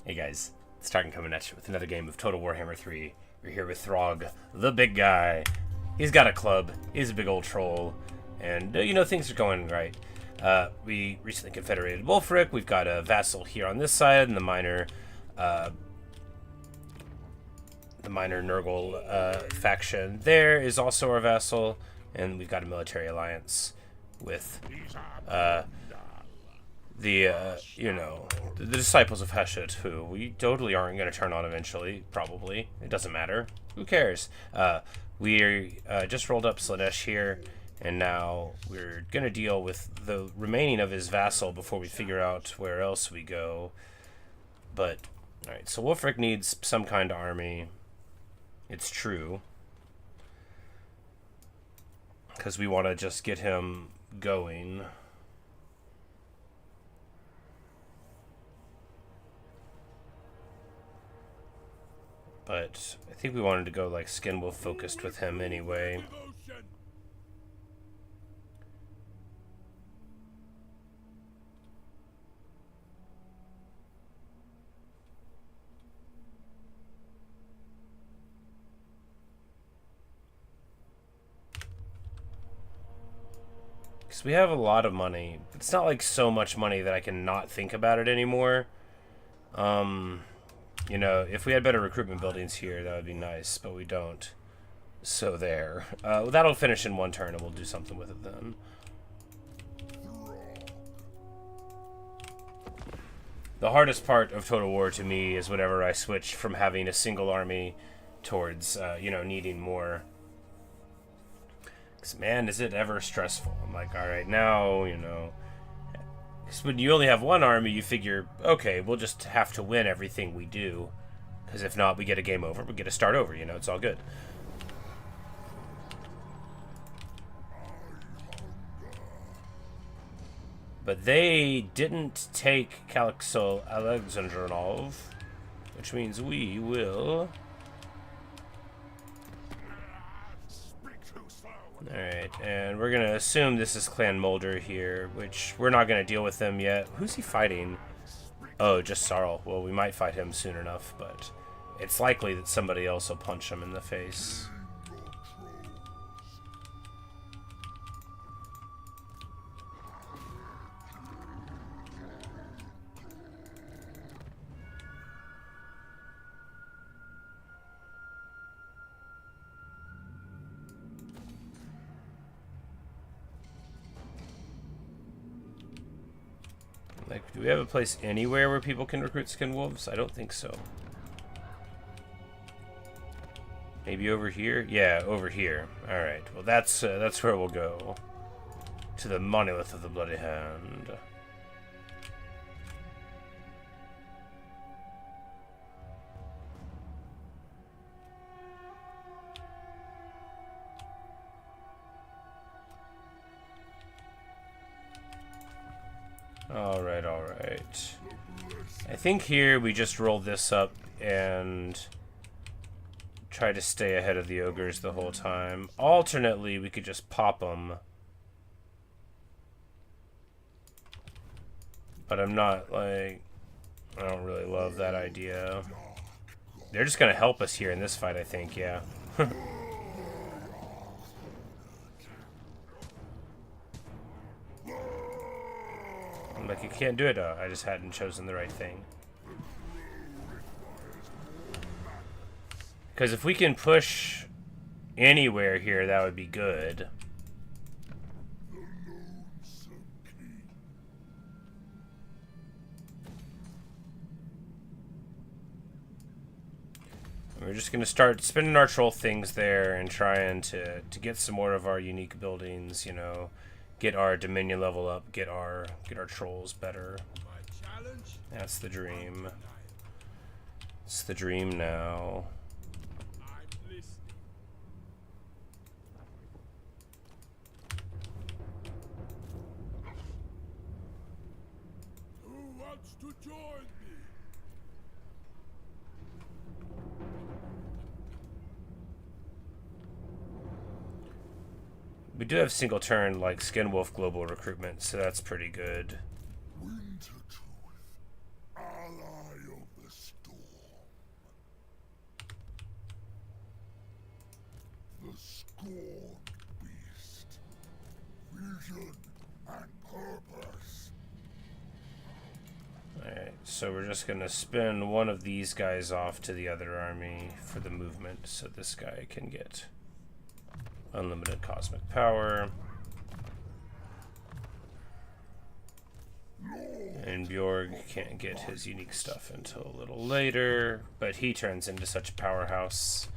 Hey guys, it's Throggin coming at you with another game of Total Warhammer 3. We're here with Throgg, the big guy. He's got a club, he's a big old troll, and you know, things are going right. We recently confederated Wulfric. We've got a vassal here on this side, and the minor Nurgle faction there is also our vassal, and we've got a military alliance with the disciples of Heshet, who we totally aren't going to turn on eventually, probably. It doesn't matter. Who cares? We just rolled up Slaaneshi here, and now we're going to deal with the remaining of his vassal before we figure out where else we go. But, alright, so Wulfric needs some kind of army. It's true. Because we want to just get him going. But I think we wanted to go like Skinwolf focused with him anyway. Because we have a lot of money. It's not like so much money that I can not think about it anymore. You know, if we had better recruitment buildings here, that would be nice, but we don't. So there. That'll finish in one turn, and we'll do something with it then. The hardest part of Total War to me is whenever I switch from having a single army towards, you know, needing more. Because, man, is it ever stressful. I'm like, alright, now, you know... when you only have one army, you figure, okay, we'll just have to win everything we do. Because if not, we get a game over. We get to start over, you know, it's all good. But they didn't take Kalixol Alexandronov, which means we will... Alright, and we're going to assume this is Clan Mulder here, which we're not going to deal with them yet. Who's he fighting? Oh, just Sarl. Well, we might fight him soon enough, but it's likely that somebody else will punch him in the face. Like, do we have a place anywhere where people can recruit skin wolves? I don't think so. Maybe over here? Yeah, over here. Alright, well that's where we'll go. To the Monolith of the Bloody Hand. Alright, alright. I think here we just roll this up and try to stay ahead of the ogres the whole time. Alternately, we could just pop them. But I'm not, like... I don't really love that idea. They're just gonna help us here in this fight, I think, yeah. Like, you can't do it. I just hadn't chosen the right thing. Because if we can push anywhere here, that would be good. We're just going to start spinning our troll things there and trying to get some more of our unique buildings, you know. Get our Dominion level up, get our trolls better. That's the dream. It's the dream now. Who wants to join me? We do have single turn like Skinwolf global recruitment, so that's pretty good. Wintertooth, ally of the So we're just going to spin one of these guys off to the other army for the movement, so this guy can get unlimited cosmic power. And Bjorg can't get his unique stuff until a little later, but he turns into such a powerhouse.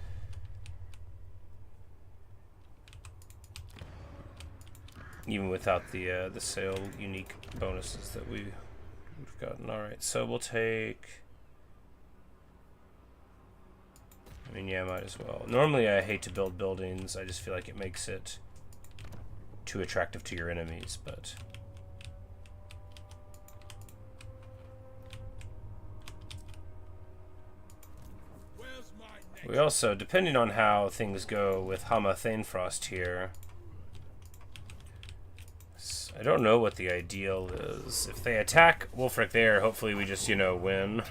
Even without the sale unique bonuses that we've gotten. Alright, so we'll take... I mean, yeah, might as well. Normally I hate to build buildings, I just feel like it makes it too attractive to your enemies, but... We also, depending on how things go with Hama Thainfrost here, I don't know what the ideal is. If they attack Wulfric there, hopefully we just, you know, win.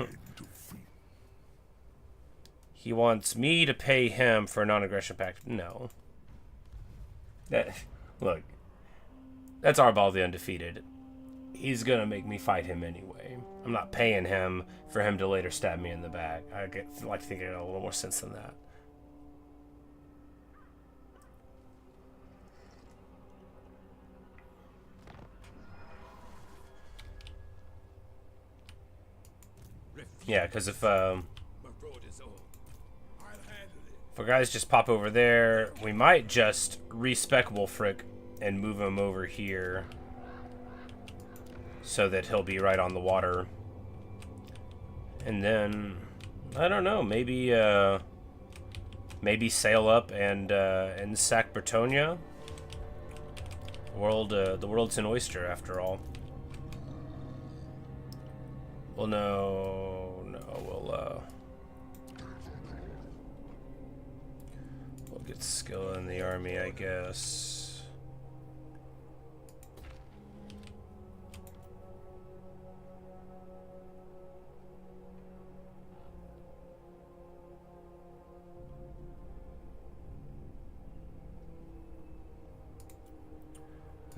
He wants me to pay him for a non-aggression pact. No. Look, that's Arbal the Undefeated. He's gonna make me fight him anyway. I'm not paying him for him to later stab me in the back. I like to think it got a little more sense than that. Yeah, because if our guys just pop over there, we might just respec Wulfric and move him over here, so that he'll be right on the water. And then, I don't know, maybe maybe sail up and sack Bretonia. The world's an oyster after all. Well, we'll get skill in the army, I guess.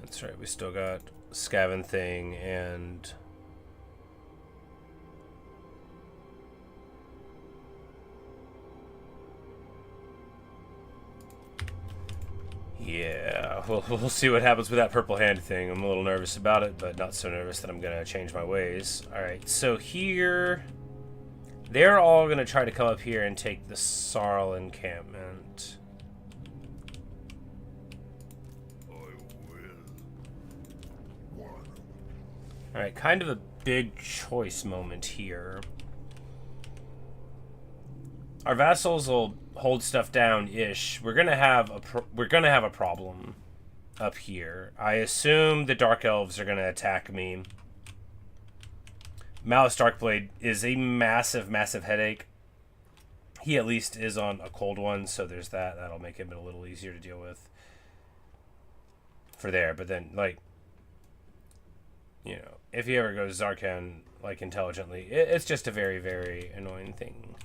That's right, we still got Scaven Thing and... Yeah, we'll see what happens with that purple hand thing. I'm a little nervous about it, but not so nervous that I'm going to change my ways. Alright, so here... They're all going to try to come up here and take the Sarl encampment. Alright, kind of a big choice moment here. Our vassals will hold stuff down-ish. We're gonna have a problem up here. I assume the Dark Elves are gonna attack me. Malice Darkblade is a massive, massive headache. He at least is on a cold one, so there's that. That'll make him a little easier to deal with for there. But then, like, you know, if he ever goes Zarkan, like, intelligently, it's just a very, very annoying thing.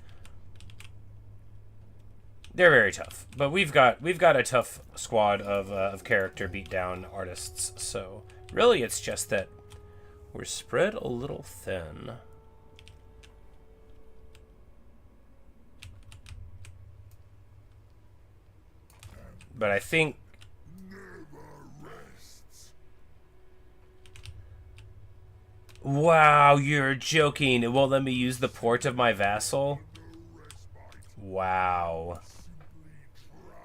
They're very tough, but we've got a tough squad of character beatdown artists. So really, it's just that we're spread a little thin. But I think wow, you're joking. It won't let me use the port of my vassal? Wow.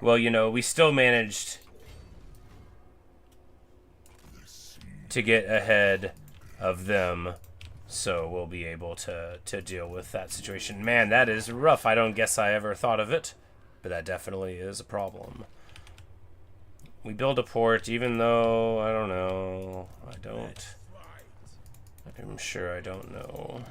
Well, you know, we still managed to get ahead of them, so we'll be able to deal with that situation. Man, that is rough. I don't guess I ever thought of it, but that definitely is a problem. We build a port, even though, I don't know. I'm sure I don't know.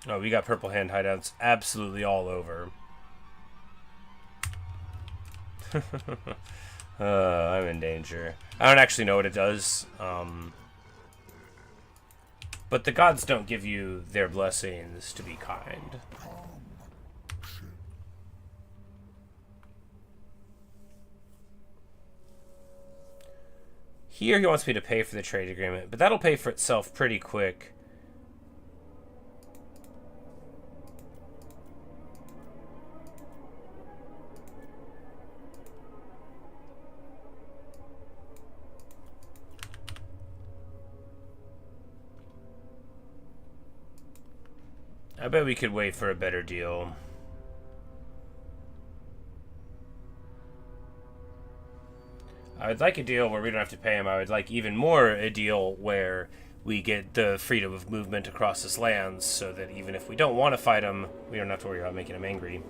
Oh, we got purple hand hideouts absolutely all over. I'm in danger. I don't actually know what it does. But the gods don't give you their blessings to be kind. Here he wants me to pay for the trade agreement, but that'll pay for itself pretty quick. I bet we could wait for a better deal. I would like a deal where we don't have to pay him. I would like even more a deal where we get the freedom of movement across his lands so that even if we don't want to fight him, we don't have to worry about making him angry.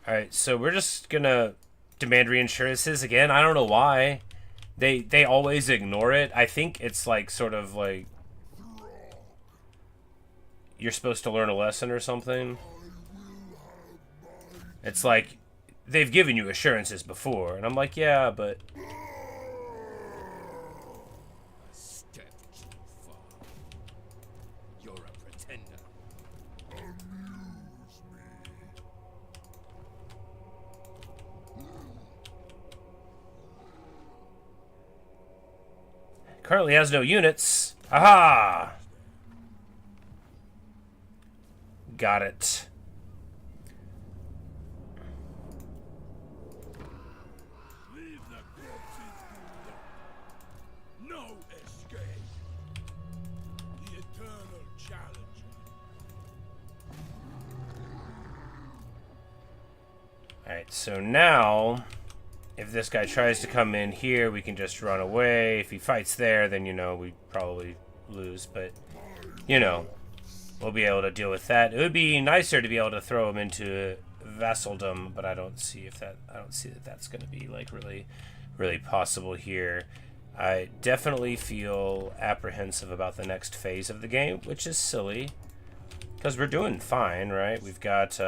Alright, so we're just gonna demand reinsurances again. I don't know why. They always ignore it. I think it's like sort of like you're supposed to learn a lesson or something. It's like they've given you assurances before, and I'm like, yeah, but You're a pretender. Amuse me. currently has no units. Aha! Got it. Leave the corpses to them. No escape. The eternal challenge. Alright, so now, if this guy tries to come in here, we can just run away. If he fights there, then, you know, we probably lose. But, you know, we'll be able to deal with that. It would be nicer to be able to throw him into vassaldom, but I don't see that that's going to be, like, really possible here. I definitely feel apprehensive about the next phase of the game, which is silly. Because we're doing fine, right? We've got,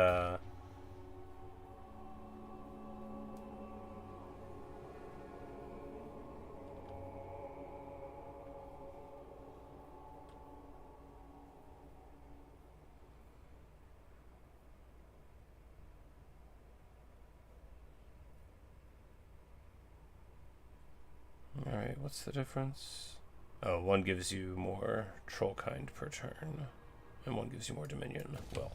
Alright, what's the difference? Oh, one gives you more troll kind per turn, and one gives you more dominion. Well.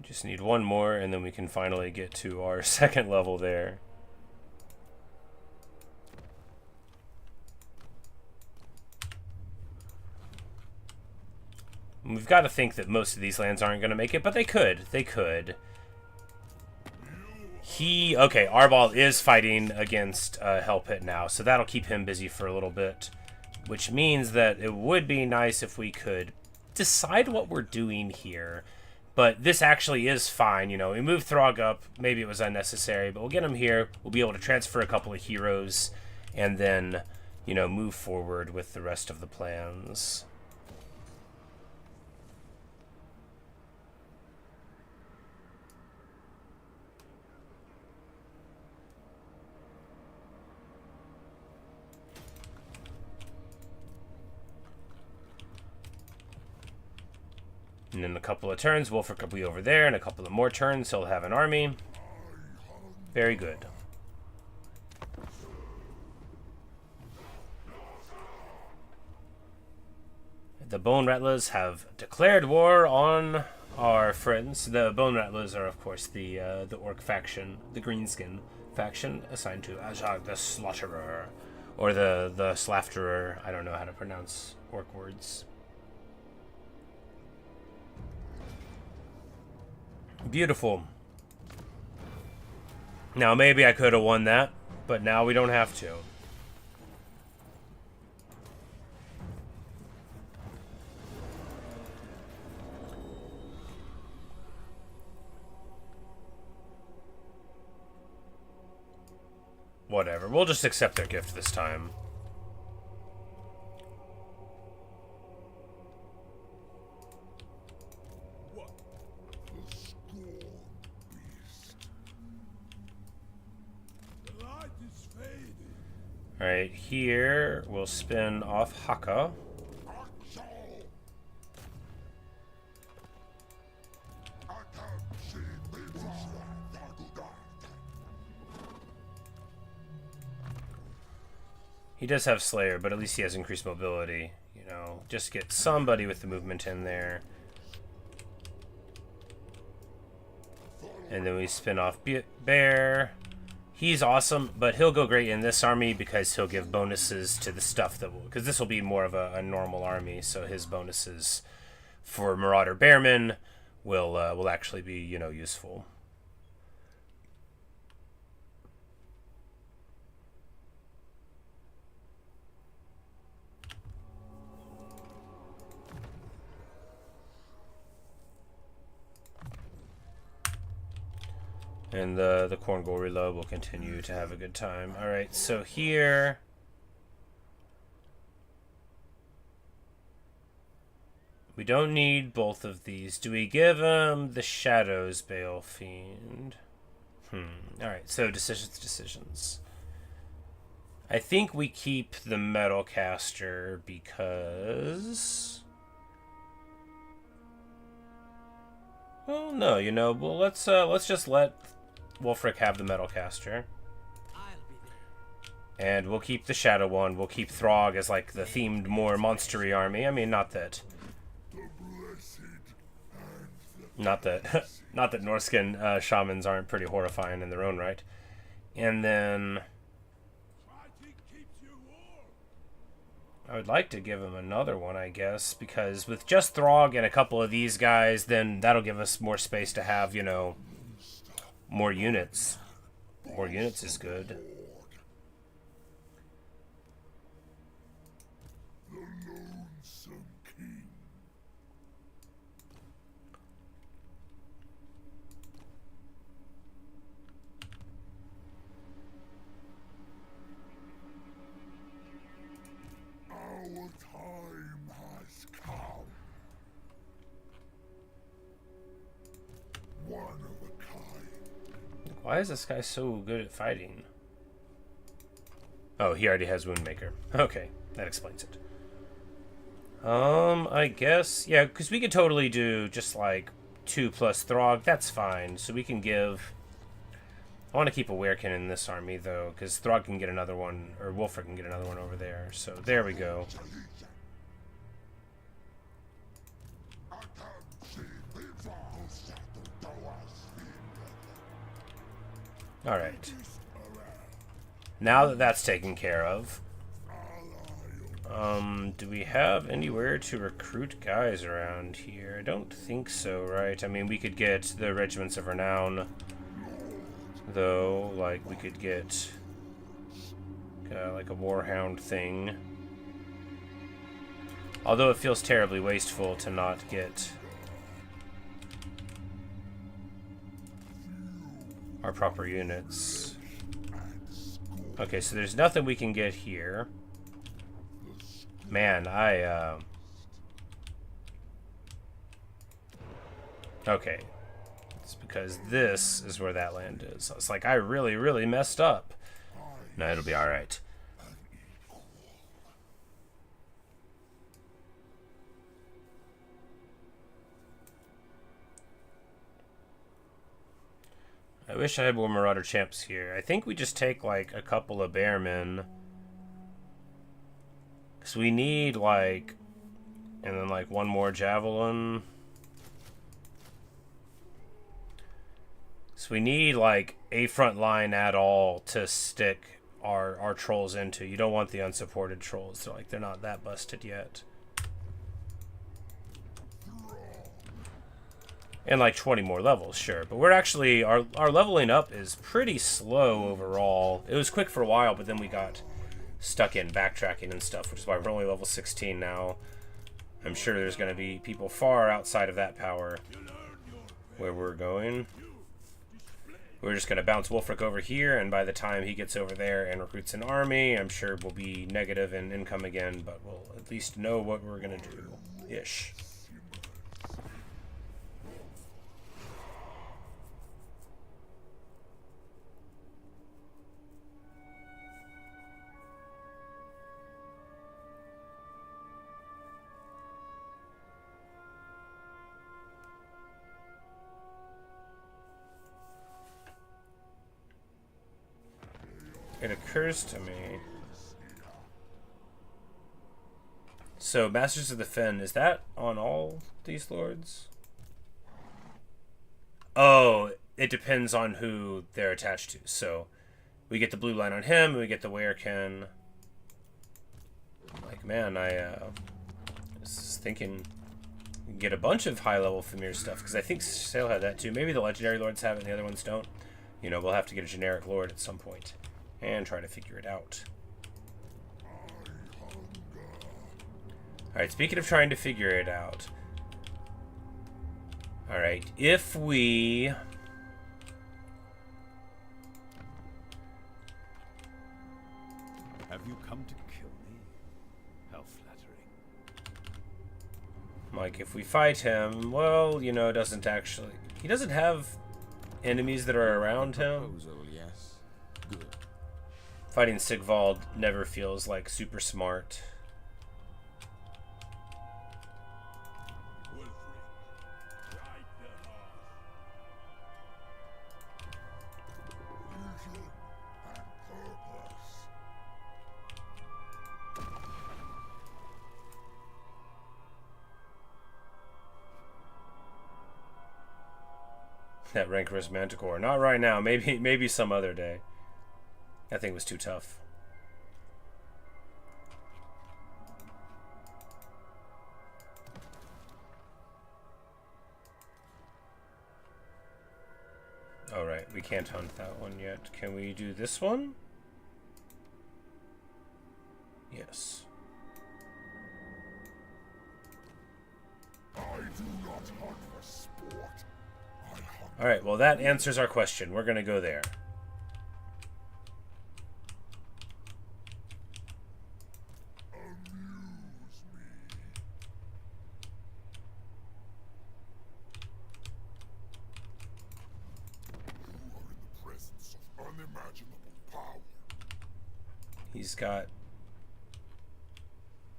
Just need one more, and then we can finally get to our second level there. And we've got to think that most of these lands aren't going to make it, but they could. They could. Okay, Arbol is fighting against Hellpit now, so that'll keep him busy for a little bit. Which means that it would be nice if we could decide what we're doing here. But this actually is fine, you know. We moved Throgg up. Maybe it was unnecessary, but we'll get him here. We'll be able to transfer a couple of heroes and then, you know, move forward with the rest of the plans. And in a couple of turns, Wulfric will be over there. In a couple of more turns, he'll have an army. Very good. The Bone Rattlers have declared war on our friends. The Bone Rattlers are, of course, the Orc faction, the Greenskin faction, assigned to Ajag the Slaughterer, or the Slafterer. I don't know how to pronounce Orc words. Beautiful. Now, maybe I could have won that, but now we don't have to. Whatever. We'll just accept their gift this time. Alright, here we'll spin off Haka. He does have Slayer, but at least he has increased mobility. You know, just get somebody with the movement in there. And then we spin off Bear. He's awesome, but he'll go great in this army because he'll give bonuses to the stuff that will... Because this will be more of a normal army, so his bonuses for Marauder Bearmen will actually be, you know, useful. And the Corngul reload will continue to have a good time. Alright, so here... We don't need both of these. Do we give him the Shadows Bale Fiend? Alright, so decisions. I think we keep the Metal Caster because... Well, no, you know, well, let's just let Wulfric have the Metal Caster. And we'll keep the Shadow one. We'll keep Throgg as, like, the themed, more monstery army. I mean, not that Norscan shamans aren't pretty horrifying in their own right. And then... I would like to give him another one, I guess, because with just Throgg and a couple of these guys, then that'll give us more space to have, you know, more units. More units is good. Why is this guy so good at fighting? Oh, he already has Woundmaker. Okay, that explains it. I guess, yeah, because we could totally do just like 2 plus Throgg. That's fine. So we can give... I want to keep a Werekin in this army, though, because Throgg can get another one, or Wulfric can get another one over there. So there we go. Alright. Now that that's taken care of, do we have anywhere to recruit guys around here? I don't think so, right? I mean, we could get the Regiments of Renown, though. Like, we could get like a Warhound thing. Although it feels terribly wasteful to not get our proper units. Okay, so there's nothing we can get here. Man, okay. It's because this is where that land is. It's like I really, really messed up. No, it'll be alright. I wish I had more Marauder champs here. I think we just take, like, a couple of Bearmen. Because we need, like... And then, like, one more Javelin. So we need, like, a front line at all to stick our trolls into. You don't want the unsupported trolls. So, like, they're not that busted yet. And like 20 more levels, sure. But we're actually, our leveling up is pretty slow overall. It was quick for a while, but then we got stuck in backtracking and stuff, which is why we're only level 16 now. I'm sure there's going to be people far outside of that power where we're going. We're just going to bounce Wulfric over here, and by the time he gets over there and recruits an army, I'm sure we'll be negative in income again, but we'll at least know what we're going to do. Ish. It occurs to me. So, Masters of the Fen, is that on all these lords? Oh, it depends on who they're attached to. So, we get the blue line on him, and we get the Werekin. Like, man, I was thinking we can get a bunch of high-level Famir stuff, because I think Sale had that too. Maybe the legendary lords have it and the other ones don't. You know, we'll have to get a generic lord at some point and try to figure it out. Alright, speaking of trying to figure it out. Alright, if we... Have you come to kill me? How flattering. Like, if we fight him, well, you know, doesn't actually... He doesn't have enemies that are around him. Proposal, yes. Good. Fighting Sigvald never feels, like, super smart. Wulfric, ride the horse. Vision and purpose. That rancorous manticore. Not right now. Maybe some other day. That thing was too tough. Alright, we can't hunt that one yet. Can we do this one? Yes. I do not hunt for sport. I hunt. Alright, well that answers our question. We're gonna go there. Amuse me. You are in the presence of unimaginable power. He's got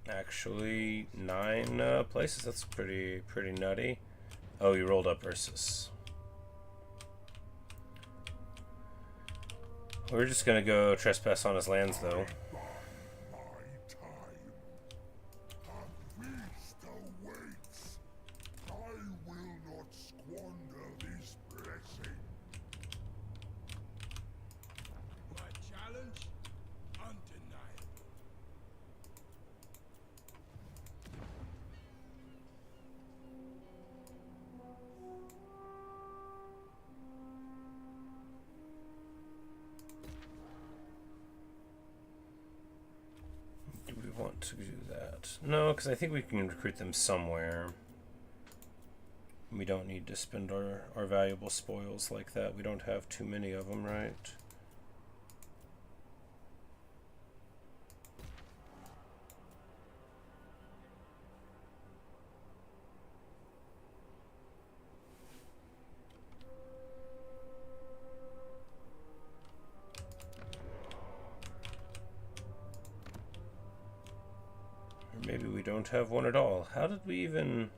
actually 9 places. That's pretty nutty. Oh, he rolled up Ursus. We're just gonna go trespass on his lands, though. My time. A feast awaits. I will not squander this blessing. My challenge? Undeniable. Do we want to do that? No, because I think we can recruit them somewhere. We don't need to spend our valuable spoils like that. We don't have too many of them, right? Maybe we don't have one at all. How did we even...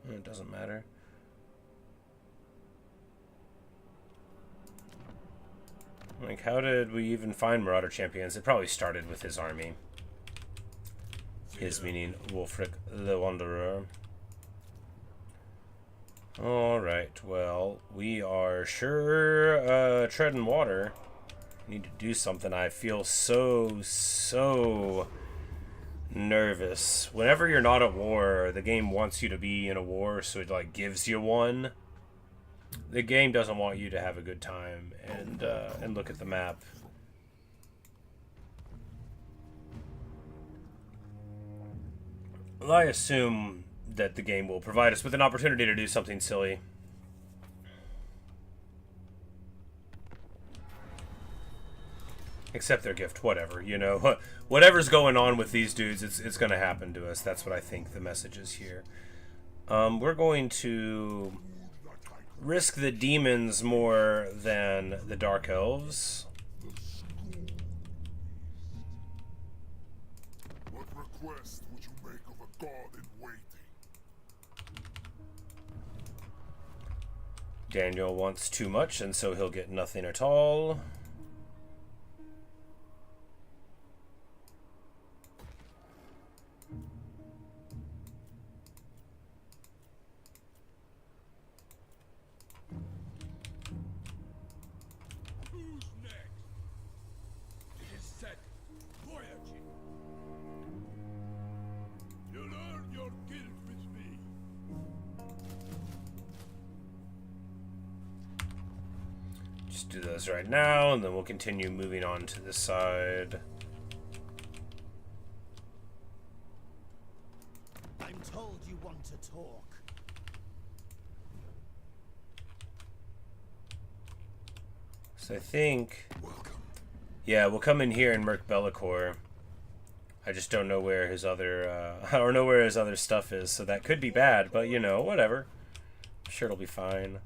It doesn't matter. Like, how did we even find Marauder Champions? It probably started with his army. His meaning Wulfric the Wanderer. Alright, well, we are sure treading water. Need to do something. I feel so nervous. Whenever you're not at war, the game wants you to be in a war, so it like gives you one. The game doesn't want you to have a good time and look at the map. Well, I assume that the game will provide us with an opportunity to do something silly. Accept their gift, whatever, you know. Whatever's going on with these dudes, it's going to happen to us. That's what I think the message is here. We're going to risk the demons more than the dark elves. What request would you make of a god in waiting? Daniel wants too much, and so he'll get nothing at all. Just do those right now, and then we'll continue moving on to this side. I'm told you want to talk. So I think... Yeah, we'll come in here and Merc Bellicor. I just don't know where his other... I don't know where his other stuff is, so that could be bad, but, you know, whatever. I'm sure it'll be fine.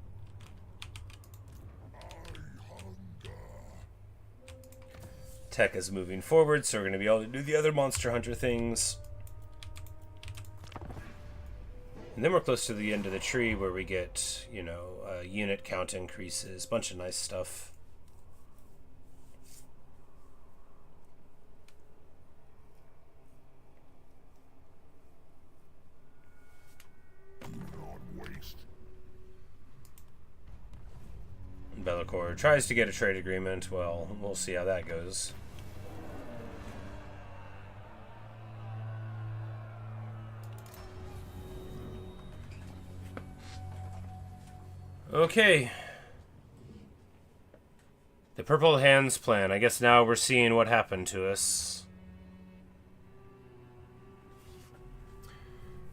Tech is moving forward, so we're going to be able to do the other Monster Hunter things. And then we're close to the end of the tree where we get, you know, unit count increases, bunch of nice stuff. Bellicor tries to get a trade agreement. Well, we'll see how that goes. Okay. The Purple Hands plan. I guess now we're seeing what happened to us.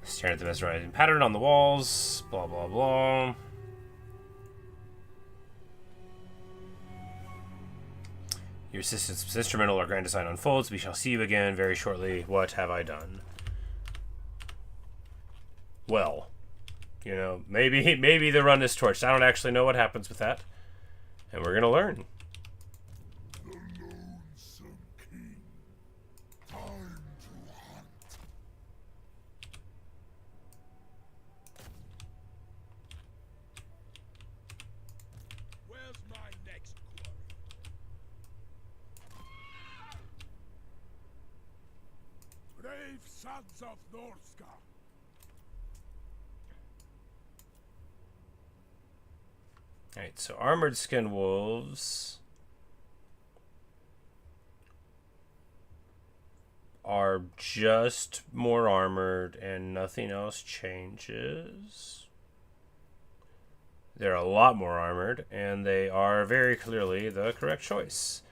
Staring at the mesmerizing pattern on the walls. Blah, blah, blah. Your assistance instrumental or grand design unfolds. We shall see you again very shortly. What have I done? Well, you know, maybe the run is torched. I don't actually know what happens with that. And we're gonna learn. The lonesome king. Time to hunt. Where's my next quarry? Brave sons of Norsca. Alright, so armored skin wolves are just more armored and nothing else changes. They're a lot more armored, and they are very clearly the correct choice.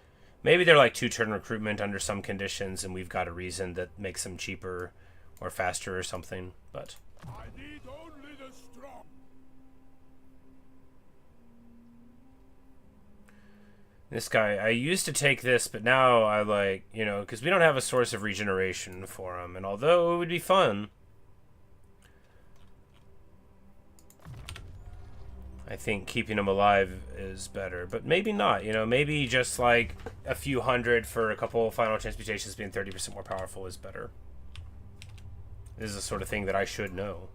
Maybe they're like 2-turn recruitment under some conditions, and we've got a reason that makes them cheaper or faster or something, but... I need only the strong. This guy, I used to take this, but now I like, you know, because we don't have a source of regeneration for him, and although it would be fun, I think keeping him alive is better, but maybe not, you know, maybe just like a few hundred for a couple final transmutations being 30% more powerful is better. This is the sort of thing that I should know.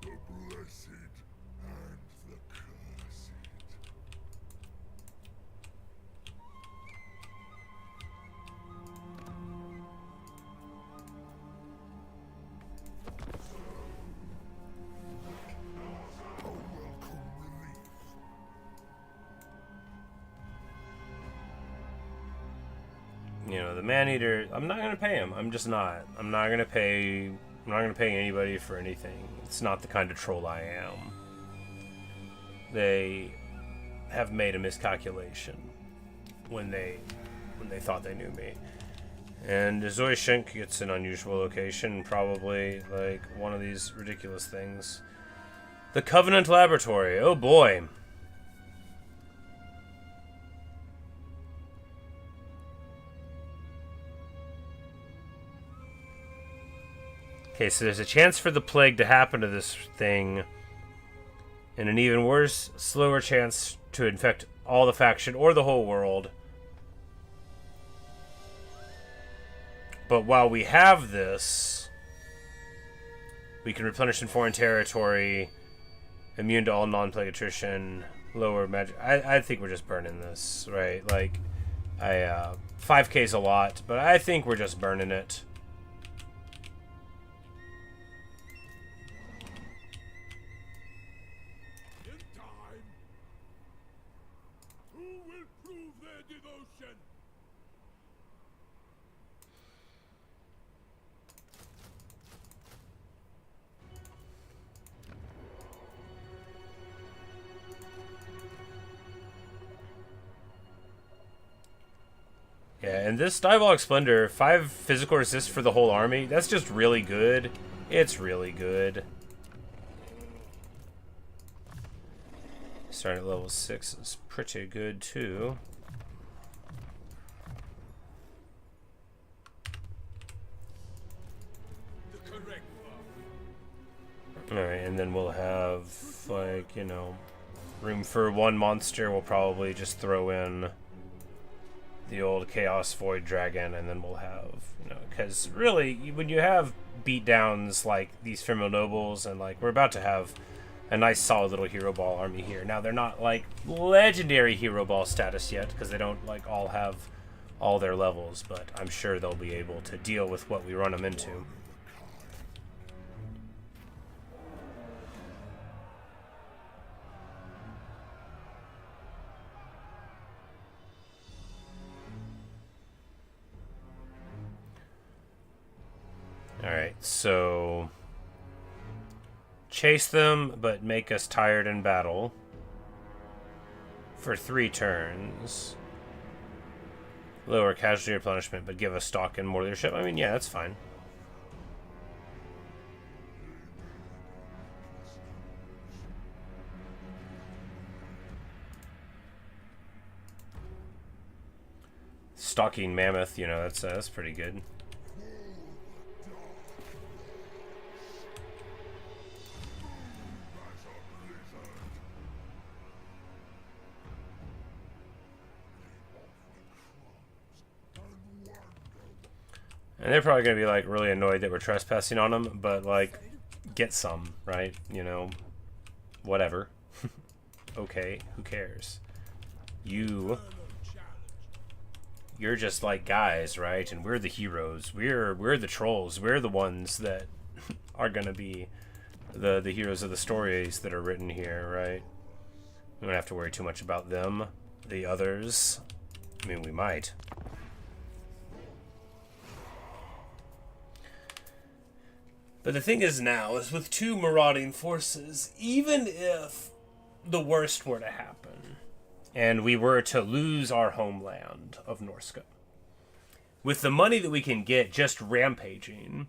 The blessed and the cursed. A welcome relief. You know, the man-eater, I'm not gonna pay him. I'm just not. I'm not gonna pay anybody for anything. It's not the kind of troll I am. They have made a miscalculation when they thought they knew me. And Zoyshink gets an unusual location, probably like one of these ridiculous things. The Covenant Laboratory. Oh boy. Okay, so there's a chance for the plague to happen to this thing, and an even worse, slower chance to infect all the faction or the whole world. But while we have this, we can replenish in foreign territory, immune to all non-plague attrition, lower magic. I think we're just burning this, right? Like, 5K's a lot, but I think we're just burning it. In time, who will prove their devotion? and this Diabolic Splendor, 5 physical resist for the whole army. That's just really good. It's really good. Starting at level 6 is pretty good too. Alright, and then we'll have, like, you know, room for 1 monster. We'll probably just throw in the old Chaos Void Dragon, and then we'll have, you know, because really, when you have beatdowns like these Femoral Nobles, and like, we're about to have a nice solid little Hero Ball army here. Now, they're not like legendary Hero Ball status yet, because they don't like all have all their levels, but I'm sure they'll be able to deal with what we run them into. Alright, so chase them, but make us tired in battle for 3 turns. Lower casualty replenishment, but give us stock and more leadership. I mean, yeah, that's fine. Stalking Mammoth, you know, that's pretty good. And they're probably going to be, like, really annoyed that we're trespassing on them, but, like, get some, right? You know, whatever. Okay, who cares? You're just like guys, right? And we're the heroes. We're the trolls. We're the ones that are going to be the heroes of the stories that are written here, right? We don't have to worry too much about them. The others, I mean, we might. But the thing is now, is with 2 marauding forces, even if the worst were to happen, and we were to lose our homeland of Norsca, with the money that we can get just rampaging,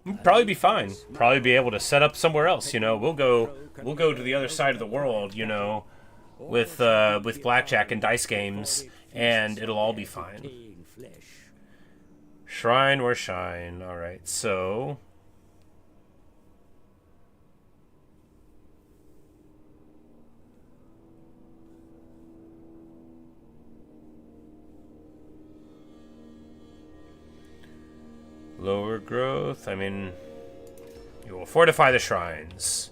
we'd probably be fine. Probably be able to set up somewhere else, you know. We'll go to the other side of the world, you know, with blackjack and dice games, and it'll all be fine. Shrine or shine. Alright, so lower growth, I mean, you will fortify the shrines.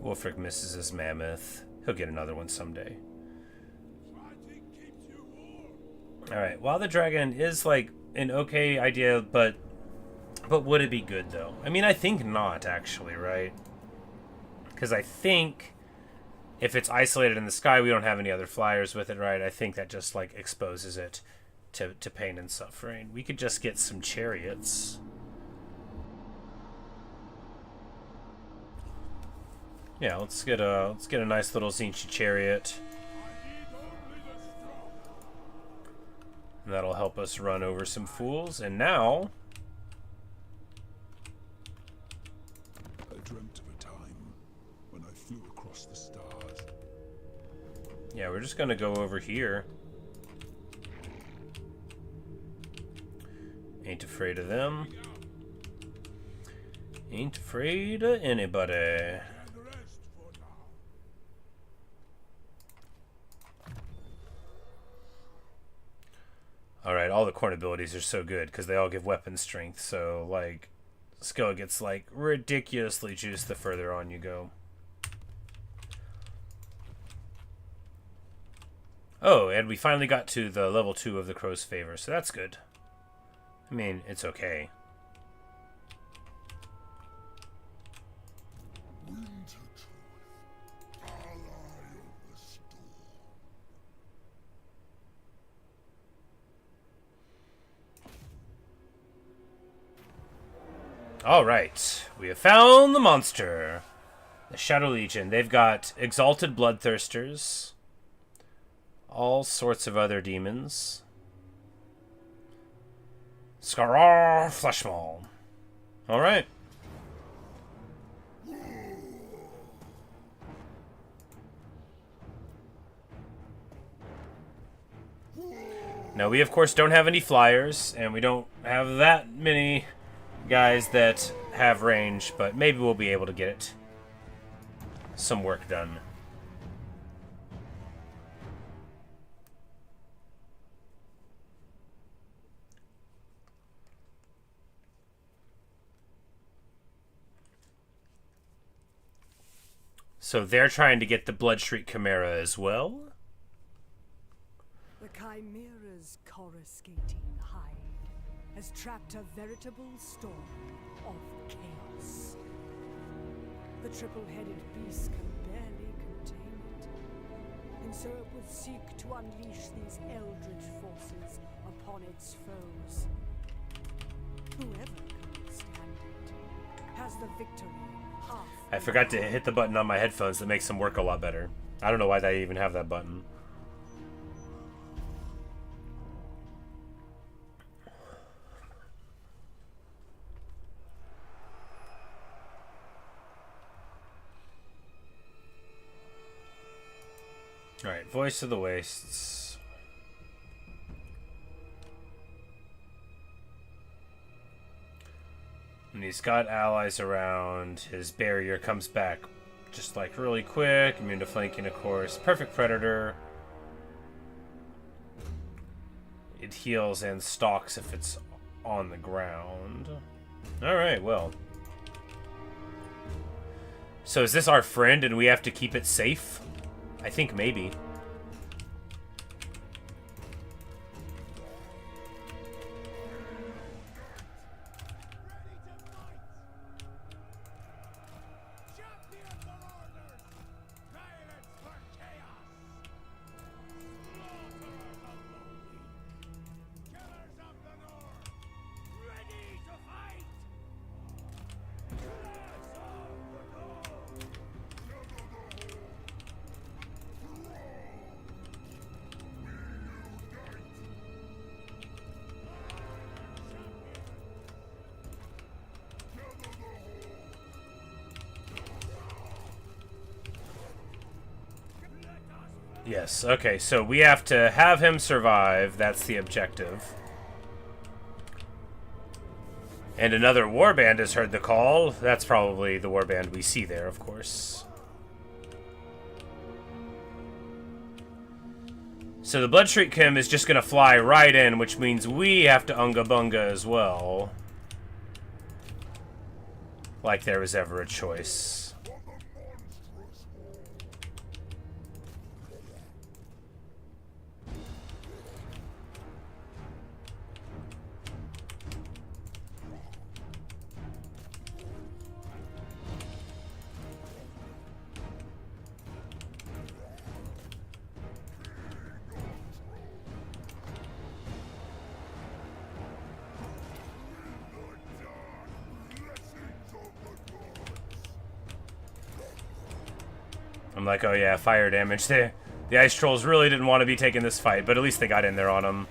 Wulfric misses his mammoth. He'll get another one someday. Alright, while the dragon is like an okay idea, but would it be good though? I mean, I think not, actually, right? Because I think if it's isolated in the sky, we don't have any other flyers with it, right? I think that just, like, exposes it to pain and suffering. We could just get some chariots. Yeah, let's get a nice little Zinchi chariot. And that'll help us run over some fools. And now I dreamt of a time when I flew across the stars. yeah, we're just gonna go over here. Ain't afraid of them. Ain't afraid of anybody. Alright, all the corn abilities are so good because they all give weapon strength, so, like, skill gets, like, ridiculously juiced the further on you go. Oh, and we finally got to the level 2 of the Crow's Favor, so that's good. I mean, it's okay. Alright, we have found the monster. The Shadow Legion. They've got exalted bloodthirsters. All sorts of other demons. Scarar Fleshmaul. Alright. Now, we of course don't have any flyers, and we don't have that many guys that have range, but maybe we'll be able to get it. Some work done. So they're trying to get the Bloodshriek Chimera as well. The Chimera's coruscating hide has trapped a veritable storm of chaos. The triple-headed beast can barely contain it, and so it would seek to unleash these eldritch forces upon its foes. Whoever can stand it has the victory. I forgot to hit the button on my headphones that makes them work a lot better. I don't know why they even have that button. Alright, Voice of the Wastes. And he's got allies around. His barrier comes back just like really quick. Immune to flanking, of course. Perfect Predator. It heals and stalks if it's on the ground. Alright, well. So is this our friend and we have to keep it safe? I think maybe. Yes, okay, so we have to have him survive. That's the objective. And another warband has heard the call. That's probably the warband we see there, of course. So the Bloodshriek Kim is just going to fly right in, which means we have to Unga Bunga as well. Like there was ever a choice. I'm like, oh yeah, fire damage. The Ice Trolls really didn't want to be taking this fight, but at least they got in there on him.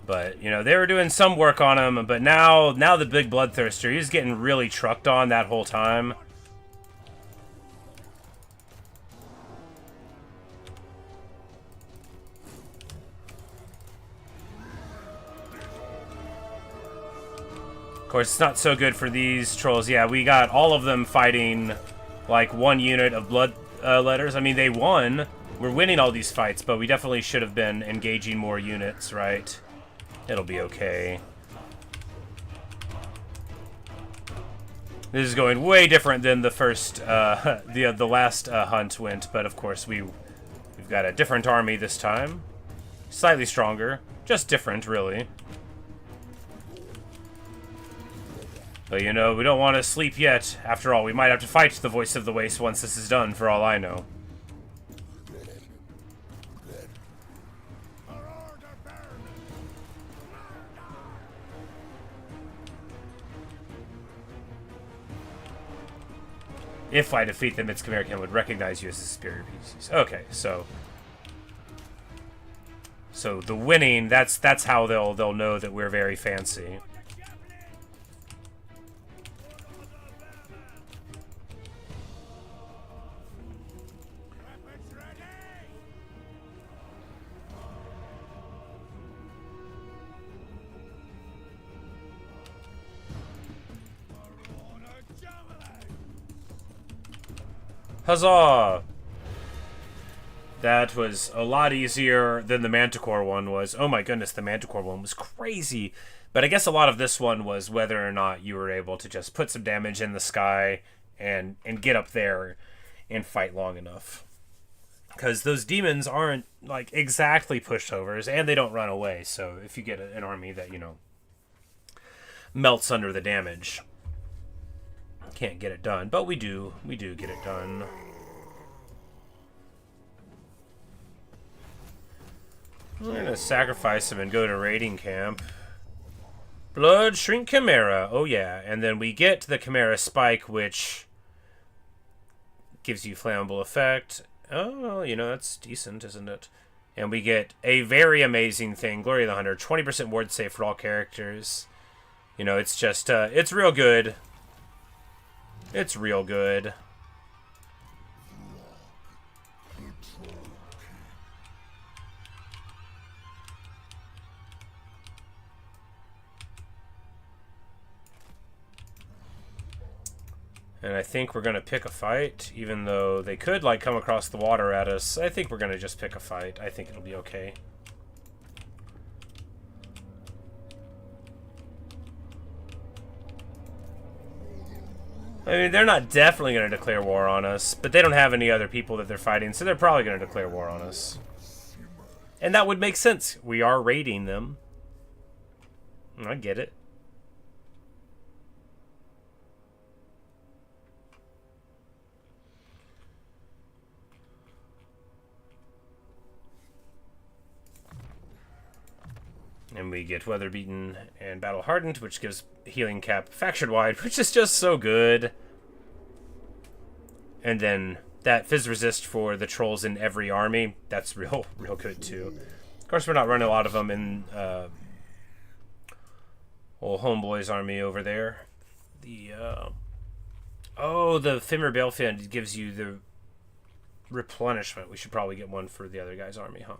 But, you know, they were doing some work on him, but now the big Bloodthirster, he's getting really trucked on that whole time. Of course, it's not so good for these trolls. Yeah, we got all of them fighting, like, one unit of blood letters. I mean, they won. We're winning all these fights, but we definitely should have been engaging more units, right? It'll be okay. This is going way different than the first, the last hunt went, but of course we've got a different army this time. Slightly stronger, just different, really. But you know, we don't want to sleep yet. After all, we might have to fight the Voice of the Waste once this is done, for all I know. If I defeat them, its Chimerican would recognize you as a superior species. Okay, so the winning, that's how they'll know that we're very fancy. Huzzah! That was a lot easier than the Manticore one was. Oh my goodness, the Manticore one was crazy. But I guess a lot of this one was whether or not you were able to just put some damage in the sky and get up there and fight long enough. Because those demons aren't, like, exactly pushovers, and they don't run away. So if you get an army that, you know, melts under the damage, can't get it done. But we do get it done. I'm gonna sacrifice him and go to raiding camp. Blood Shrink Chimera. Oh yeah, and then we get the Chimera Spike, which gives you flammable effect. Oh, well, you know, that's decent, isn't it? And we get a very amazing thing, Glory of the Hunter, 20% ward save for all characters. You know, it's just, it's real good. It's real good. And I think we're going to pick a fight, even though they could, like, come across the water at us. I think we're going to just pick a fight. I think it'll be okay. I mean, they're not definitely going to declare war on us, but they don't have any other people that they're fighting, so they're probably going to declare war on us. And that would make sense. We are raiding them. I get it. And we get Weather Beaten and Battle Hardened, which gives healing cap faction wide, which is just so good. And then that Fizz Resist for the trolls in every army, that's real good too. Of course, we're not running a lot of them in old Homeboy's army over there. The the Fimir Balefin gives you the replenishment. We should probably get one for the other guy's army, huh?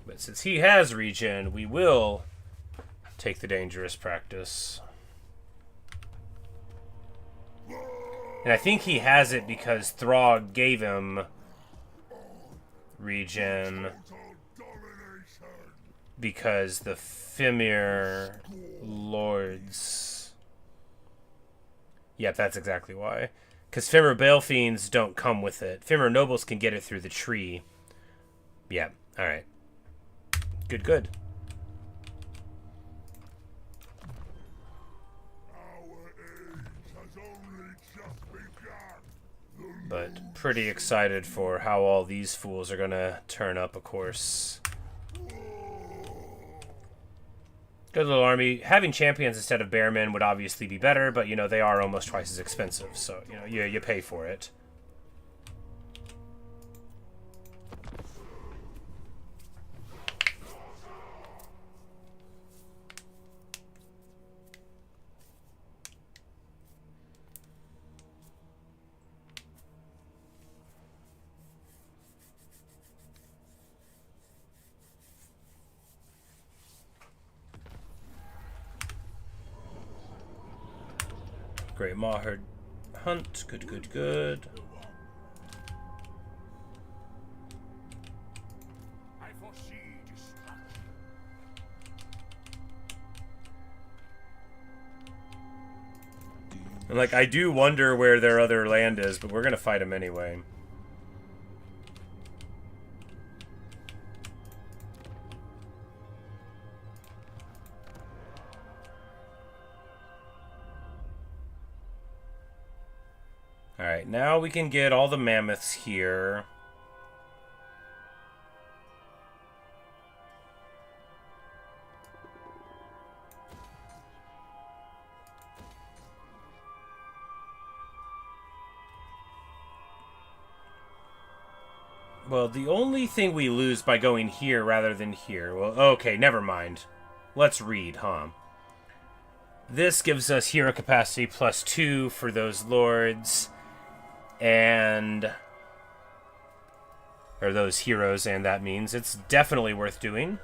But since he has regen, we will take the dangerous practice. And I think he has it because Throgg gave him regen. Because the Fimir Lords... Yep, that's exactly why. Because Fimir Balefiends don't come with it. Fimir Nobles can get it through the tree. Yep, alright. Good. But pretty excited for how all these fools are gonna turn up, of course. Good little army. Having champions instead of bearmen would obviously be better, but you know, they are almost twice as expensive, so you know, you pay for it. Great Maherd Hunt. Good, good, good. I foresee destruction. And like, I do wonder where their other land is, but we're gonna fight them anyway. Alright, now we can get all the mammoths here. Well, the only thing we lose by going here rather than here... Well, okay, never mind. Let's read, huh? This gives us hero capacity +2 for those lords. And... or those heroes, and that means it's definitely worth doing.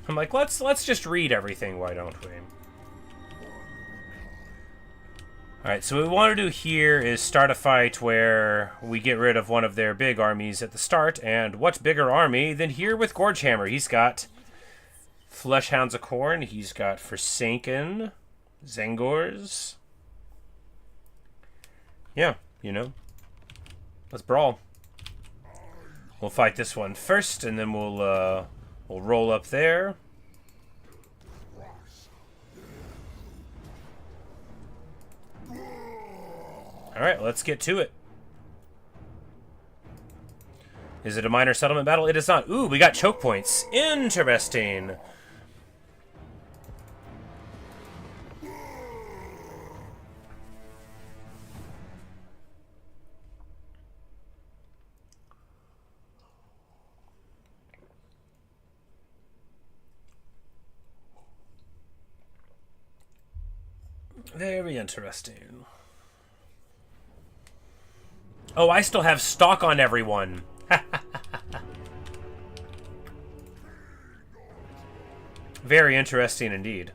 I'm like, let's just read everything, why don't we? Alright, so what we want to do here is start a fight where we get rid of one of their big armies at the start, and what bigger army than here with Gorgehammer? He's got Fleshhounds of Khorne, he's got Forsaken, Zengors. Yeah, you know. Let's brawl. We'll fight this one first, and then we'll roll up there. Alright, let's get to it. Is it a minor settlement battle? It is not. Ooh, we got choke points. Interesting. Very interesting. Oh, I still have stock on everyone. Very interesting indeed.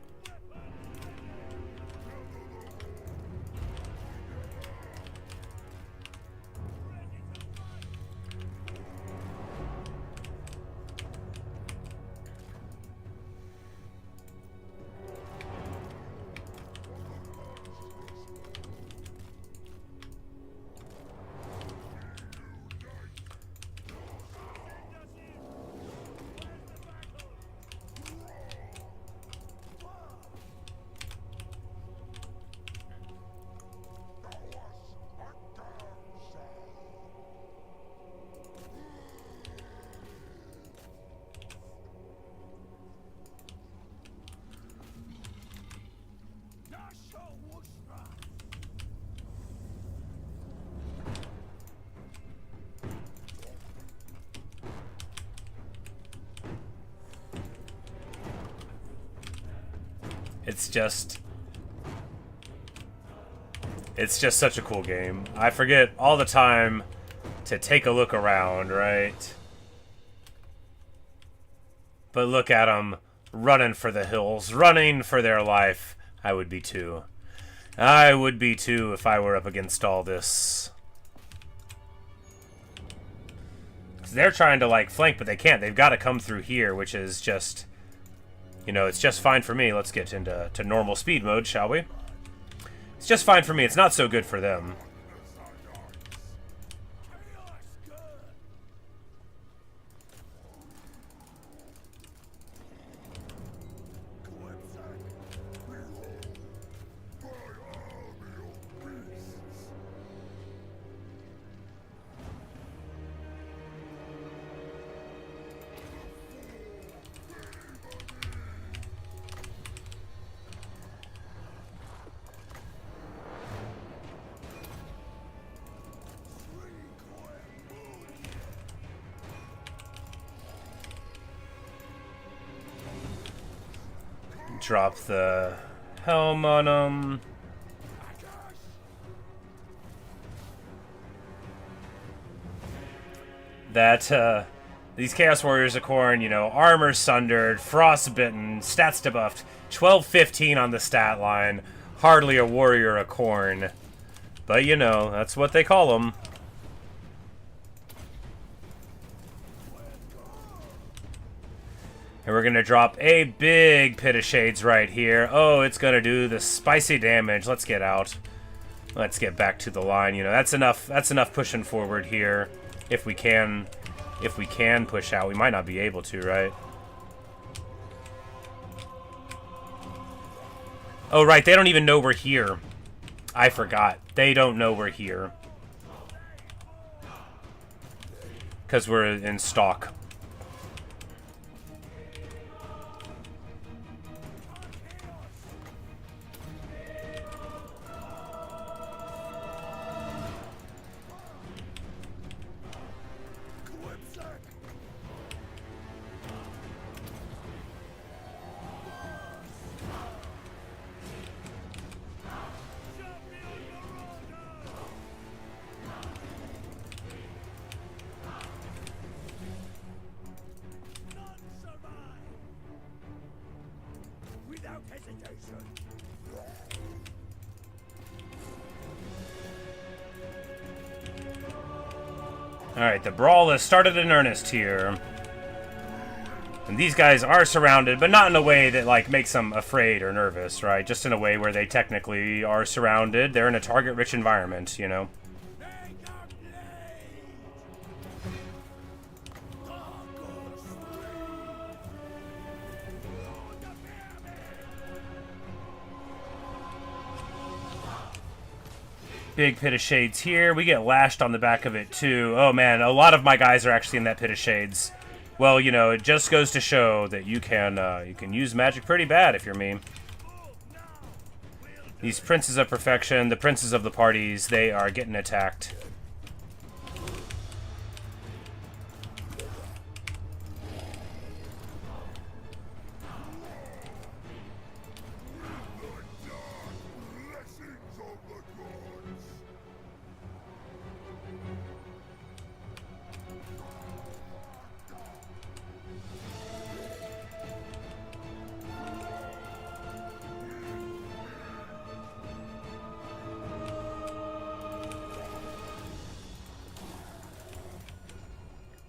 It's just such a cool game. I forget all the time to take a look around, right? But look at them running for the hills, running for their life. I would be too. I would be too if I were up against all this. They're trying to like flank, but they can't. They've got to come through here, which is just, you know, it's just fine for me. Let's get into normal speed mode, shall we? It's just fine for me. It's not so good for them. Drop the helm on them. That These Chaos Warriors of Khorne, you know, armor sundered, frostbitten, stats debuffed, 12-15 on the stat line. Hardly a warrior of Khorne. But, you know, that's what they call them. And we're going to drop a big Pit of Shades right here. Oh, it's going to do the spicy damage. Let's get out. Let's get back to the line. You know, that's enough pushing forward here. If we can push out. We might not be able to, right? Oh, right. They don't even know we're here. I forgot. They don't know we're here. Because we're in stock. Alright, the brawl has started in earnest here. And these guys are surrounded, but not in a way that, like, makes them afraid or nervous, right? Just in a way where they technically are surrounded. They're in a target-rich environment, you know? Big Pit of Shades here. We get lashed on the back of it, too. Oh, man, a lot of my guys are actually in that Pit of Shades. Well, you know, it just goes to show that you can use magic pretty bad if you're me. These Princes of Perfection, the Princes of the parties, they are getting attacked.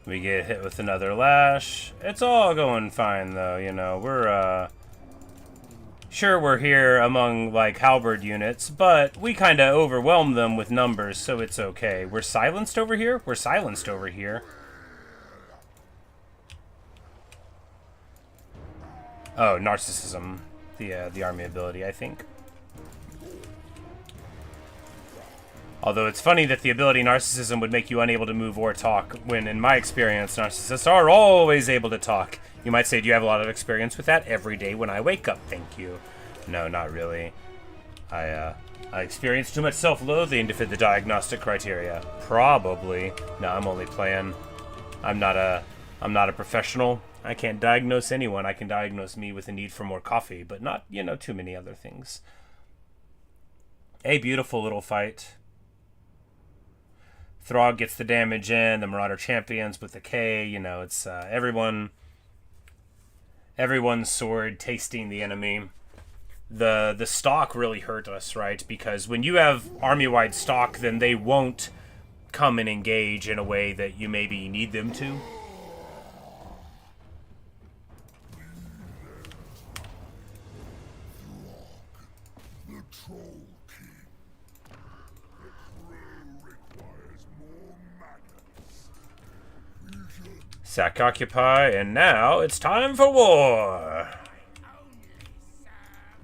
We get hit with another lash. It's all going fine, though, you know. We're, sure, we're here among, like, halberd units, but we kind of overwhelm them with numbers, so it's okay. We're silenced over here? We're silenced over here. Oh, Narcissism. The army ability, I think. Although it's funny that the ability Narcissism would make you unable to move or talk, when in my experience, Narcissists are always able to talk. You might say, do you have a lot of experience with that? Every day when I wake up, thank you. No, not really. I experience too much self-loathing to fit the diagnostic criteria. Probably. No, I'm only playing. I'm not a professional. I can't diagnose anyone. I can diagnose me with a need for more coffee, but not, you know, too many other things. A beautiful little fight. Throgg gets the damage in, the Marauder champions with the K, you know, it's everyone's sword tasting the enemy. The stock really hurt us, right? Because when you have army-wide stock, then they won't come and engage in a way that you maybe need them to. Sack Occupy, and now it's time for war!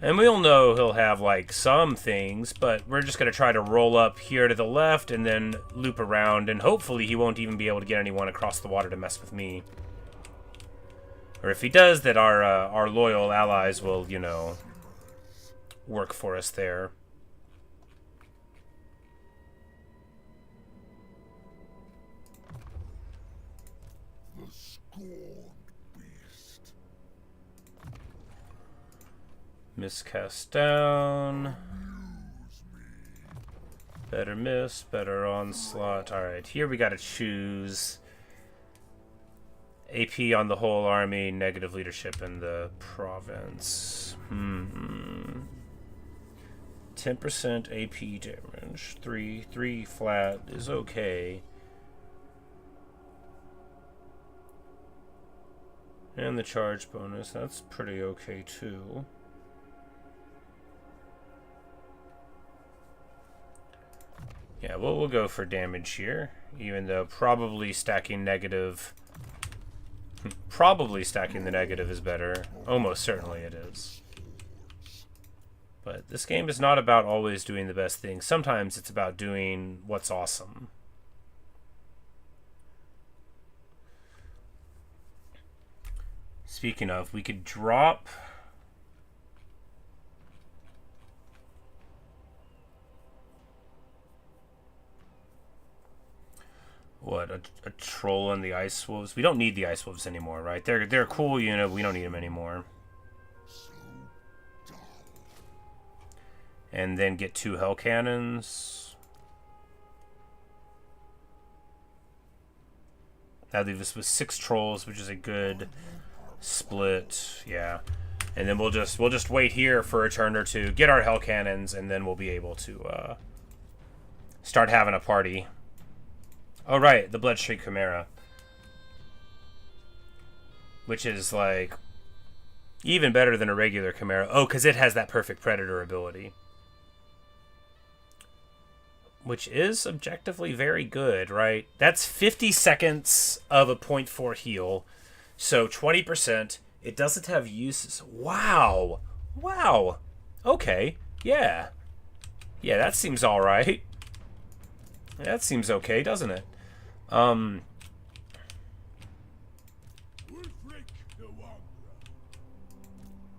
And we'll know he'll have, like, some things, but we're just going to try to roll up here to the left and then loop around, and hopefully he won't even be able to get anyone across the water to mess with me. Or if he does, that our loyal allies will, you know, work for us there. Miscast down. Better miss, better onslaught. Alright, here we gotta choose. AP on the whole army, negative leadership in the province. 10% AP damage. 3 flat is okay. And the charge bonus, that's pretty okay too. Yeah, well, we'll go for damage here, even though probably stacking negative... Probably stacking the negative is better. Almost certainly it is. But this game is not about always doing the best thing. Sometimes it's about doing what's awesome. Speaking of, we could drop... What, a troll and the ice wolves? We don't need the ice wolves anymore, right? They're a cool unit. We don't need them anymore. And then get 2 hell cannons. That leaves us with 6 trolls, which is a good split. Yeah. And then we'll just wait here for a turn or two, get our hell cannons, and then we'll be able to start having a party. Oh, right, the Bloodstreak Chimera. Which is, like, even better than a regular Chimera. Oh, because it has that perfect Predator ability. Which is objectively very good, right? That's 50 seconds of a 0.4 heal. So 20%. It doesn't have uses. Wow. Wow. Okay. Yeah. Yeah, that seems alright. That seems okay, doesn't it? Wulfric the Wanderer.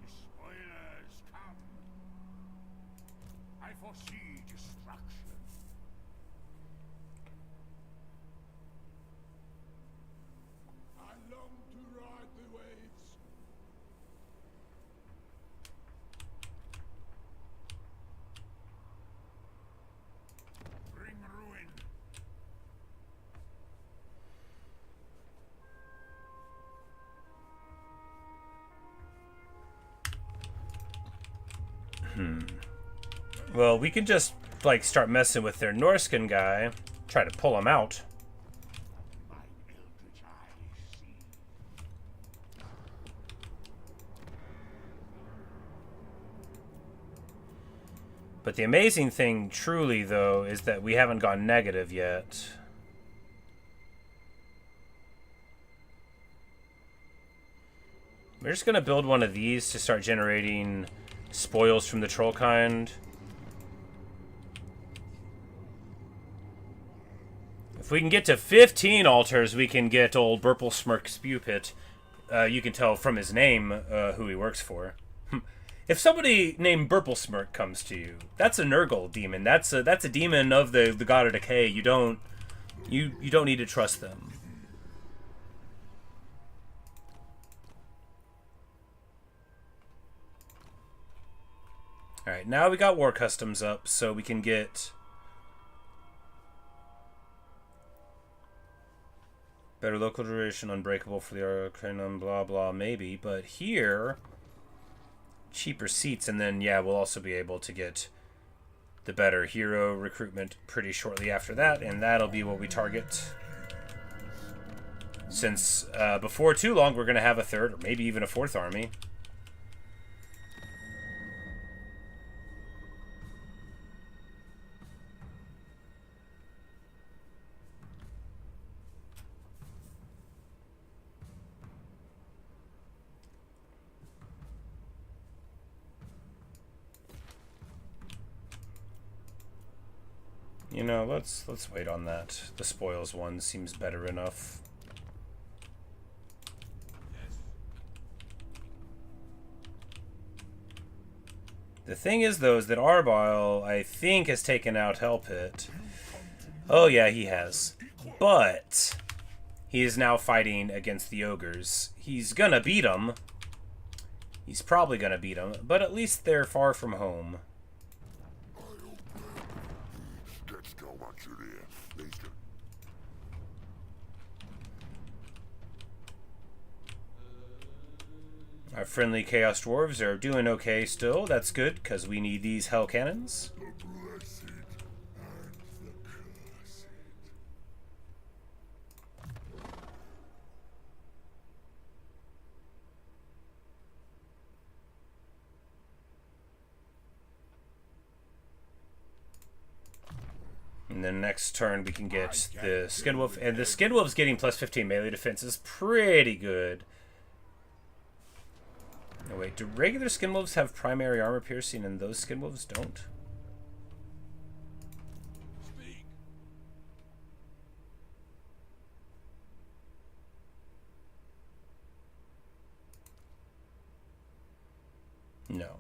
The spoilers come. I foresee destruction. I long to ride the waves. Bring ruin. Well, we could just, like, start messing with their Norscan guy. Try to pull him out. My eldritch eyes see. But the amazing thing, truly, though, is that we haven't gone negative yet. We're just going to build one of these to start generating spoils from the troll kind. If we can get to 15 altars, we can get old Burplesmirk Spew Pit. You can tell from his name who he works for. If somebody named Burplesmirk comes to you, that's a Nurgle demon. That's a demon of the god of decay. You don't need to trust them. All right, now we got war customs up, so we can get better local duration, unbreakable for the Archaeon, blah blah, maybe. But here, cheaper seats, and then yeah, we'll also be able to get the better hero recruitment pretty shortly after that, and that'll be what we target. Since before too long, we're gonna have a 3rd or maybe even a 4th army. You know, let's wait on that. The spoils one seems better enough. The thing is, though, is that Arbile, I think, has taken out Hellpit. Oh, yeah, he has. But he is now fighting against the Ogres. He's gonna beat them. He's probably gonna beat them, but at least they're far from home. Our friendly Chaos Dwarves are doing okay still. That's good, because we need these hell cannons. The blessed and the cursed. And then next turn we can get the Skinwolf. And the Skinwolf's getting plus 15 melee defense is pretty good. No, wait, do regular Skinwolves have primary armor piercing and those Skinwolves don't? Speak. No.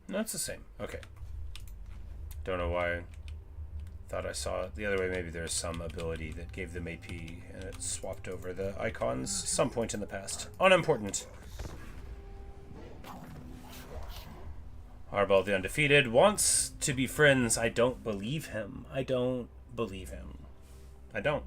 No, it's the same. Okay. Don't know why. Thought I saw it the other way. Maybe there's some ability that gave them AP and it swapped over the icons some point in the past. Unimportant. Arbal the Undefeated wants to be friends. I don't believe him. I don't believe him. I don't.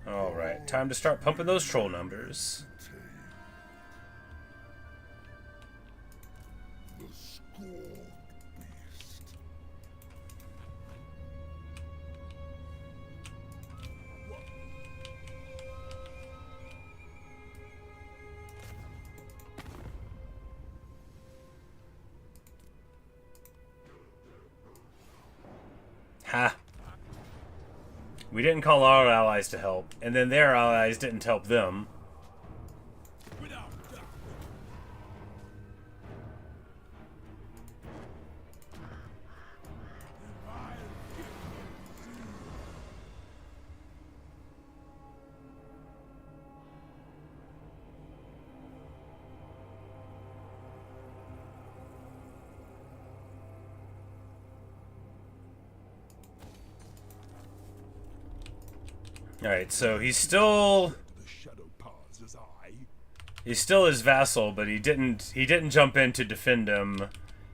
Alright, time to start pumping those troll numbers. The scorned beast. Ha! We didn't call our allies to help, and then their allies didn't help them. Alright, so he's still The shadow paths as I. he's still his vassal, but he didn't jump in to defend him.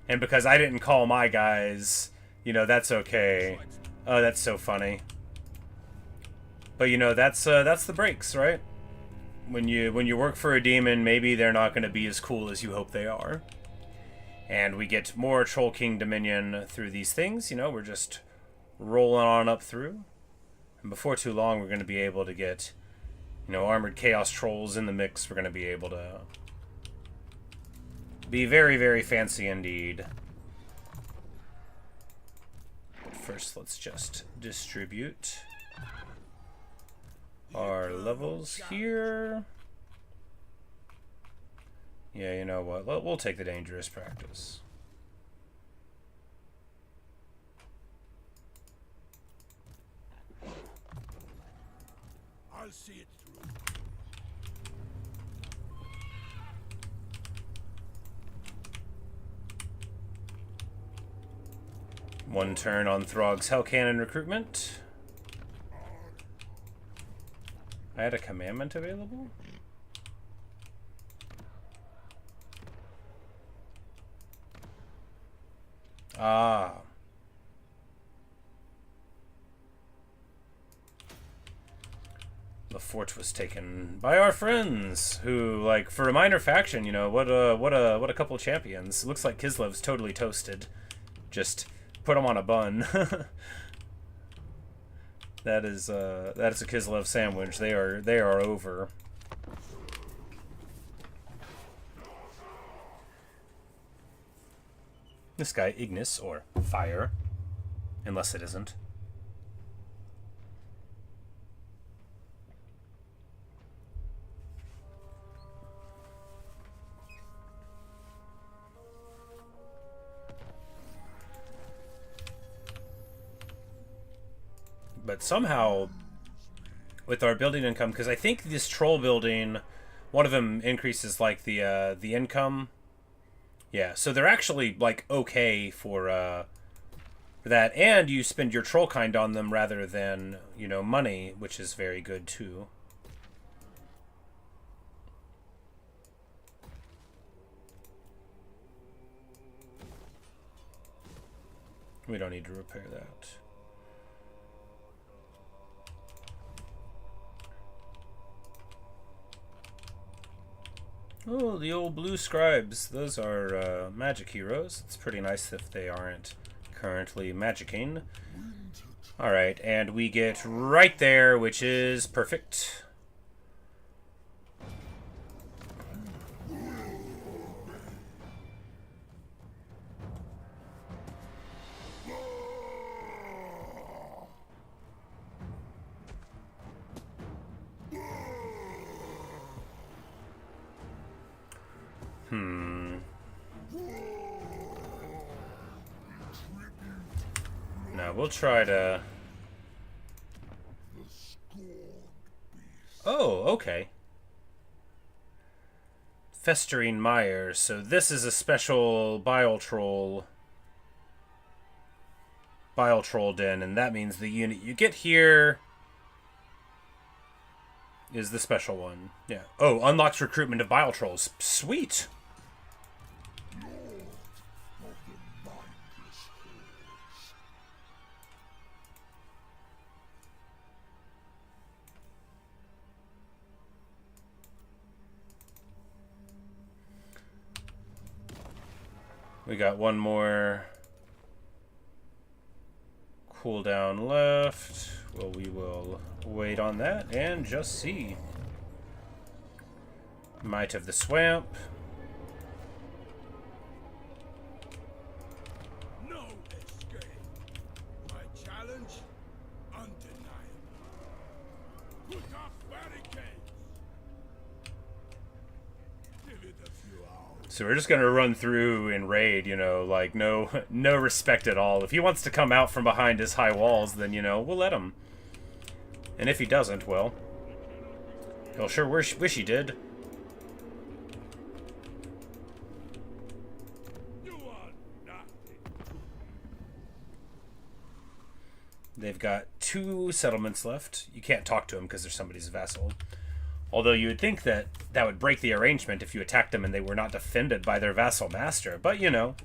And because I didn't call my guys, you know, that's okay. Oh, that's so funny. But you know, that's the breaks, right? When you work for a demon, maybe they're not going to be as cool as you hope they are. And we get more Troll King Dominion through these things, you know, we're just rolling on up through. And before too long, we're going to be able to get, you know, armored chaos trolls in the mix. We're going to be able to be very, very fancy indeed. But first, let's just distribute our levels here. Yeah, you know what? We'll take the dangerous practice. I'll see it through. One turn on Throgg's Hellcannon recruitment. I had a commandment available? Ah. The fort was taken by our friends, who, like, for a minor faction, you know, what a couple champions. Looks like Kislev's totally toasted. Just put him on a bun. That is a Kislev sandwich. They are over. This guy, Ignis, or Fire, unless it isn't. But somehow, with our building income, because I think this troll building, one of them increases like the income. Yeah, so they're actually like okay for that, and you spend your troll kind on them rather than, you know, money, which is very good too. We don't need to repair that. Oh, the old blue scribes. Those are magic heroes. It's pretty nice if they aren't currently magicking. Alright, and we get right there, which is perfect. Now we'll try to... Oh, okay. Festering Mire. So this is a special bile troll den, and that means the unit you get here is the special one. Yeah. Oh, unlocks recruitment of bile trolls. Sweet. We got one more cooldown left. Well, we will wait on that and just see. Might of the Swamp. No escape. My challenge, undeniable. Put up barricades. Give it a few hours. So we're just gonna run through and raid, you know, like no respect at all. If he wants to come out from behind his high walls, then, you know, we'll let him. And if he doesn't, well, he'll sure wish he did. You are nothing. They've got 2 settlements left. You can't talk to them because they're somebody's vassal. Although you would think that that would break the arrangement if you attacked them and they were not defended by their vassal master. But, you know,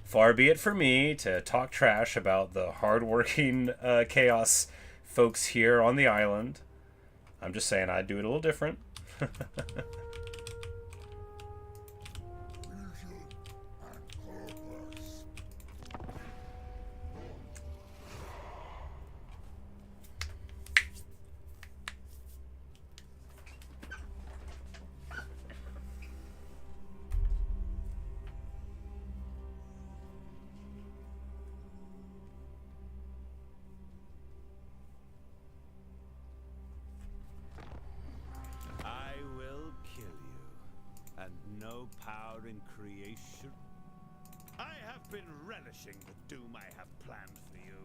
far be it for me to talk trash about the hard-working chaos folks here on the island. I'm just saying I'd do it a little different. In creation, I have been relishing the doom I have planned for you.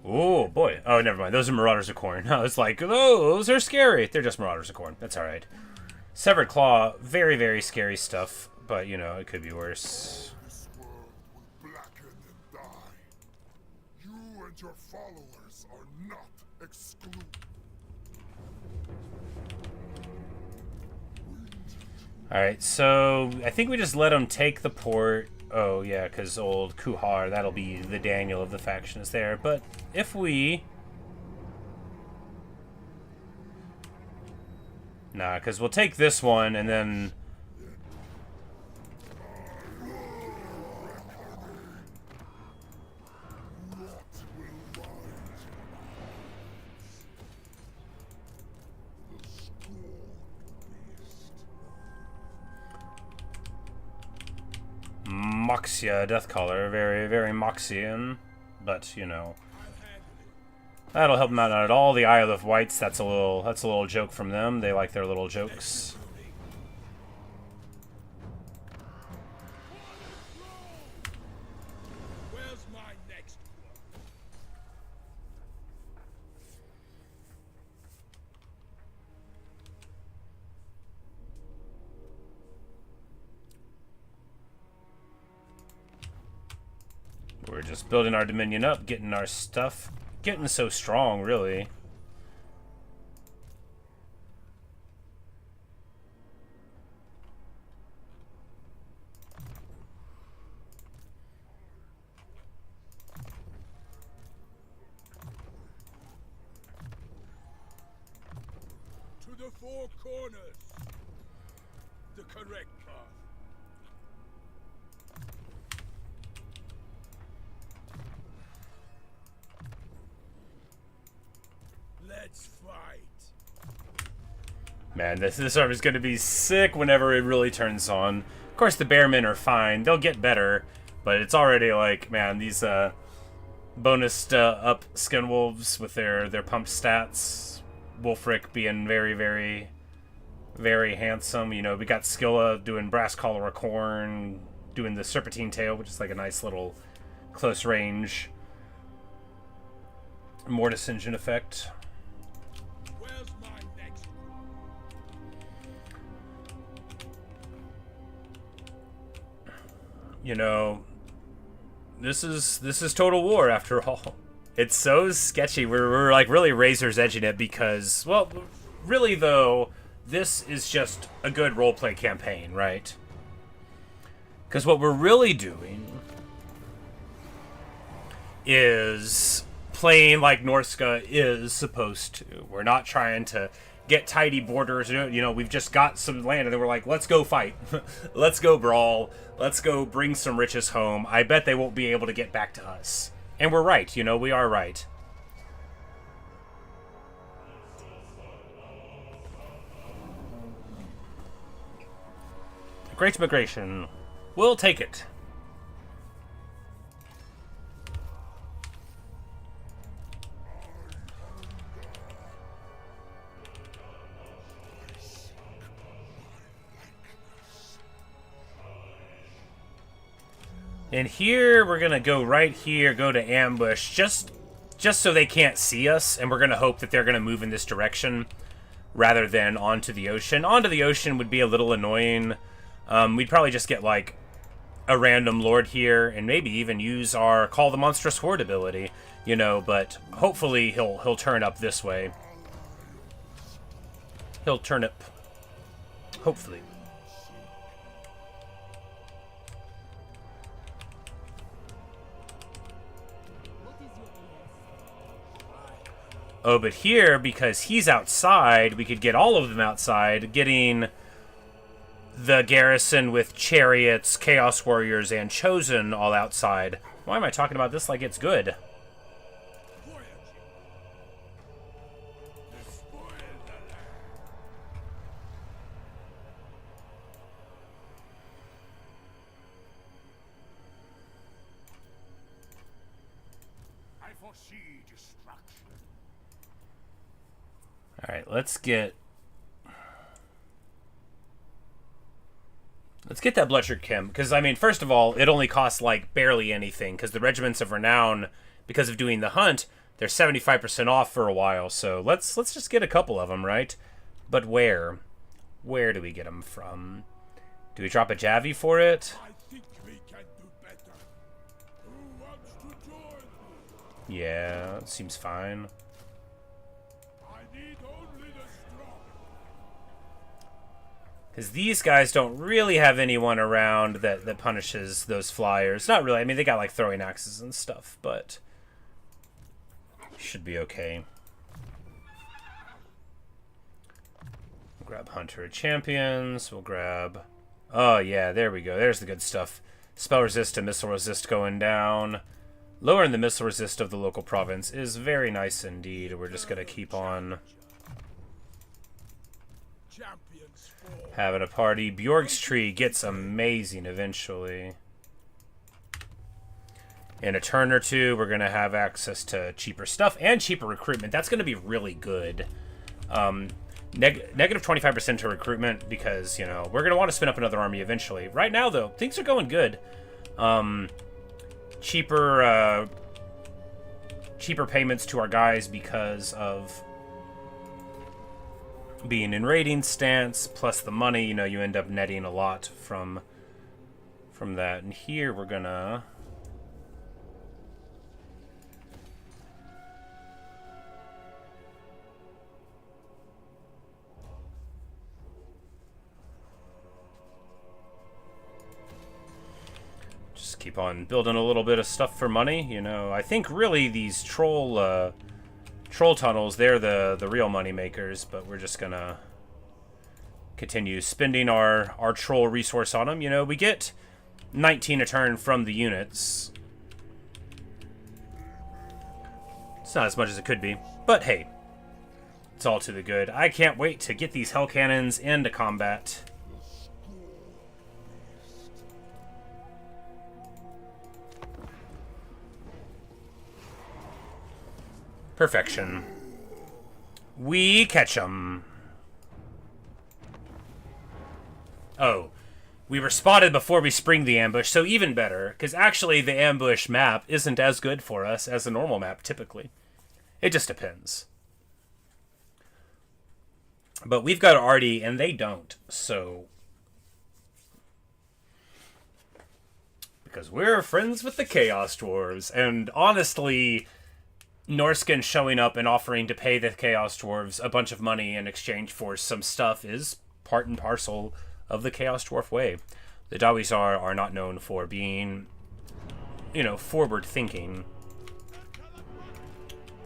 Oh, boy. Oh, never mind. Those are Marauders of Khorne. I was like, oh, those are scary. They're just Marauders of Khorne. That's alright. Severed Claw, very, very scary stuff. But, you know, it could be worse. This world will blacken and die. You and your followers are not excluded. Alright, so I think we just let them take the port. Oh, yeah, because old Kuhar, that'll be the Daniel of the faction is there. But if we... Nah, because we'll take this one and then... Moxia, Deathcaller, very, very Moxian, but you know, that'll help them out. Not at all. The Isle of Wights, that's a little joke from them. They like their little jokes. We're just building our dominion up, getting our stuff, getting so strong, really. To the four corners. The correct path. Let's fight. Man, this army's going to be sick whenever it really turns on. Of course, the bearmen are fine. They'll get better. But it's already like, man, these bonus up skin wolves with their pumped stats. Wulfric being very, very, very handsome. You know, we got Skilla doing Brass Collar of Corn, doing the Serpentine Tail, which is like a nice little close range Mortis Engine effect. Where's my next? You know, this is Total War after all. It's so sketchy. We're like really razor's edging it because, well, really though, this is just a good roleplay campaign, right? Because what we're really doing is playing like Norsca is supposed to. We're not trying to get tidy borders. You know, we've just got some land, and then we're like, let's go fight. Let's go brawl. Let's go bring some riches home. I bet they won't be able to get back to us. And we're right, you know, we are right. Great migration. We'll take it. And here, we're going to go right here, go to ambush, just so they can't see us, and we're going to hope that they're going to move in this direction rather than onto the ocean. Onto the ocean would be a little annoying. We'd probably just get, like, a random lord here, and maybe even use our Call the Monstrous Horde ability, you know, but hopefully he'll turn up this way. He'll turn up, hopefully. Oh, but here, because he's outside, we could get all of them outside, getting the garrison with chariots, chaos warriors, and chosen all outside. Why am I talking about this like it's good? I foresee destruction. Alright, let's get that Bloodshed Kim, because, I mean, first of all, it only costs, like, barely anything, because the Regiments of Renown, because of doing the hunt, they're 75% off for a while, so let's just get a couple of them, right? But where? Where do we get them from? Do we drop a Javi for it? I think we can do better. Who wants to join? Yeah, it seems fine. I need only the strong. Because these guys don't really have anyone around that punishes those flyers. Not really. I mean, they got, like, throwing axes and stuff, but should be okay. We'll grab Hunter of Champions. We'll grab... Oh, yeah, there we go. There's the good stuff. Spell resist and missile resist going down. Lowering the missile resist of the local province is very nice indeed. We're just going to keep on having a party. Bjorg's Tree gets amazing eventually. In a turn or two, we're going to have access to cheaper stuff and cheaper recruitment. That's going to be really good. Negative 25% to recruitment because, you know, we're going to want to spin up another army eventually. Right now, though, things are going good. Cheaper payments to our guys because of being in raiding stance, plus the money, you know, you end up netting a lot from that. And here we're gonna Keep on building a little bit of stuff for money. You know, I think really these troll tunnels, they're the real money makers, but we're just gonna continue spending our troll resource on them. You know, we get 19 a turn from the units. It's not as much as it could be, but hey, it's all to the good. I can't wait to get these hell cannons into combat. Perfection. We catch 'em. Oh, we were spotted before we spring the ambush, so even better, because actually the ambush map isn't as good for us as a normal map, typically. It just depends. But we've got Artie, and they don't, so... Because we're friends with the Chaos Dwarves, and honestly... Norsca showing up and offering to pay the Chaos Dwarves a bunch of money in exchange for some stuff is part and parcel of the Chaos Dwarf way. The Dawisar are not known for being, you know, forward-thinking.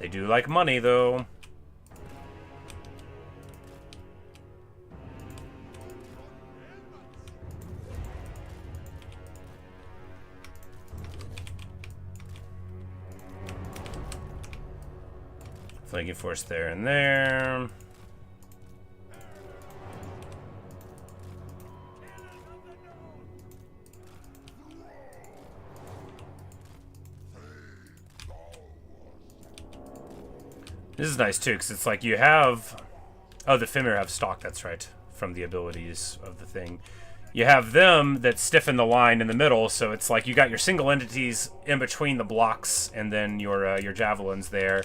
They do like money, though. Flanking force there and there. This is nice too, because it's like you have... Oh, the Fimir have stock, that's right, from the abilities of the thing. You have them that stiffen the line in the middle, so it's like you got your single entities in between the blocks, and then your javelins there.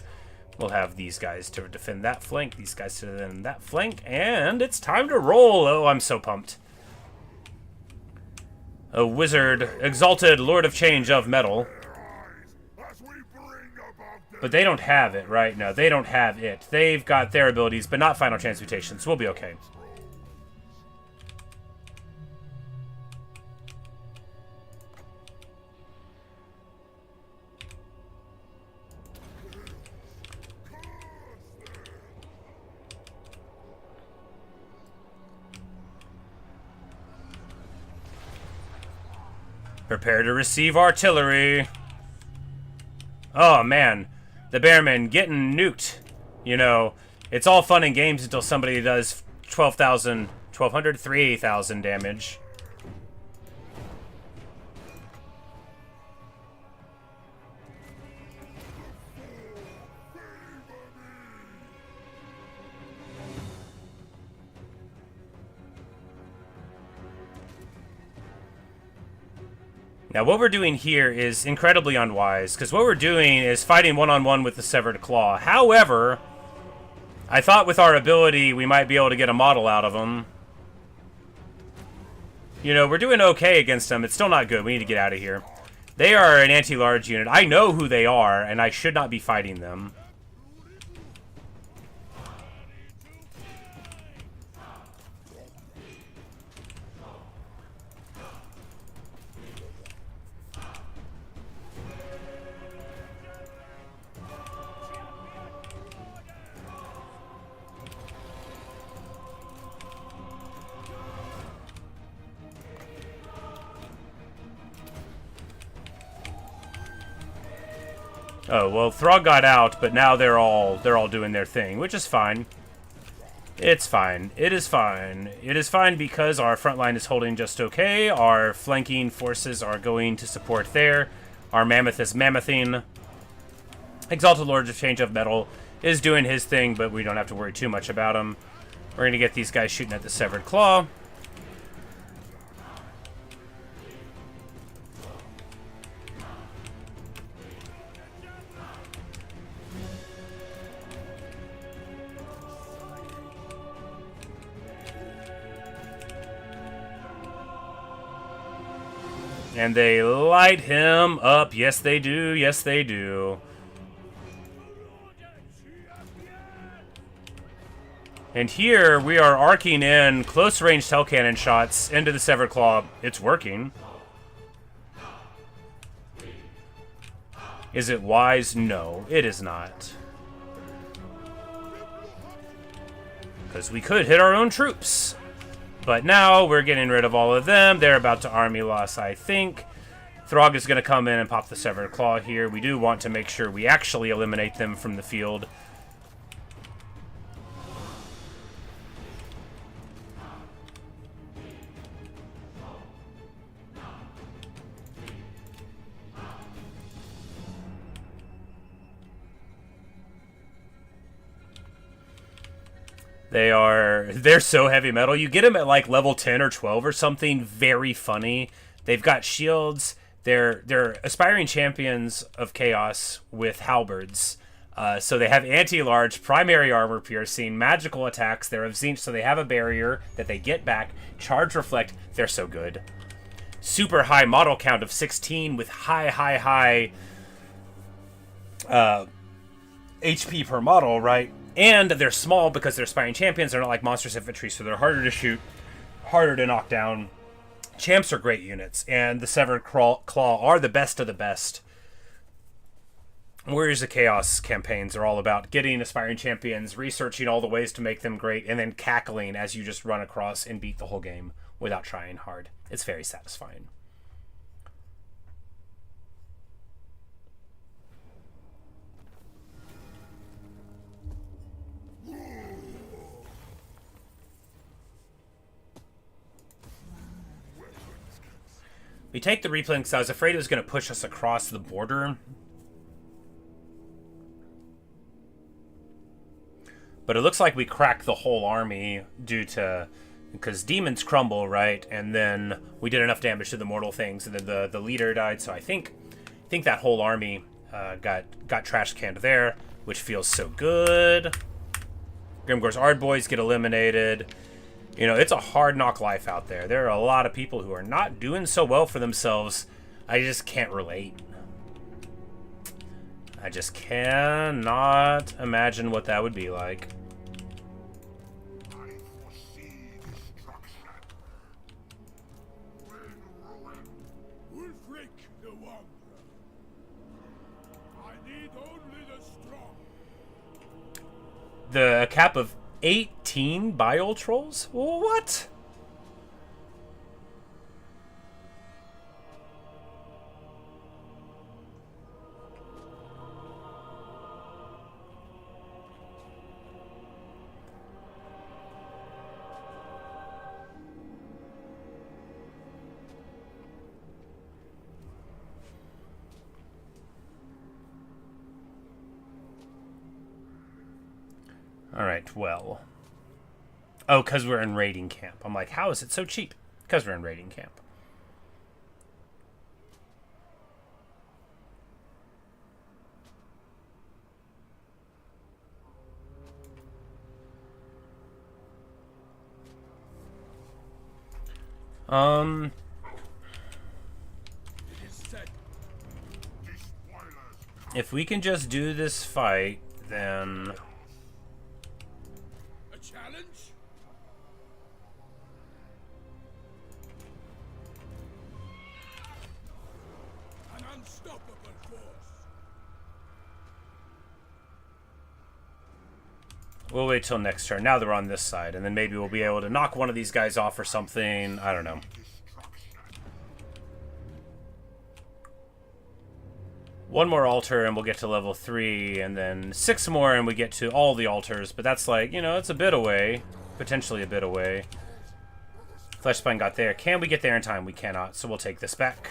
We'll have these guys to defend that flank, these guys to defend that flank, and it's time to roll! Oh, I'm so pumped. A wizard, exalted lord of change of metal. But they don't have it right now. They don't have it. They've got their abilities, but not final transmutation, so we'll be okay. Prepare to receive artillery. Oh, man. The Bearmen getting nuked. You know, it's all fun and games until somebody does 12,000, 1,200, 3,000 damage. Now, what we're doing here is incredibly unwise, because what we're doing is fighting one-on-one with the Severed Claw. However, I thought with our ability we might be able to get a model out of them. You know, we're doing okay against them. It's still not good. We need to get out of here. They are an anti-large unit. I know who they are, and I should not be fighting them. Oh, well, Throgg got out, but now they're all doing their thing, which is fine. It's fine. It is fine. It is fine because our front line is holding just okay. Our flanking forces are going to support there. Our mammoth is mammothing. Exalted Lord of Change of Metal is doing his thing, but we don't have to worry too much about him. We're going to get these guys shooting at the Severed Claw. And they light him up. Yes, they do. Yes, they do. And here we are arcing in close-range hell cannon shots into the Severed Claw. It's working. Is it wise? No, it is not. Because we could hit our own troops. But now we're getting rid of all of them. They're about to army loss, I think. Throgg is going to come in and pop the Severed Claw here. We do want to make sure we actually eliminate them from the field. They're so heavy metal. You get them at like level 10 or 12 or something. Very funny. They've got shields. They're aspiring champions of chaos with halberds. So they have anti-large, primary armor piercing, magical attacks. They're of Zinch, so they have a barrier that they get back. Charge reflect. They're so good. Super high model count of 16 with high HP per model, right? And they're small because they're aspiring champions. They're not like monstrous infantry, so they're harder to shoot, harder to knock down. Champs are great units, and the Severed Claw are the best of the best. Warriors of Chaos campaigns are all about getting aspiring champions, researching all the ways to make them great, and then cackling as you just run across and beat the whole game without trying hard. It's very satisfying. We take the replay because I was afraid it was going to push us across the border. But it looks like we cracked the whole army due to... because demons crumble, right? And then we did enough damage to the mortal things, and then the leader died. So I think that whole army got trash canned there, which feels so good. Grimgor's Ardboys get eliminated. You know, it's a hard knock life out there. There are a lot of people who are not doing so well for themselves. I just can't relate. I just cannot imagine what that would be like. I foresee destruction. Wulfric the Wanderer. I need only the strong. The cap of 18 Bile Trolls? What? Alright, well. Oh, because we're in raiding camp. I'm like, how is it so cheap? Because we're in raiding camp. If we can just do this fight, then... A challenge? An unstoppable force. We'll wait till next turn. Now they're on this side, and then maybe we'll be able to knock one of these guys off or something. I don't know. One more altar and we'll get to level 3, and then 6 more and we get to all the altars, but that's like, you know, it's a bit away. Potentially a bit away. Fleshspine got there. Can we get there in time? We cannot, so we'll take this back.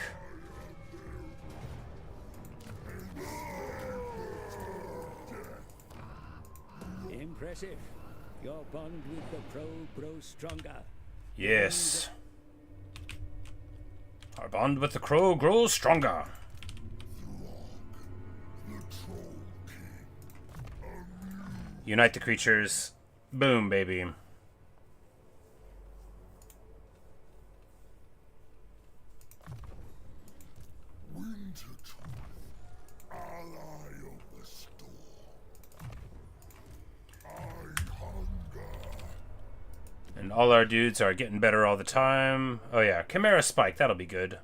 Impressive. Your bond with the Crow grows stronger. Yes. Our bond with the Crow grows stronger. Unite the creatures. Boom, baby. Wintertooth, ally of the storm. I hunger. And all our dudes are getting better all the time. Oh yeah, Chimera Spike, that'll be good.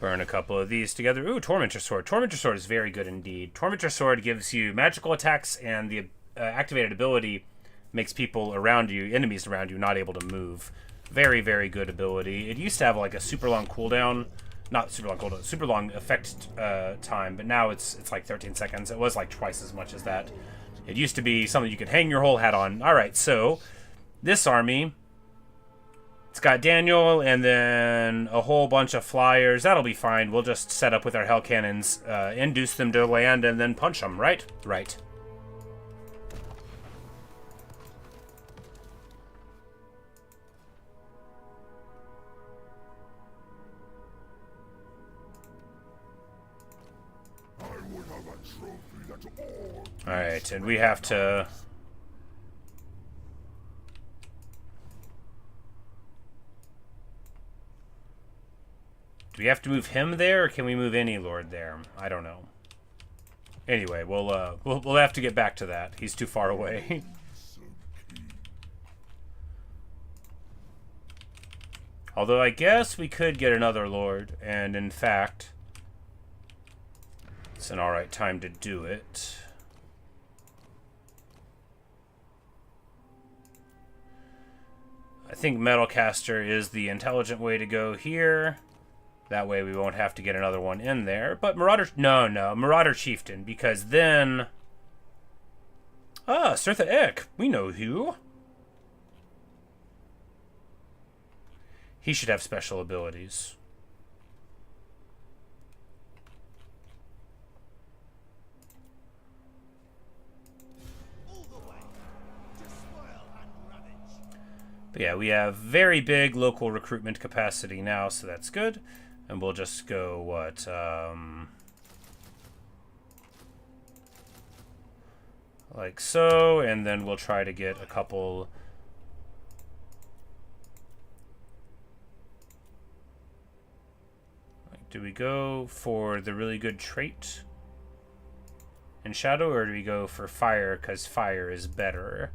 Burn a couple of these together. Ooh, Tormentor Sword. Tormentor Sword is very good indeed. Tormentor Sword gives you magical attacks, and the activated ability makes people around you, enemies around you, not able to move. Very, very good ability. It used to have like a super long cooldown. Not super long cooldown, super long effect time, but now it's like 13 seconds. It was like twice as much as that. It used to be something you could hang your whole hat on. Alright, so this army, it's got Daniel and then a whole bunch of flyers. That'll be fine. We'll just set up with our hell cannons, induce them to land, and then punch them, right? Right. Alright, and we have to... Do we have to move him there, or can we move any lord there? I don't know. Anyway, we'll have to get back to that. He's too far away. Although I guess we could get another lord, and in fact, it's an alright time to do it. I think Metalcaster is the intelligent way to go here. That way we won't have to get another one in there. But Marauder... No, Marauder Chieftain, because then... Ah, Surtha Ek. We know who. He should have special abilities. But yeah, we have very big local recruitment capacity now, so that's good. And we'll just go, what, like so, and then we'll try to get a couple... Do we go for the really good trait in Shadow, or do we go for Fire, because Fire is better?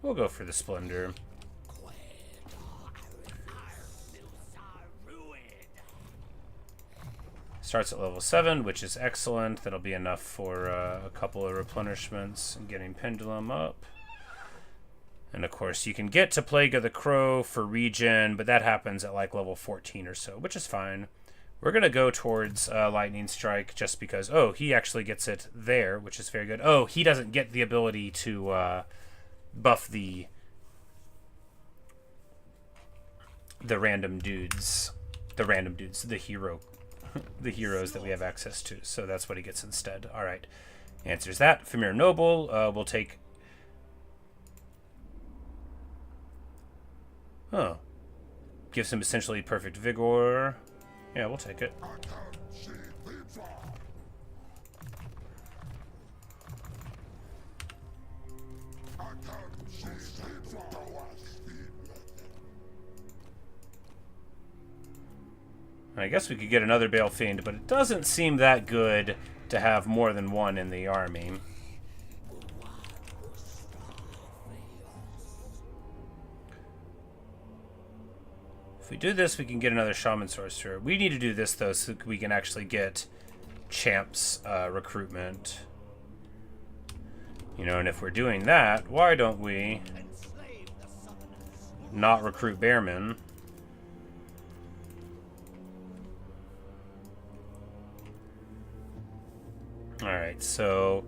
We'll go for the Splendor. Starts at level 7, which is excellent. That'll be enough for a couple of replenishments and getting Pendulum up. And of course, you can get to Plague of the Crow for regen, but that happens at like level 14 or so, which is fine. We're going to go towards Lightning Strike just because... Oh, he actually gets it there, which is very good. Oh, he doesn't get the ability to... buff the random dudes, the hero, the heroes that we have access to. So that's what he gets instead. All right, answers that. Famir Noble, we'll take. Oh, gives him essentially perfect vigor. Yeah, we'll take it. I guess we could get another Bale Fiend, but it doesn't seem that good to have more than one in the army. If we do this, we can get another Shaman Sorcerer. We need to do this, though, so we can actually get Champ's recruitment. You know, and if we're doing that, why don't we not recruit Bearmen? Alright, so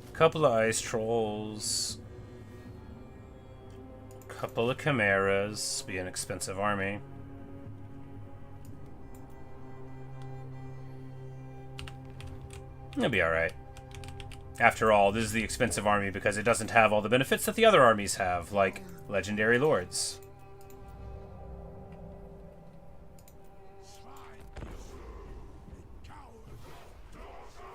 a couple of Ice Trolls, a couple of Chimeras, be an expensive army. It'll be alright. After all, this is the expensive army because it doesn't have all the benefits that the other armies have, like Legendary Lords.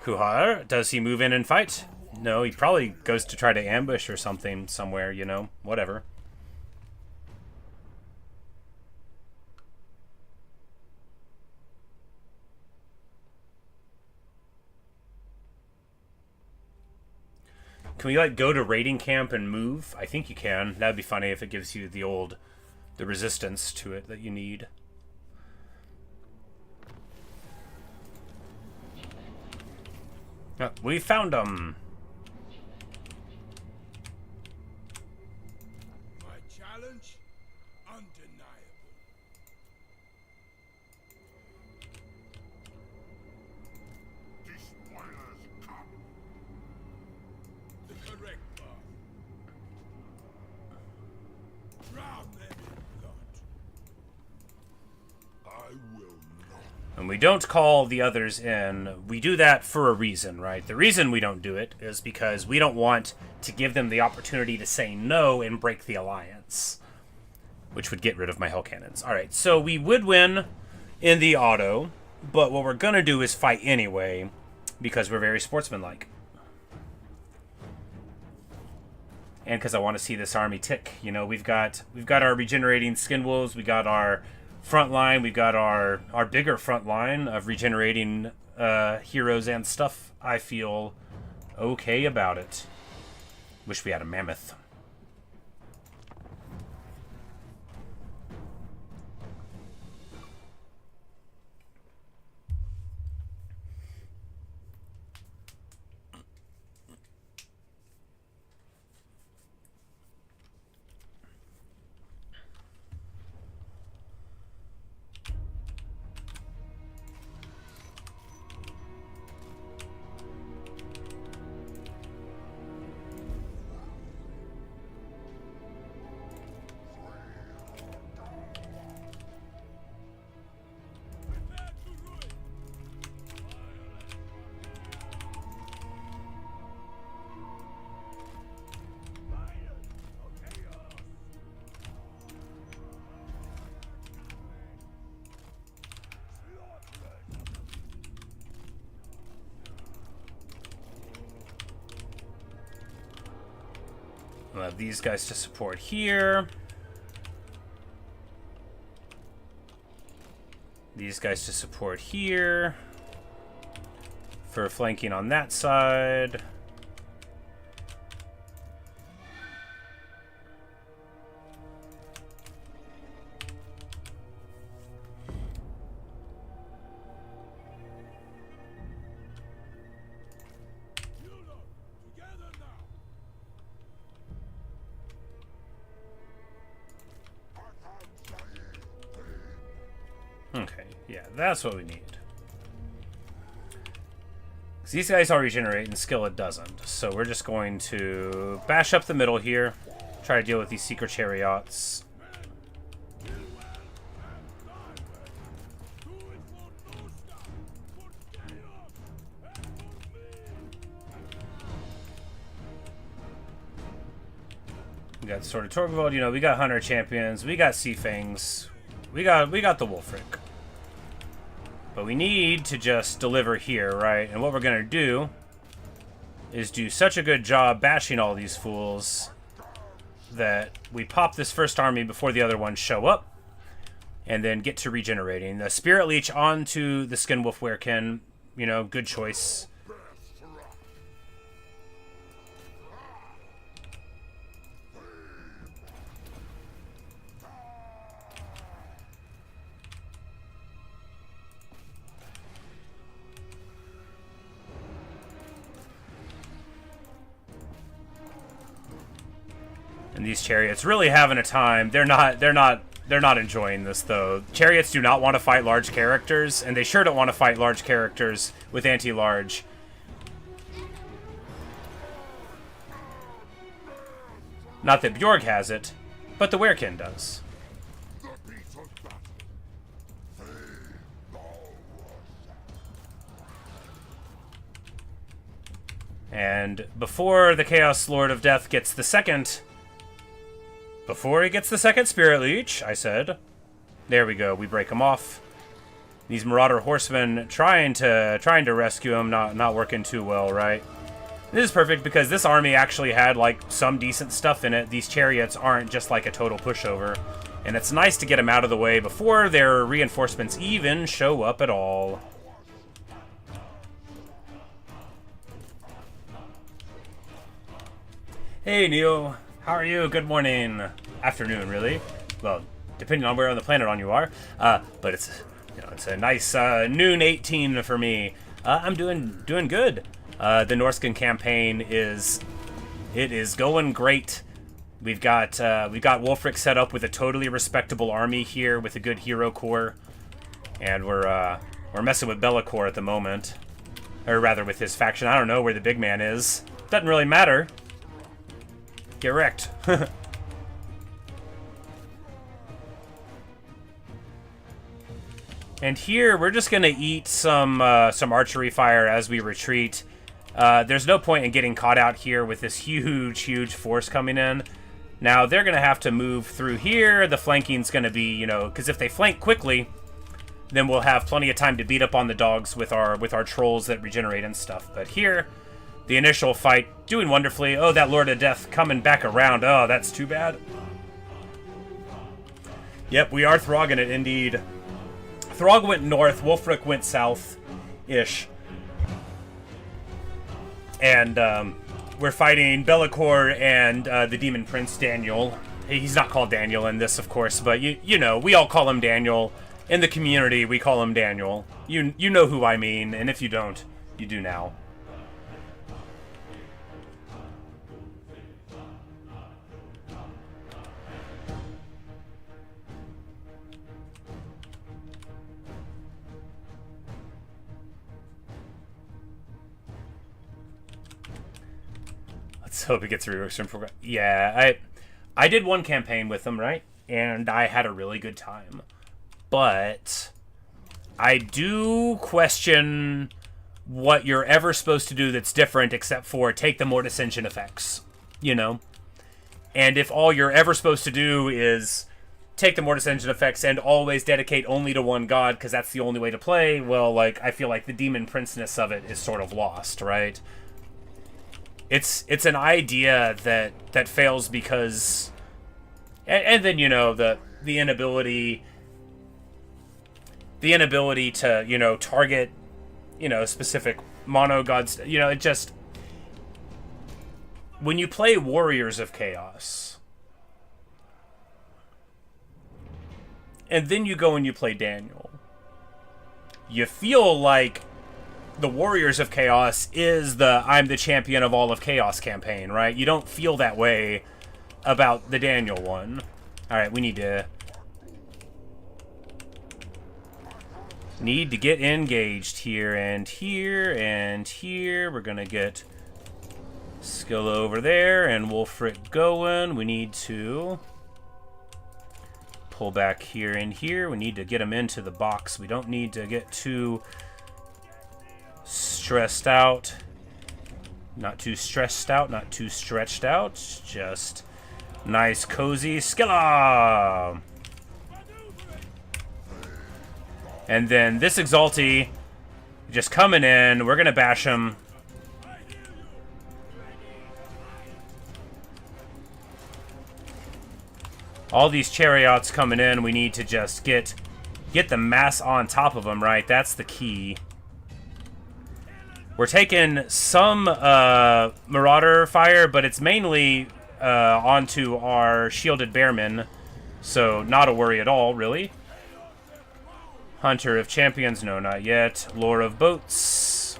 Kuhar, does he move in and fight? No, he probably goes to try to ambush or something somewhere, you know, whatever. Can we, like, go to raiding camp and move? I think you can. That'd be funny if it gives you the old the resistance to it that you need. We found them. My challenge? Undeniable. Despoilers come. The correct path. Drown them in blood. I will not. And we don't call the others in. We do that for a reason, right? The reason we don't do it is because we don't want to give them the opportunity to say no and break the alliance, which would get rid of my hell cannons. All right, so we would win in the auto, but what we're gonna do is fight anyway because we're very sportsmanlike, and because I want to see this army tick. You know, we've got our regenerating skin wolves, we got our front line, we've got our bigger front line of regenerating heroes and stuff. I feel okay about it. Wish we had a mammoth. We'll have these guys to support here. These guys to support here. For flanking on that side. Okay, yeah, that's what we need. Because these guys all regenerate and Skillet doesn't. So we're just going to bash up the middle here. Try to deal with these Seeker Chariots. We got Sword of Torgvald, you know, we got Hunter Champions, we got Sea Fangs, we got the Wulfric. But we need to just deliver here, right? And what we're gonna do is do such a good job bashing all these fools that we pop this first army before the other ones show up, and then get to regenerating. The Spirit Leech onto the Skinwolf Werekin, you know, good choice. And these chariots really having a time. They're not enjoying this though. Chariots do not want to fight large characters, and they sure don't want to fight large characters with anti-large. Not that Bjorg has it, but the Werekin does. And before the Chaos Lord of Death gets the second... Before he gets the second Spirit Leech, I said. There we go, we break him off. These Marauder Horsemen trying to rescue him, not working too well, right? This is perfect because this army actually had, like, some decent stuff in it. These chariots aren't just, like, a total pushover. And it's nice to get them out of the way before their reinforcements even show up at all. Hey, Neil. How are you? Good morning. Afternoon, really. Well, depending on where on the planet you are. But it's, it's a nice noon 18 for me. I'm doing good. The Norscan campaign is going great. We've got Wulfric set up with a totally respectable army here with a good hero core, and we're messing with Be'lakor at the moment, or rather with his faction. I don't know where the big man is. Doesn't really matter. Get wrecked. And here we're just gonna eat some archery fire as we retreat. There's no point in getting caught out here with this huge force coming in. Now they're gonna have to move through here. The flanking's gonna be, because if they flank quickly, then we'll have plenty of time to beat up on the dogs with our trolls that regenerate and stuff. But here, the initial fight doing wonderfully. Oh, that Lord of Death coming back around. Oh, that's too bad. Yep, we are Throgging it indeed. Throgg went north, Wulfric went south-ish. And we're fighting Be'lakor and the Daemon Prince, Daniel. He's not called Daniel in this, of course, but you know, we all call him Daniel. In the community, we call him Daniel. You know who I mean, and if you don't, you do now. Let's hope it gets through some program. Yeah, I did one campaign with them, right? And I had a really good time. But I do question what you're ever supposed to do that's different except for take the more dissension effects, And if all you're ever supposed to do is take the more dissension effects and always dedicate only to one god because that's the only way to play, well, I feel like the Daemon Prince-ness of it is sort of lost, right? It's an idea that fails because... And then, the inability... The inability to, target, specific mono gods, it just... When you play Warriors of Chaos, and then you go and you play Daniel, you feel like the Warriors of Chaos is the I'm the champion of all of Chaos campaign, right? You don't feel that way about the Daniel one. Alright, we need to get engaged here and here and here. We're gonna get Skill over there and Wulfric going. We need to pull back here and here. We need to get them into the box. We don't need to get too stressed out. Not too stressed out, not too stretched out. Just nice, cozy Skilla! And then this Exalti just coming in. We're going to bash him. All these chariots coming in. We need to just get the mass on top of them, right? That's the key. We're taking some Marauder fire, but it's mainly onto our shielded Bearmen. So not a worry at all, really. Hunter of Champions, no, not yet. Lore of Boats.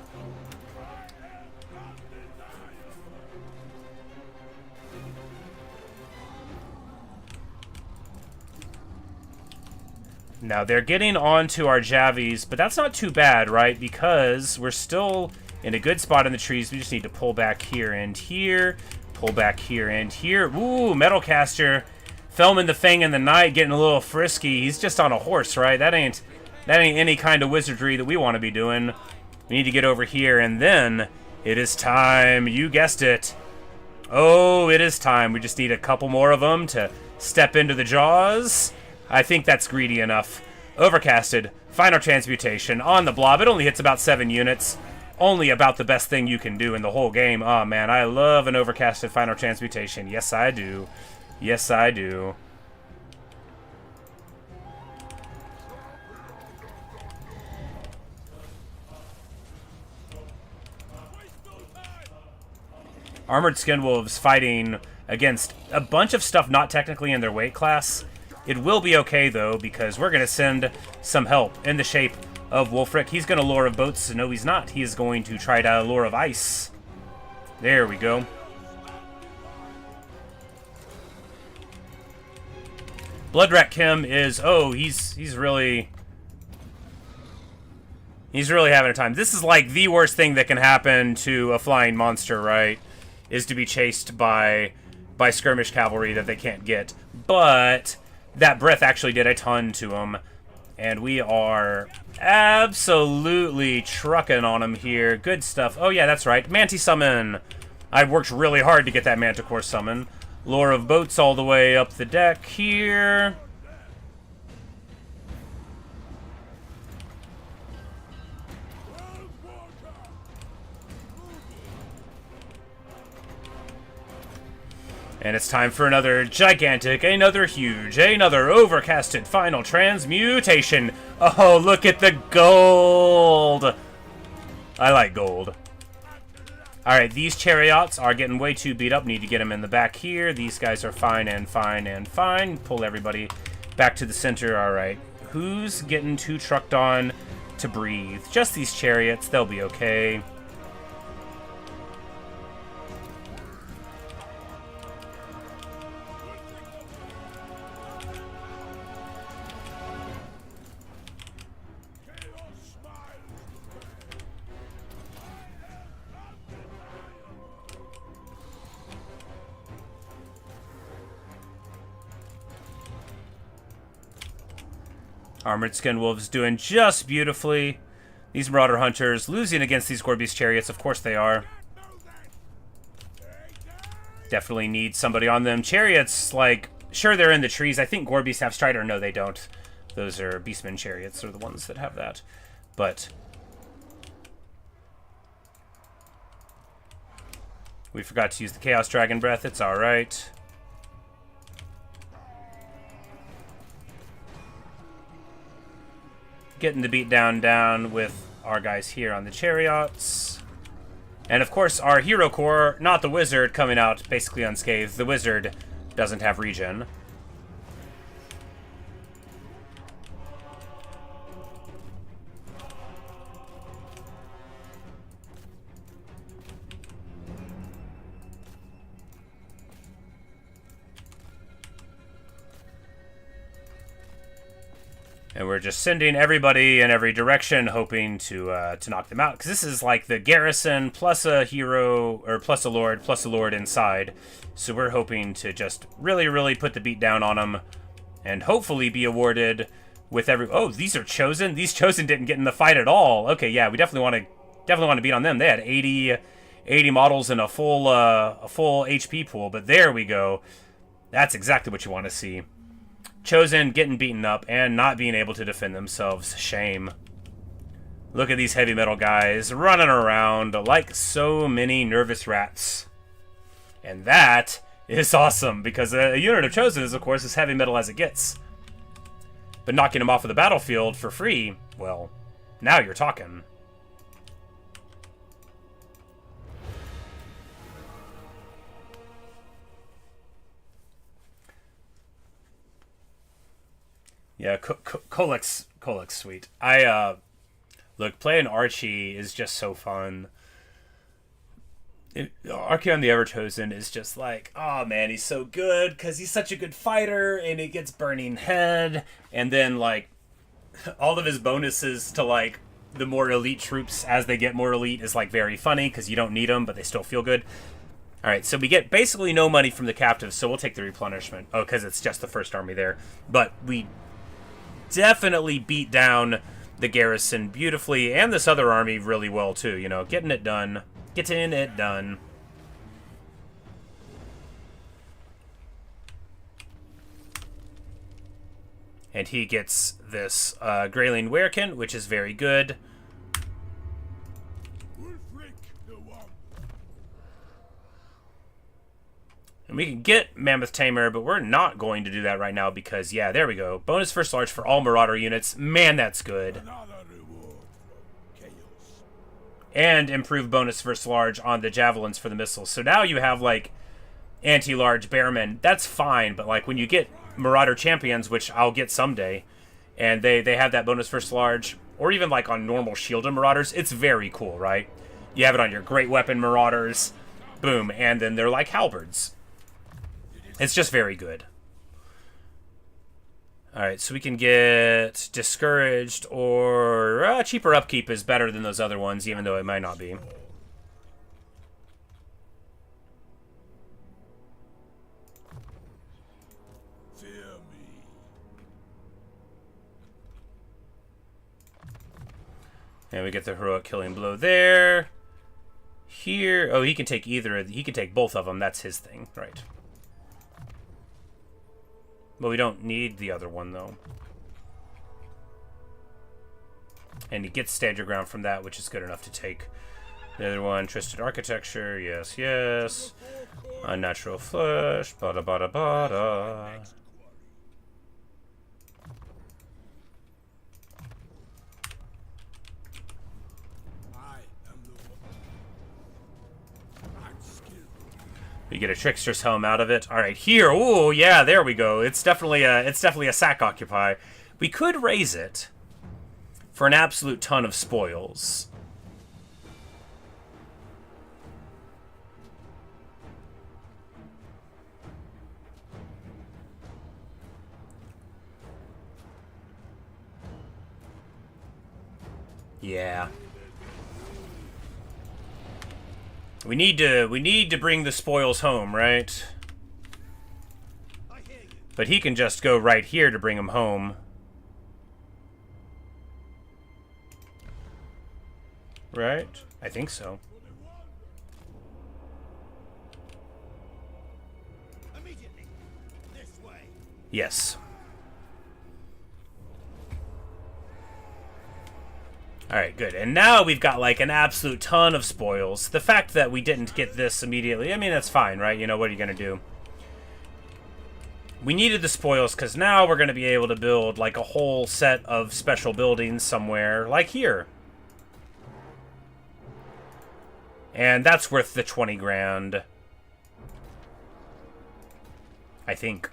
Now, they're getting onto our Javies, but that's not too bad, right? Because we're still in a good spot in the trees. We just need to pull back here and here. Pull back here and here. Ooh, Metalcaster. Filming the Fang in the Night, getting a little frisky. He's just on a horse, right? That ain't any kind of wizardry that we want to be doing. We need to get over here, and then it is time. You guessed it. Oh, it is time. We just need a couple more of them to step into the jaws. I think that's greedy enough. Overcasted. Final Transmutation on the blob. It only hits about 7 units. Only about the best thing you can do in the whole game. Oh, man, I love an overcasted Final Transmutation. Yes, I do. Yes, I do. Armored Skin Wolves fighting against a bunch of stuff not technically in their weight class. It will be okay, though, because we're going to send some help in the shape of Wulfric. He's going to lure of boats. No, he's not. He is going to try to lure of ice. There we go. Bloodrat Kim is... Oh, he's really... He's really having a time. This is like the worst thing that can happen to a flying monster, right? Is to be chased by skirmish cavalry that they can't get. But that breath actually did a ton to him. And we are absolutely trucking on him here. Good stuff. Oh yeah, that's right. Manti summon. I worked really hard to get that Manticore summon. Lure of boats all the way up the deck here. And it's time for another gigantic, another huge, another overcasted final transmutation. Oh, look at the gold. I like gold. Alright, these chariots are getting way too beat up. Need to get them in the back here. These guys are fine and fine and fine. Pull everybody back to the center. Alright, who's getting too trucked on to breathe? Just these chariots. They'll be okay. Armored Skin Wolves doing just beautifully. These Marauder Hunters losing against these Gorby's Chariots. Of course they are. Definitely need somebody on them. Chariots, like, sure they're in the trees. I think Gorby's have Strider. No, they don't. Those are Beastmen Chariots are the ones that have that. But we forgot to use the Chaos Dragon Breath. It's alright. Getting the beat down with our guys here on the chariots. And of course our hero core, not the wizard, coming out basically unscathed. The wizard doesn't have regen. And we're just sending everybody in every direction, hoping to knock them out. Because this is like the garrison plus a hero, or plus a lord inside. So we're hoping to just really, really put the beat down on them. And hopefully be awarded with every... Oh, these are Chosen? These Chosen didn't get in the fight at all. Okay, yeah, we definitely want to beat on them. They had 80 models and a full HP pool. But there we go. That's exactly what you want to see. Chosen getting beaten up and not being able to defend themselves. Shame. Look at these heavy metal guys running around like so many nervous rats. And that is awesome, because a unit of Chosen is, of course, as heavy metal as it gets. But knocking them off of the battlefield for free, well, now you're talking. Yeah, Kolek's sweet. Look, playing Archie is just so fun. Archaeon the Everchosen is just like, oh man, he's so good, because he's such a good fighter, and he gets Burning Head, and then, like, all of his bonuses to, like, the more elite troops as they get more elite is, like, very funny, because you don't need them, but they still feel good. Alright, so we get basically no money from the captives, so we'll take the replenishment. Oh, because it's just the first army there. But we definitely beat down the garrison beautifully, and this other army really well too, you know, getting it done. And he gets this Greyling Werekin, which is very good. And we can get Mammoth Tamer, but we're not going to do that right now because, yeah, there we go. Bonus first large for all Marauder units. Man, that's good. And improved bonus first large on the Javelins for the missiles. So now you have, like, anti-large bearmen, that's fine, but like when you get Marauder champions, which I'll get someday, and they have that bonus versus large, or even like on normal shielded Marauders, it's very cool, right? You have it on your great weapon Marauders, boom, and then they're like halberds. It's just very good. Alright, so we can get Discouraged, or cheaper upkeep is better than those other ones, even though it might not be. And we get the heroic killing blow there. Here, oh, he can take either. He can take both of them. That's his thing, right? But we don't need the other one though. And he gets stand your ground from that, which is good enough to take the other one. Twisted architecture, yes, yes. Unnatural flesh, bada bada bada. We get a trickster's helm out of it. All right, here. Oh, yeah, there we go. It's definitely a sack occupy. We could raise it for an absolute ton of spoils. Yeah. We need to bring the spoils home, right? But he can just go right here to bring them home. Right? I think so. Yes. Alright, good. And now we've got, like, an absolute ton of spoils. The fact that we didn't get this immediately, I mean, that's fine, right? You know, what are you going to do? We needed the spoils, because now we're going to be able to build, like, a whole set of special buildings somewhere, like here. And that's worth the 20 grand. I think.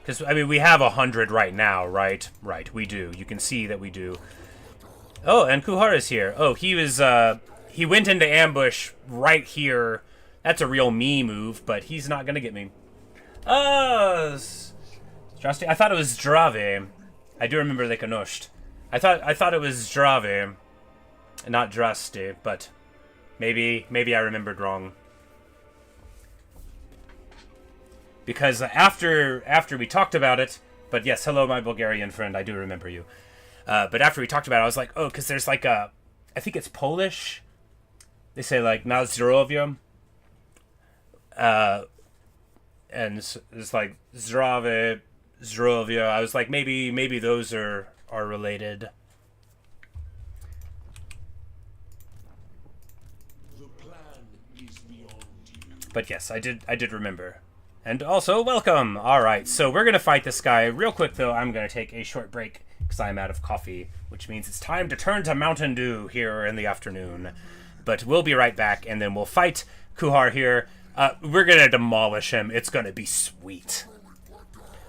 Because, I mean, we have 100 right now, right? Right, we do. You can see that we do. Oh, and Kuhara's here. Oh, he was, he went into ambush right here. That's a real me move, but he's not gonna get me. I thought it was Zdrave. I do remember the Kanosht. I thought it was Zdrave, not Draste, but maybe I remembered wrong. Because after we talked about it, but yes, hello, my Bulgarian friend, I do remember you. But after we talked about it, I was like, oh, because there's like a, I think it's Polish. They say like na zdrowie. And it's like zdrave, zdrowia. I was like, maybe those are related. The plan is beyond you. But yes, I did remember. And also, welcome! Alright, so we're going to fight this guy. Real quick, though, I'm going to take a short break because I'm out of coffee, which means it's time to turn to Mountain Dew here in the afternoon. But we'll be right back, and then we'll fight Kuhar here. We're going to demolish him. It's going to be sweet.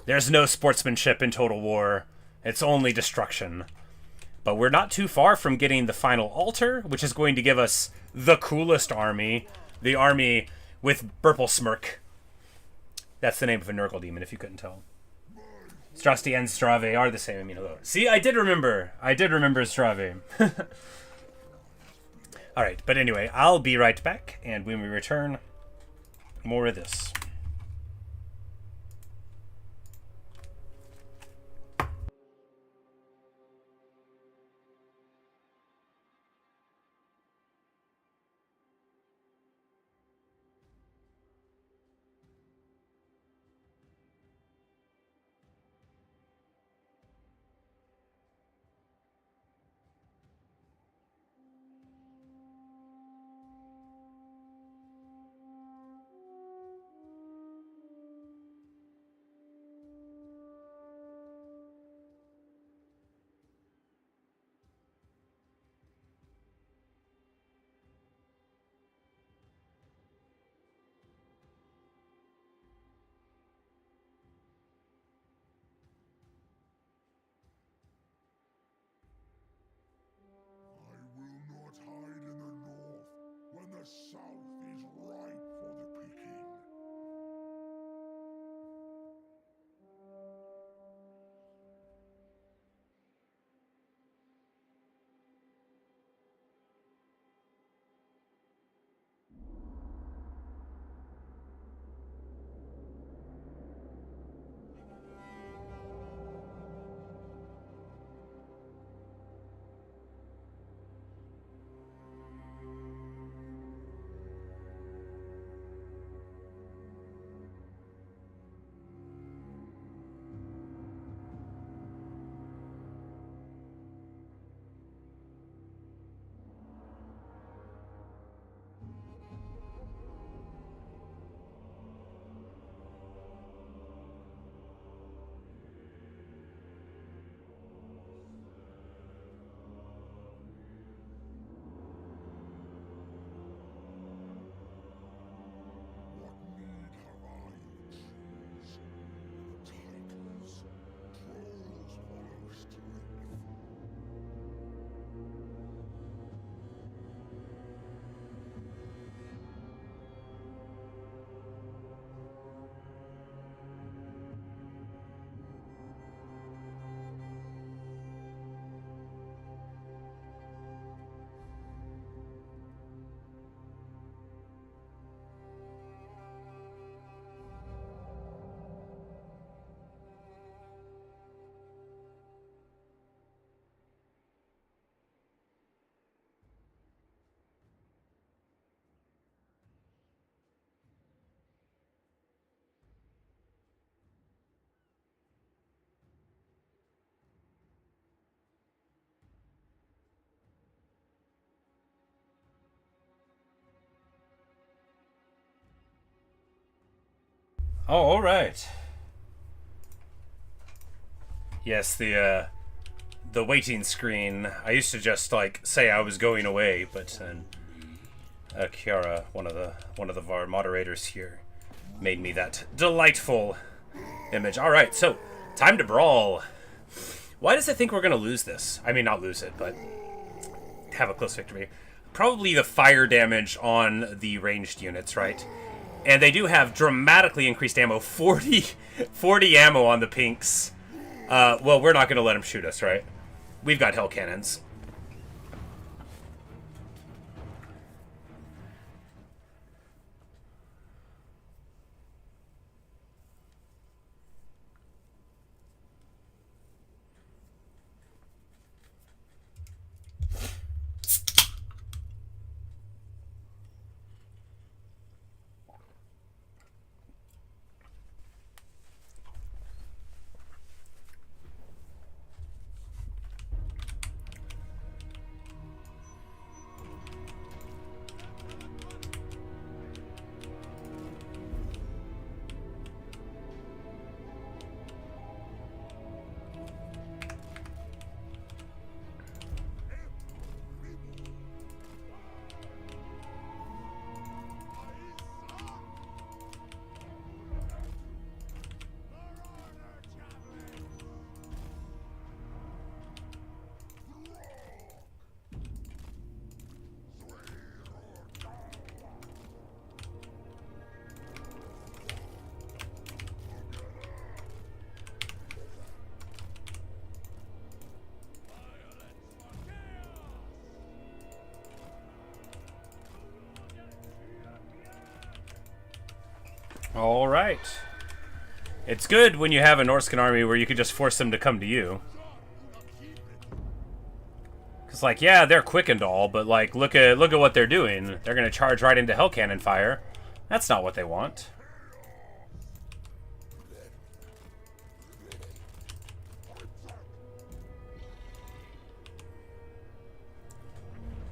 There's no sportsmanship in Total War. It's only destruction. But we're not too far from getting the final altar, which is going to give us the coolest army. The army with Burplesmirk. That's the name of a Nurgle demon, if you couldn't tell. Strasti and Zdrave are the same. I mean, see, I did remember Zdrave. Alright, but anyway, I'll be right back, and when we return, more of this. Oh, all right. Yes, the waiting screen. I used to just like say I was going away, but then Kiara, one of our moderators here, made me that delightful image. All right, so time to brawl. Why does it think we're gonna lose this? I mean, not lose it, but have a close victory. Probably the fire damage on the ranged units, right? And they do have dramatically increased ammo. 40 ammo on the pinks. Well, we're not gonna let them shoot us, right? We've got hell cannons. All right. It's good when you have a Norscan army where you can just force them to come to you. Cause like, yeah, they're quick and all, but like, look at what they're doing. They're gonna charge right into hell cannon fire. That's not what they want.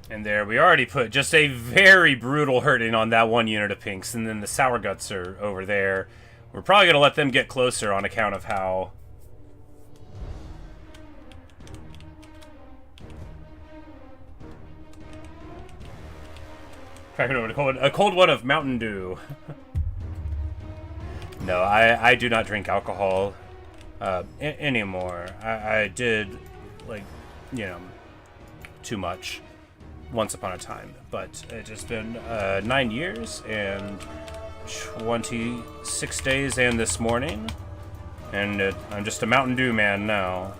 And there, we already put just a very brutal hurting on that one unit of pinks, and then the sour guts are over there. We're probably gonna let them get closer on account of how. Cracking over a cold one of Mountain Dew. No, I do not drink alcohol anymore. I did, like, you know, too much once upon a time, but it has been 9 years and 26 days and this morning, and I'm just a Mountain Dew man now.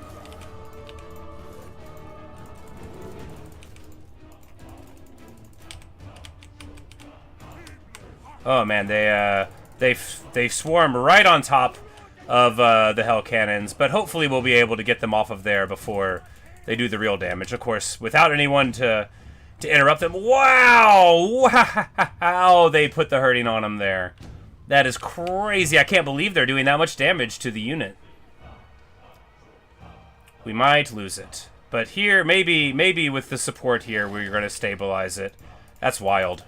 Oh man, they swarm right on top of the hell cannons, but hopefully we'll be able to get them off of there before they do the real damage. Of course, without anyone to interrupt them. Wow! Wow! They put the hurting on them there. That is crazy. I can't believe they're doing that much damage to the unit. We might lose it. But here, maybe with the support here, we're going to stabilize it. That's wild.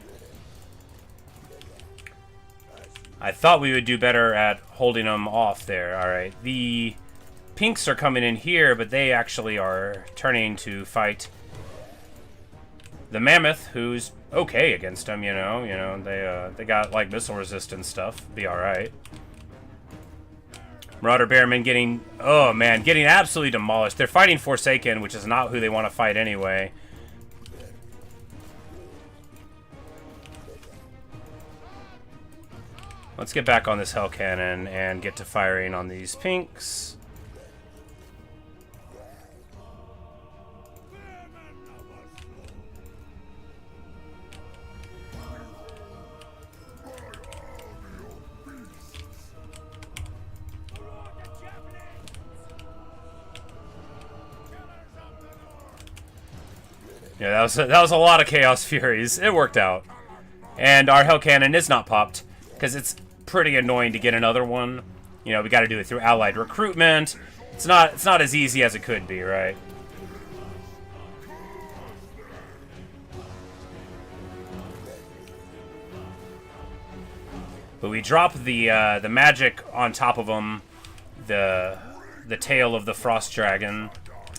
I thought we would do better at holding them off there. Alright, the pinks are coming in here, but they actually are turning to fight the mammoth, who's okay against them, you know, they got like missile resistance stuff, be all right. Marauder Bearman getting, oh man, getting absolutely demolished. They're fighting Forsaken, which is not who they want to fight anyway. Let's get back on this hell cannon and get to firing on these pinks. Yeah, that was a lot of Chaos Furies. It worked out. And our Hell Cannon is not popped, because it's pretty annoying to get another one. You know, we got to do it through allied recruitment. It's not as easy as it could be, right? But we drop the magic on top of them, the tail of the frost dragon,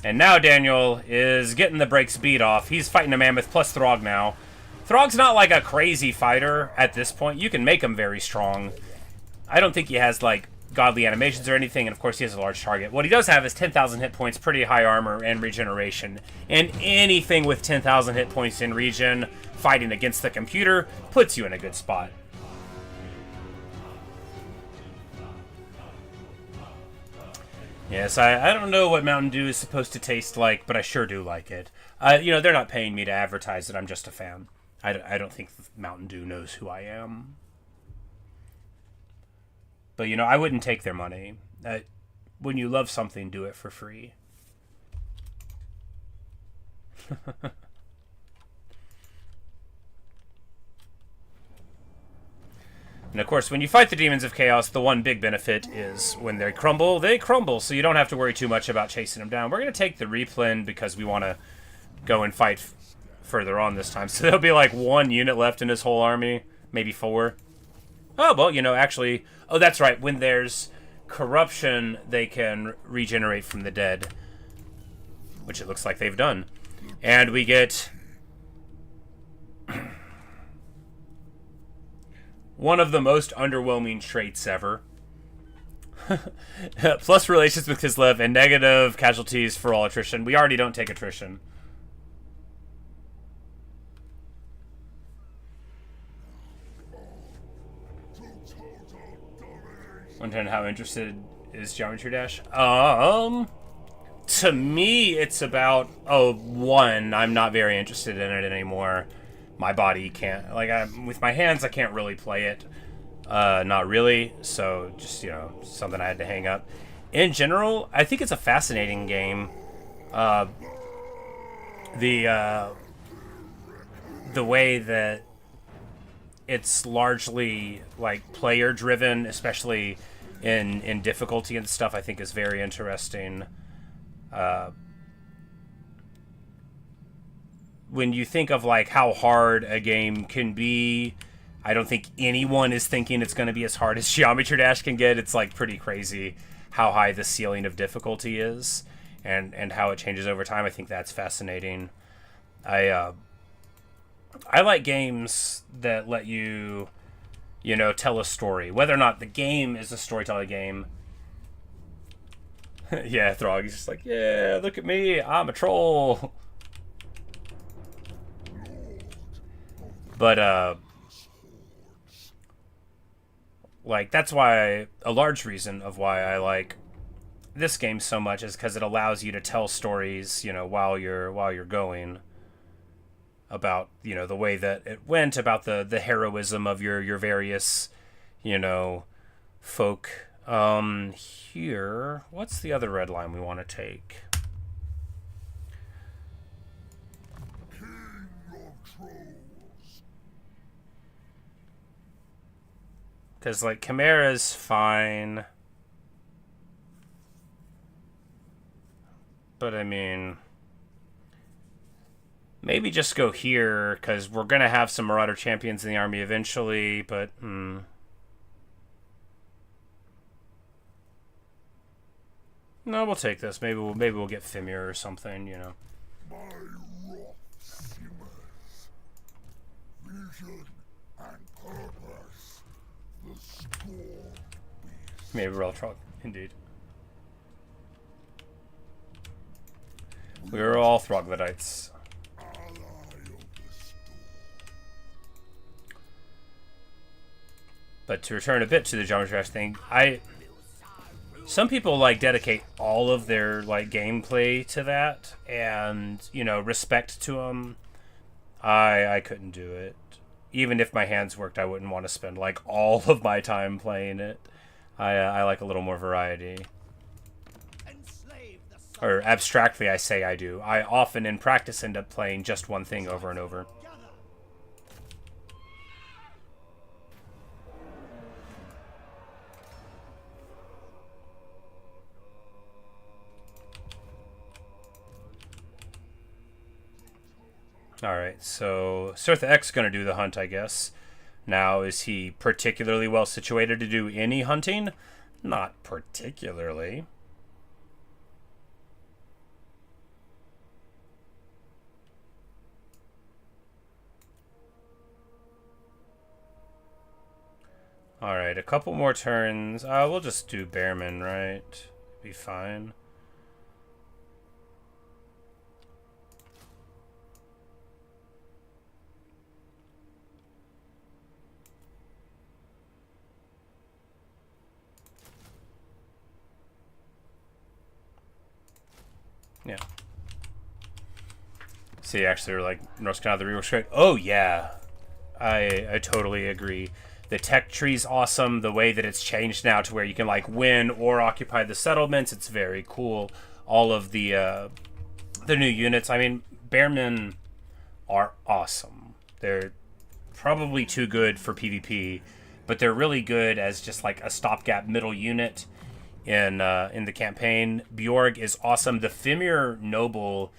and now Daniel is getting the brakes beat off. He's fighting a mammoth plus Throgg now. Throgg's not like a crazy fighter at this point. You can make him very strong. I don't think he has like godly animations or anything, and of course he has a large target. What he does have is 10,000 hit points, pretty high armor, and regeneration. And anything with 10,000 hit points in regen, fighting against the computer, puts you in a good spot. Yes, I don't know what Mountain Dew is supposed to taste like, but I sure do like it. You know, they're not paying me to advertise it. I'm just a fan. I don't think Mountain Dew knows who I am. But, you know, I wouldn't take their money. When you love something, do it for free. And of course, when you fight the Demons of Chaos, the one big benefit is when they crumble, so you don't have to worry too much about chasing them down. We're going to take the replen because we want to go and fight further on this time. So there'll be like 1 unit left in his whole army, maybe 4. Oh, well, you know, actually... Oh, that's right. When there's corruption, they can regenerate from the dead, which it looks like they've done. And we get... one of the most underwhelming traits ever. Plus relations with Kislev and negative casualties for all attrition. We already don't take attrition. Wondering how interested is Geometry Dash? To me, it's about 1. I'm not very interested in it anymore. My body can't, like, with my hands, I can't really play it. Not really. So just, you know, something I had to hang up. In general, I think it's a fascinating game. The way that it's largely like player driven, especially in difficulty and stuff, I think is very interesting. When you think of like how hard a game can be, I don't think anyone is thinking it's going to be as hard as Geometry Dash can get. It's like pretty crazy how high the ceiling of difficulty is and how it changes over time. I think that's fascinating. I like games that let you, you know, tell a story. Whether or not the game is a storytelling game. Yeah, Throgg, he's just like, yeah, look at me, I'm a troll. But, like, that's why, a large reason of why I like this game so much is because it allows you to tell stories, you know, while you're going about, you know, the way that it went, about the heroism of your various, you know, folk. Here, what's the other red line we want to take? Because, like, Chimera's fine. But, I mean... maybe just go here, because we're going to have some Marauder champions in the army eventually, but... No, we'll take this. Maybe we'll get Fimir or something, you know. My wrath simmers. Vision and purpose. The storm beast. Maybe Reltrog, indeed. We are all Throgglodites. Ally of the storm. But to return a bit to the Geometry Dash thing, some people like dedicate all of their like gameplay to that, and you know, respect to them. I couldn't do it. Even if my hands worked, I wouldn't want to spend like all of my time playing it. I like a little more variety. Or abstractly, I say I do. I often in practice end up playing just one thing over and over. Alright, so Surtha Ek's going to do the hunt, I guess. Now, is he particularly well situated to do any hunting? Not particularly. Alright, a couple more turns. We'll just do Bearman, right? Be fine. Yeah. See, actually, we're like, Norsca the rework's great. Oh, yeah. I totally agree. The tech tree's awesome. The way that it's changed now to where you can, like, win or occupy the settlements, it's very cool. All of the new units. I mean, Bearmen are awesome. They're probably too good for PvP, but they're really good as just, like, a stopgap middle unit in the campaign. Bjorg is awesome. The Fimir Noble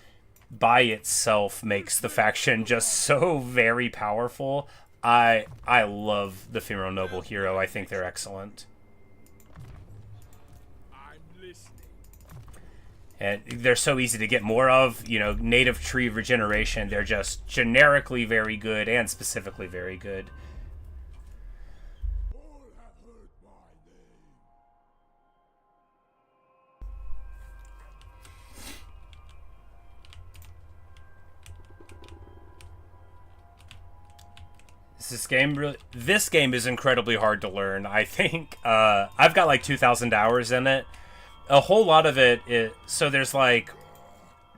by itself makes the faction just so very powerful. I love the Fimir Noble hero. I think they're excellent. And they're so easy to get more of. You know, native tree regeneration. They're just generically very good and specifically very good. This game is incredibly hard to learn. I think I've got like 2,000 hours in it. A whole lot of it is, so there's like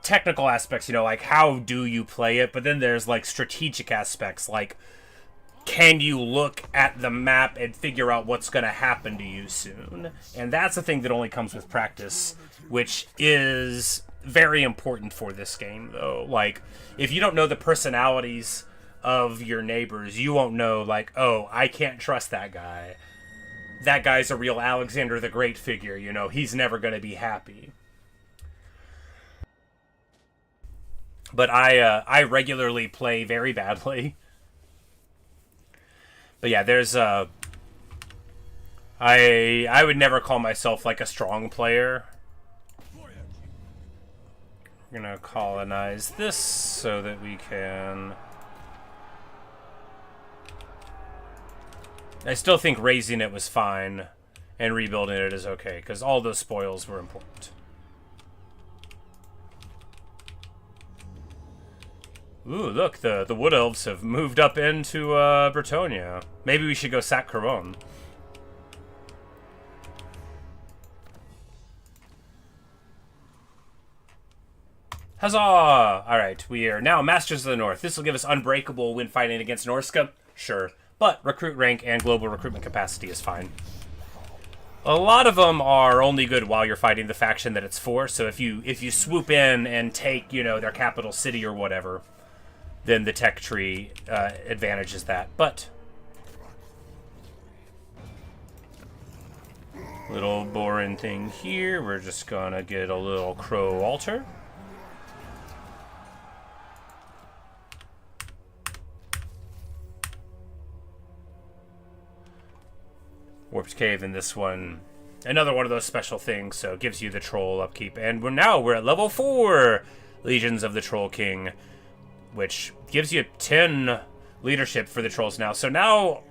technical aspects, you know, like how do you play it, but then there's like strategic aspects, like can you look at the map and figure out what's going to happen to you soon? And that's a thing that only comes with practice, which is very important for this game, though. Like, if you don't know the personalities of your neighbors, you won't know, like, oh, I can't trust that guy. That guy's a real Alexander the Great figure, you know, he's never going to be happy. But I regularly play very badly. But yeah, there's I would never call myself like a strong player. We're gonna colonize this so that we can. I still think raising it was fine, and rebuilding it is okay, because all those spoils were important. Ooh, look, the Wood Elves have moved up into Bretonia. Maybe we should go sack Caron. Huzzah! Alright, we are now Masters of the North. This will give us unbreakable when fighting against Norsca. Sure. But recruit rank and global recruitment capacity is fine. A lot of them are only good while you're fighting the faction that it's for. So if you swoop in and take, you know, their capital city or whatever, then the tech tree advantages that. But little boring thing here. We're just gonna get a little crow altar. Warped Cave in this one. Another one of those special things, so it gives you the troll upkeep. And we're at level 4 Legions of the Troll King, which gives you 10 leadership for the trolls now. So now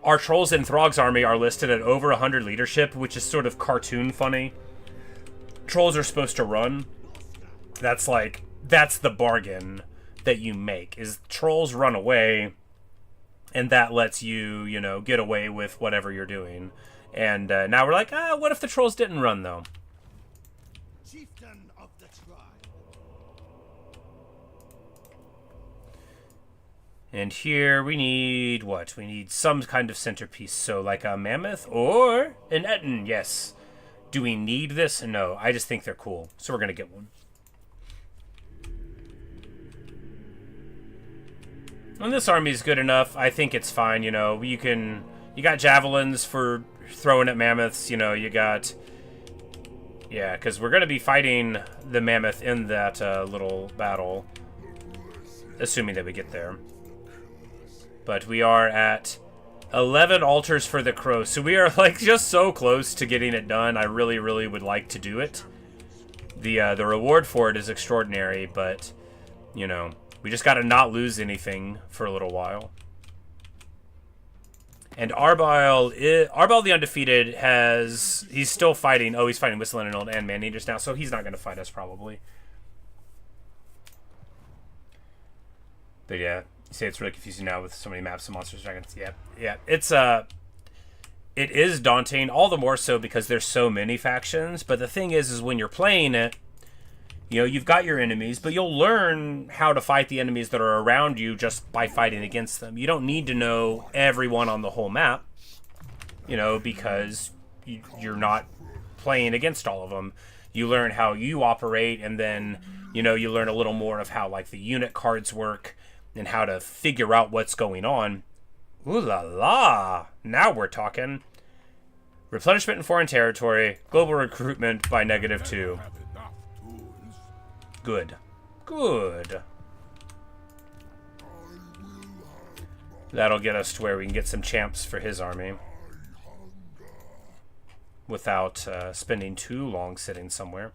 our trolls in Throgg's army are listed at over 100 leadership, which is sort of cartoon funny. Trolls are supposed to run. That's the bargain that you make, is trolls run away. And that lets you, you know, get away with whatever you're doing. And now we're like, what if the trolls didn't run, though? Chieftain of the tribe. And here we need, what? We need some kind of centerpiece. So like a mammoth or an Etten, yes. Do we need this? No, I just think they're cool. So we're going to get one. And this army is good enough. I think it's fine, you know. You got javelins for throwing at mammoths, you know. You got, yeah, because we're going to be fighting the mammoth in that little battle, assuming that we get there. But we are at 11 altars for the crow. So we are like just so close to getting it done. I really, really would like to do it. The reward for it is extraordinary, but, you know, we just got to not lose anything for a little while. And Arbile the Undefeated he's still fighting. Oh, he's fighting Whistling and Meanders now, so he's not going to fight us probably. But yeah, you say it's really confusing now with so many maps and monsters, dragons. Yeah, it is daunting, all the more so because there's so many factions. But the thing is when you're playing it, you know, you've got your enemies, but you'll learn how to fight the enemies that are around you just by fighting against them. You don't need to know everyone on the whole map, you know, because you're not playing against all of them. You learn how you operate, and then, you know, you learn a little more of how, like, the unit cards work and how to figure out what's going on. Ooh la la! Now we're talking. Replenishment in foreign territory. Global recruitment by -2. Good. Good. That'll get us to where we can get some champs for his army. Without spending too long sitting somewhere.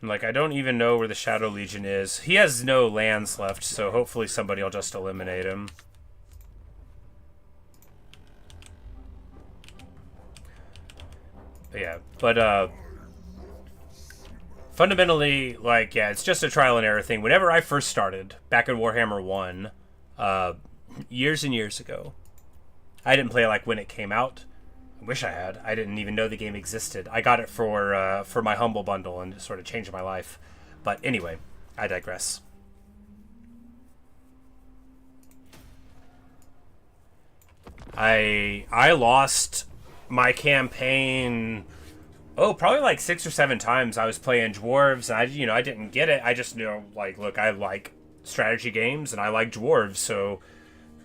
Like, I don't even know where the Shadow Legion is. He has no lands left, so hopefully somebody will just eliminate him. But yeah, but, fundamentally, like, yeah, it's just a trial and error thing. Whenever I first started, back in Warhammer 1, years and years ago, I didn't play, like, when it came out. I wish I had. I didn't even know the game existed. I got it for my Humble Bundle, and it sort of changed my life. But anyway, I digress. I lost my campaign, probably like 6 or 7 times. I was playing dwarves, and I didn't get it. I just knew, like, look, I like strategy games, and I like dwarves, so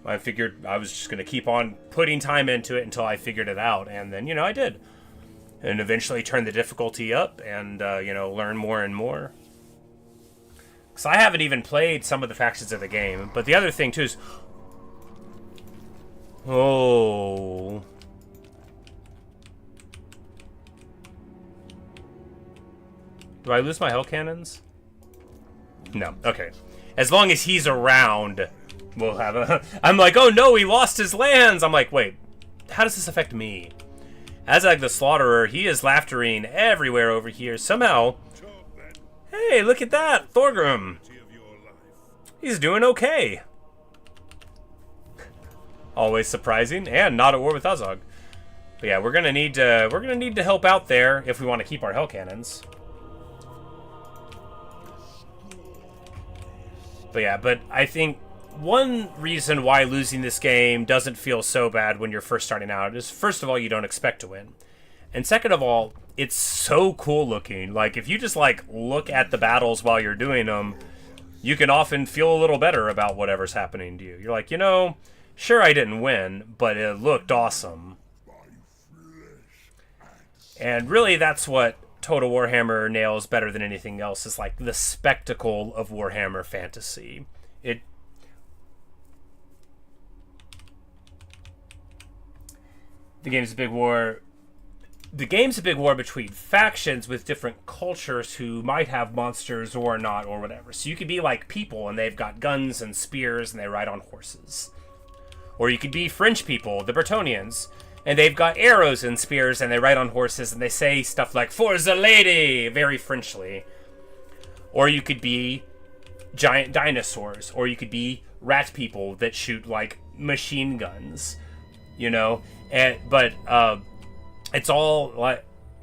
I figured I was just going to keep on putting time into it until I figured it out. And then, I did. And eventually turned the difficulty up and, learn more and more. Because I haven't even played some of the factions of the game. But the other thing, too, is... Oh... Do I lose my hell cannons? No. Okay. As long as he's around... We'll have a... I'm like, oh no, he lost his lands! I'm like, wait, how does this affect me? Azag the Slaughterer, he is laughtering everywhere over here. Somehow... Hey, look at that! Thorgrim! He's doing okay. Always surprising, and not at war with Azog. But yeah, we're gonna need to help out there if we want to keep our hell cannons. But yeah, but I think one reason why losing this game doesn't feel so bad when you're first starting out is, first of all, you don't expect to win. And second of all, it's so cool looking. Like, if you just, like, look at the battles while you're doing them, you can often feel a little better about whatever's happening to you. You're like, sure I didn't win, but it looked awesome. And really, that's what Total Warhammer nails better than anything else, is, like, the spectacle of Warhammer fantasy. The game's a big war between factions with different cultures who might have monsters or not or whatever. So you could be like people and they've got guns and spears and they ride on horses. Or you could be French people, the Bretonnians, and they've got arrows and spears and they ride on horses and they say stuff like, "For the lady!" very Frenchly. Or you could be giant dinosaurs. Or you could be rat people that shoot, like, machine guns. But it's all,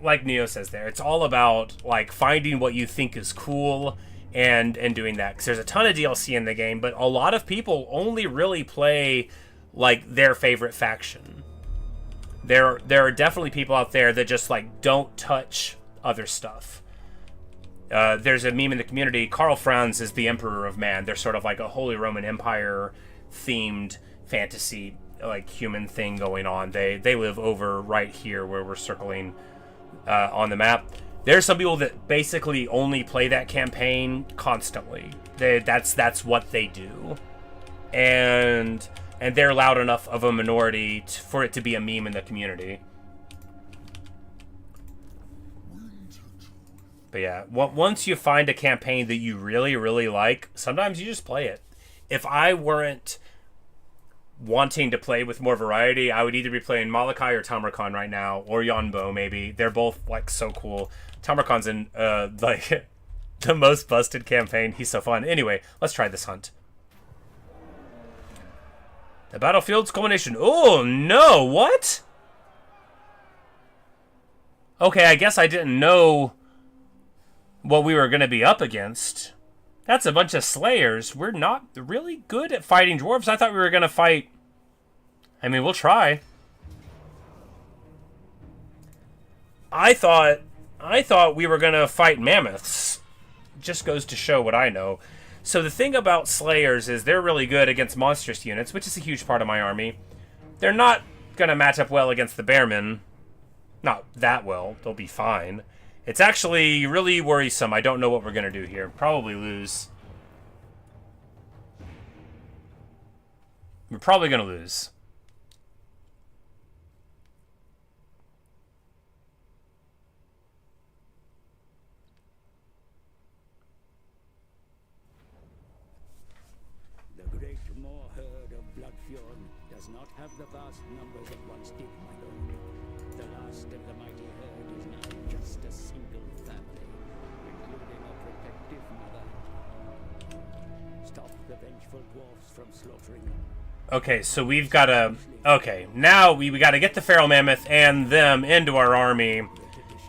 like Neo says there, it's all about, like, finding what you think is cool and doing that. Because there's a ton of DLC in the game, but a lot of people only really play, like, their favorite faction. There are definitely people out there that just, like, don't touch other stuff. There's a meme in the community. Karl Franz is the Emperor of Man. They're sort of like a Holy Roman Empire themed fantasy, like human thing going on. They live over right here where we're circling on the map. There's some people that basically only play that campaign constantly. That's what they do, and they're loud enough of a minority for it to be a meme in the community. But yeah, once you find a campaign that you really, really like, sometimes you just play it. If I weren't wanting to play with more variety, I would either be playing Malachi or Tamarkan right now, or Yonbo maybe. They're both like so cool. Tamarkan's in like the most busted campaign. He's so fun. Anyway, let's try this hunt. The battlefield's culmination. Oh no! What? Okay, I guess I didn't know what we were going to be up against. That's a bunch of slayers. We're not really good at fighting dwarves. I thought we were going to fight... I mean, we'll try. I thought we were going to fight mammoths. Just goes to show what I know. So the thing about slayers is they're really good against monstrous units, which is a huge part of my army. They're not going to match up well against the bearmen. Not that well. They'll be fine. It's actually really worrisome. I don't know what we're going to do here. Probably lose. We're probably going to lose. The great moor herd of Bloodfjord does not have the vast numbers it once did, my lord. The last of the mighty herd is now just a single family, including a protective mother. Stop the vengeful dwarfs from slaughtering them. Okay, so we've got to... Okay, now we got to get the feral mammoth and them into our army,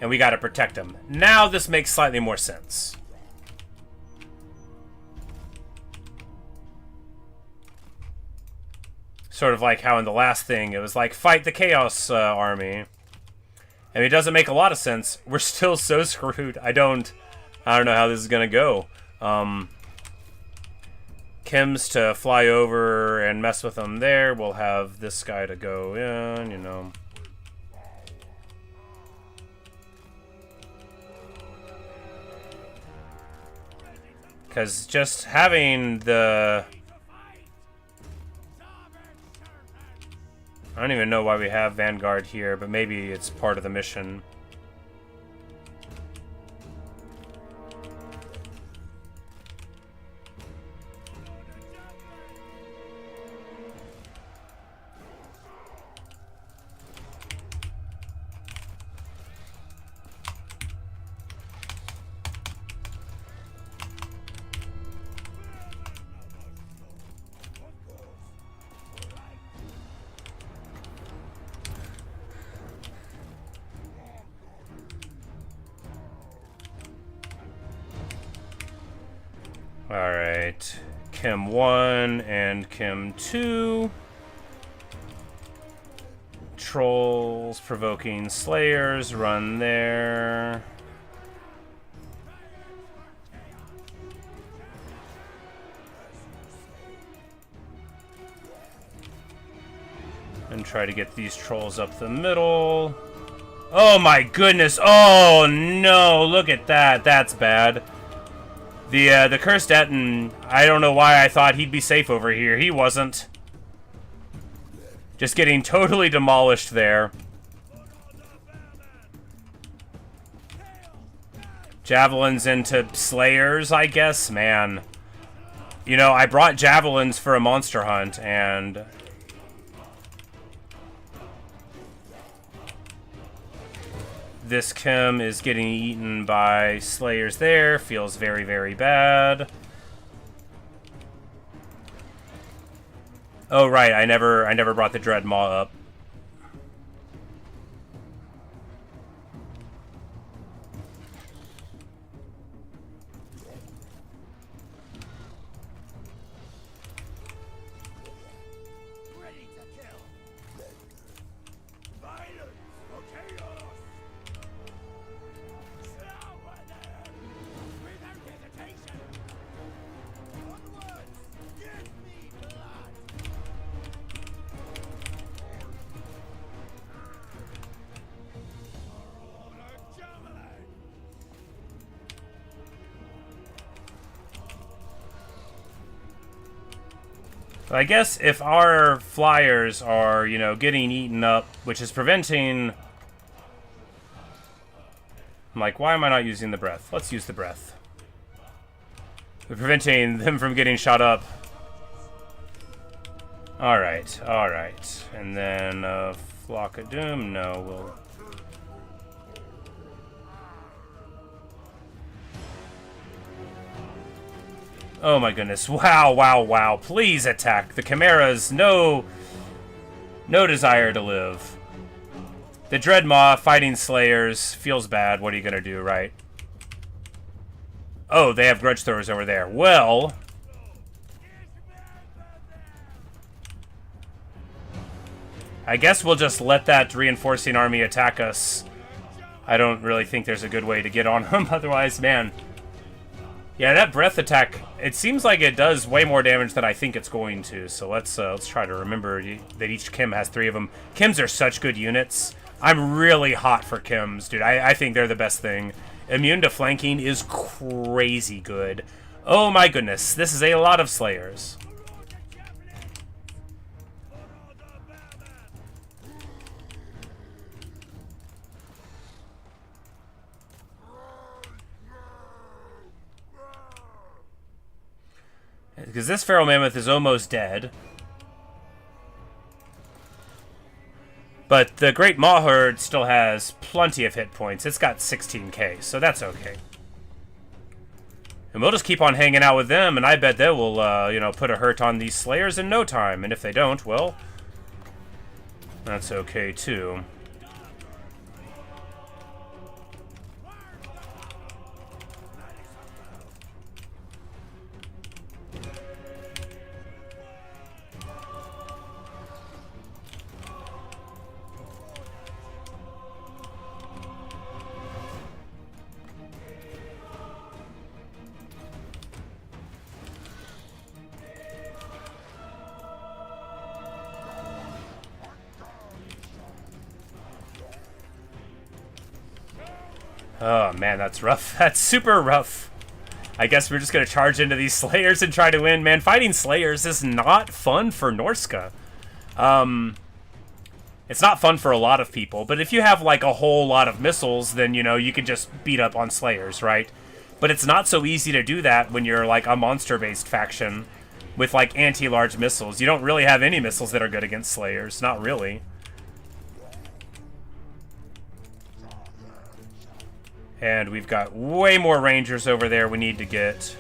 and we got to protect them. Now this makes slightly more sense. Sort of like how in the last thing, it was like, fight the Chaos army. And it doesn't make a lot of sense. We're still so screwed. I don't know how this is going to go. Kim's to fly over and mess with them there. We'll have this guy to go in, you know. Because just having the... I don't even know why we have Vanguard here, but maybe it's part of the mission. Alright, Kim 1 and Kim 2. Trolls provoking slayers, run there. And try to get these trolls up the middle. Oh my goodness, oh no, look at that, that's bad. The Cursed Etten, I don't know why I thought he'd be safe over here. He wasn't. Just getting totally demolished there. Javelins into Slayers, I guess? Man. You know, I brought Javelins for a monster hunt, and... This Kim is getting eaten by Slayers there. Feels very, very bad. Oh, right. I never brought the Dread Maw up. I guess if our flyers are, you know, getting eaten up, which is preventing... I'm like, why am I not using the breath? Let's use the breath. We're preventing them from getting shot up. Alright, alright. And then, Flock of Doom? No, we'll... Oh my goodness. Wow, wow, wow. Please attack. The Chimeras, no desire to live. The Dreadmaw fighting Slayers feels bad. What are you gonna do, right? Oh, they have Grudge Throwers over there. Well... I guess we'll just let that reinforcing army attack us. I don't really think there's a good way to get on them. Otherwise, man... Yeah, that breath attack, it seems like it does way more damage than I think it's going to. So let's try to remember that each Chem has 3 of them. Chems are such good units. I'm really hot for Chems, dude. I think they're the best thing. Immune to flanking is crazy good. Oh my goodness, this is a lot of Slayers. Because this Feral Mammoth is almost dead. But the Great Maw Herd still has plenty of hit points. It's got 16k, so that's okay. And we'll just keep on hanging out with them, and I bet they will, you know, put a hurt on these Slayers in no time. And if they don't, well, that's okay too. Oh man, that's rough. That's super rough. I guess we're just gonna charge into these Slayers and try to win. Man, fighting Slayers is not fun for Norsca. It's not fun for a lot of people, but if you have like a whole lot of missiles, then you know you can just beat up on Slayers, right? But it's not so easy to do that when you're like a monster-based faction with like anti-large missiles. You don't really have any missiles that are good against Slayers, not really. And we've got way more Rangers over there we need to get.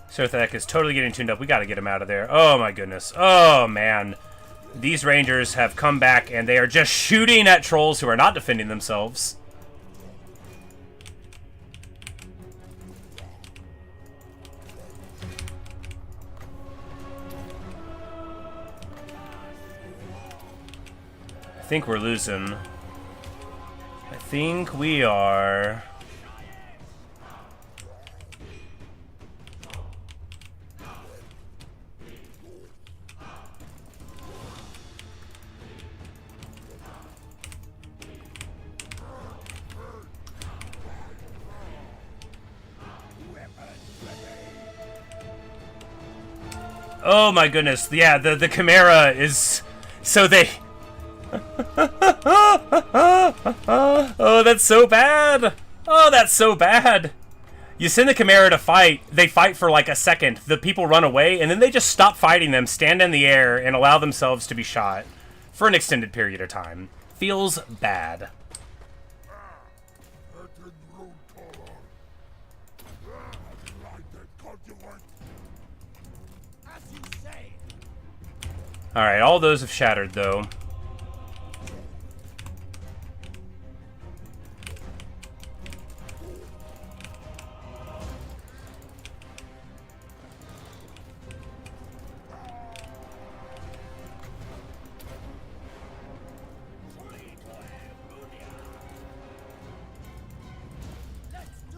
Surtha Ek is totally getting tuned up. We gotta get him out of there. Oh my goodness. Oh man. These Rangers have come back and they are just shooting at trolls who are not defending themselves. I think we're losing. I think we are. Oh my goodness. Yeah, the Chimera is... So they... Oh, that's so bad. Oh, that's so bad. You send the Chimera to fight, they fight for like a second, the people run away, and then they just stop fighting them, stand in the air, and allow themselves to be shot for an extended period of time. Feels bad. Alright, all those have shattered, though.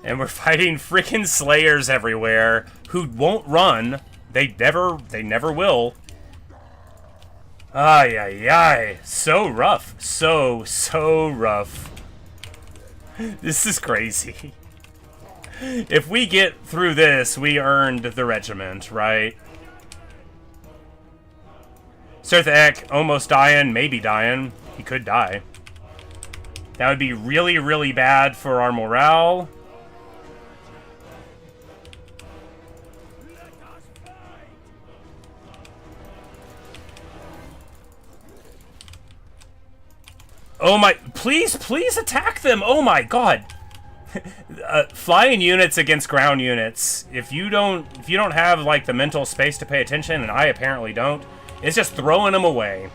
And we're fighting freaking Slayers everywhere who won't run. They never will. Ay, ay, ay. So rough. So rough. This is crazy. If we get through this, we earned the regiment, right? Surtha Ek, almost dying, maybe dying. He could die. That would be really, really bad for our morale. Oh my, please attack them. Oh my god. Flying units against ground units. If you don't have like the mental space to pay attention, and I apparently don't, it's just throwing them away.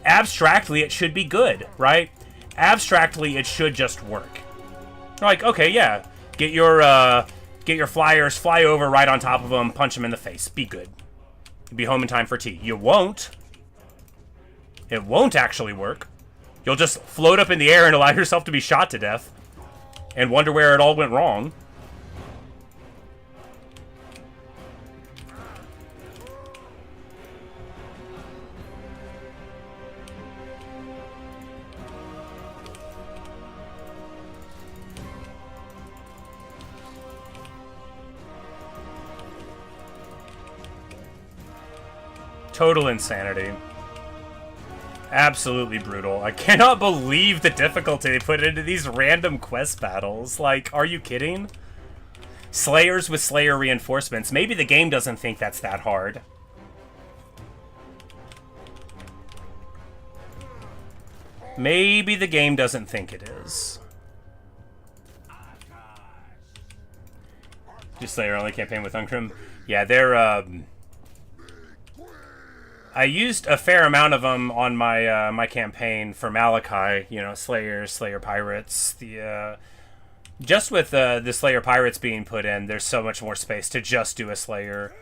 Abstractly, it should be good, right? Abstractly, it should just work. Like, okay, yeah, get your flyers, fly over right on top of them, punch them in the face, be good. You'll be home in time for tea. You won't. It won't actually work. You'll just float up in the air and allow yourself to be shot to death, and wonder where it all went wrong. Total insanity. Absolutely brutal. I cannot believe the difficulty they put into these random quest battles. Like, are you kidding? Slayers with Slayer reinforcements. Maybe the game doesn't think that's that hard. Maybe the game doesn't think it is. Just Slayer only campaign with Uncrum. Yeah, they're I used a fair amount of them on my my campaign for Malachi. You know, Slayer Pirates. The just with the Slayer Pirates being put in, there's so much more space to just do a Slayer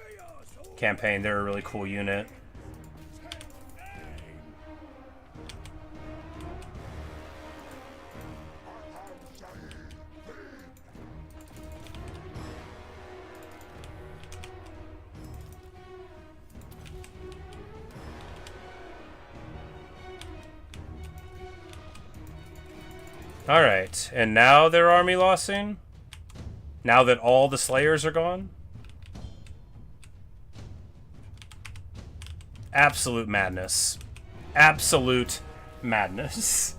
campaign. They're a really cool unit. Alright, and now they're army lossing? Now that all the Slayers are gone? Absolute madness. Absolute madness.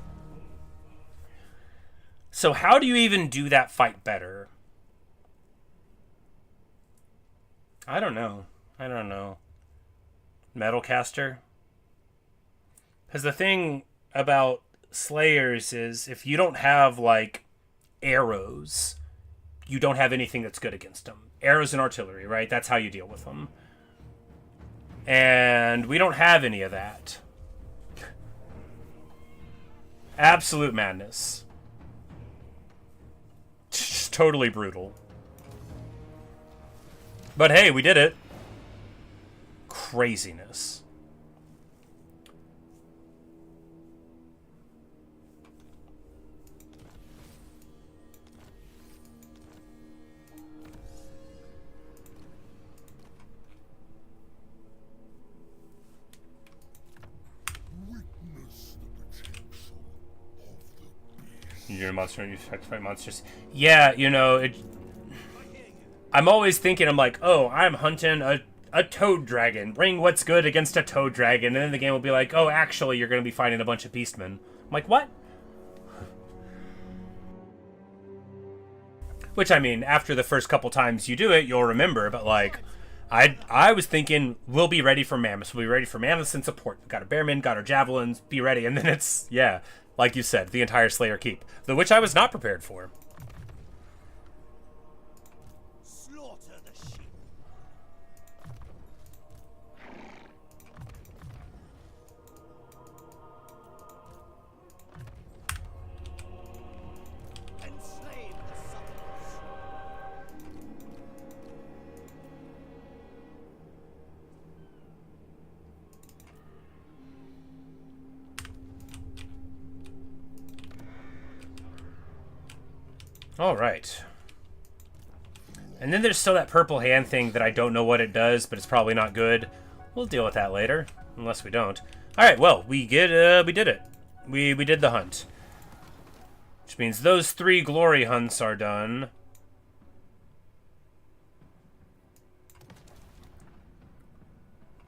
So how do you even do that fight better? I don't know. I don't know. Metalcaster? Because the thing about Slayers is if you don't have like arrows, you don't have anything that's good against them. Arrows and artillery, right? That's how you deal with them. And we don't have any of that. Absolute madness. Just totally brutal. But hey, we did it. Craziness. You're a monster and you expect to fight monsters. Yeah, you know, I'm always thinking, I'm like, oh, I'm hunting a toad dragon. Bring what's good against a toad dragon. And then the game will be like, oh, actually, you're going to be fighting a bunch of beastmen. I'm like, what? Which, I mean, after the first couple times you do it, you'll remember. But, like, I was thinking, we'll be ready for mammoths. We'll be ready for mammoths and support. We've got our bearmen, got our javelins, be ready. And then it's, yeah, like you said, the entire Slayer keep. Which I was not prepared for. Slaughter the sheep. Enslave the suburbs. All right. And then there's still that purple hand thing that I don't know what it does, but it's probably not good. We'll deal with that later, unless we don't. Alright, well, we did it. We did the hunt. Which means those 3 glory hunts are done.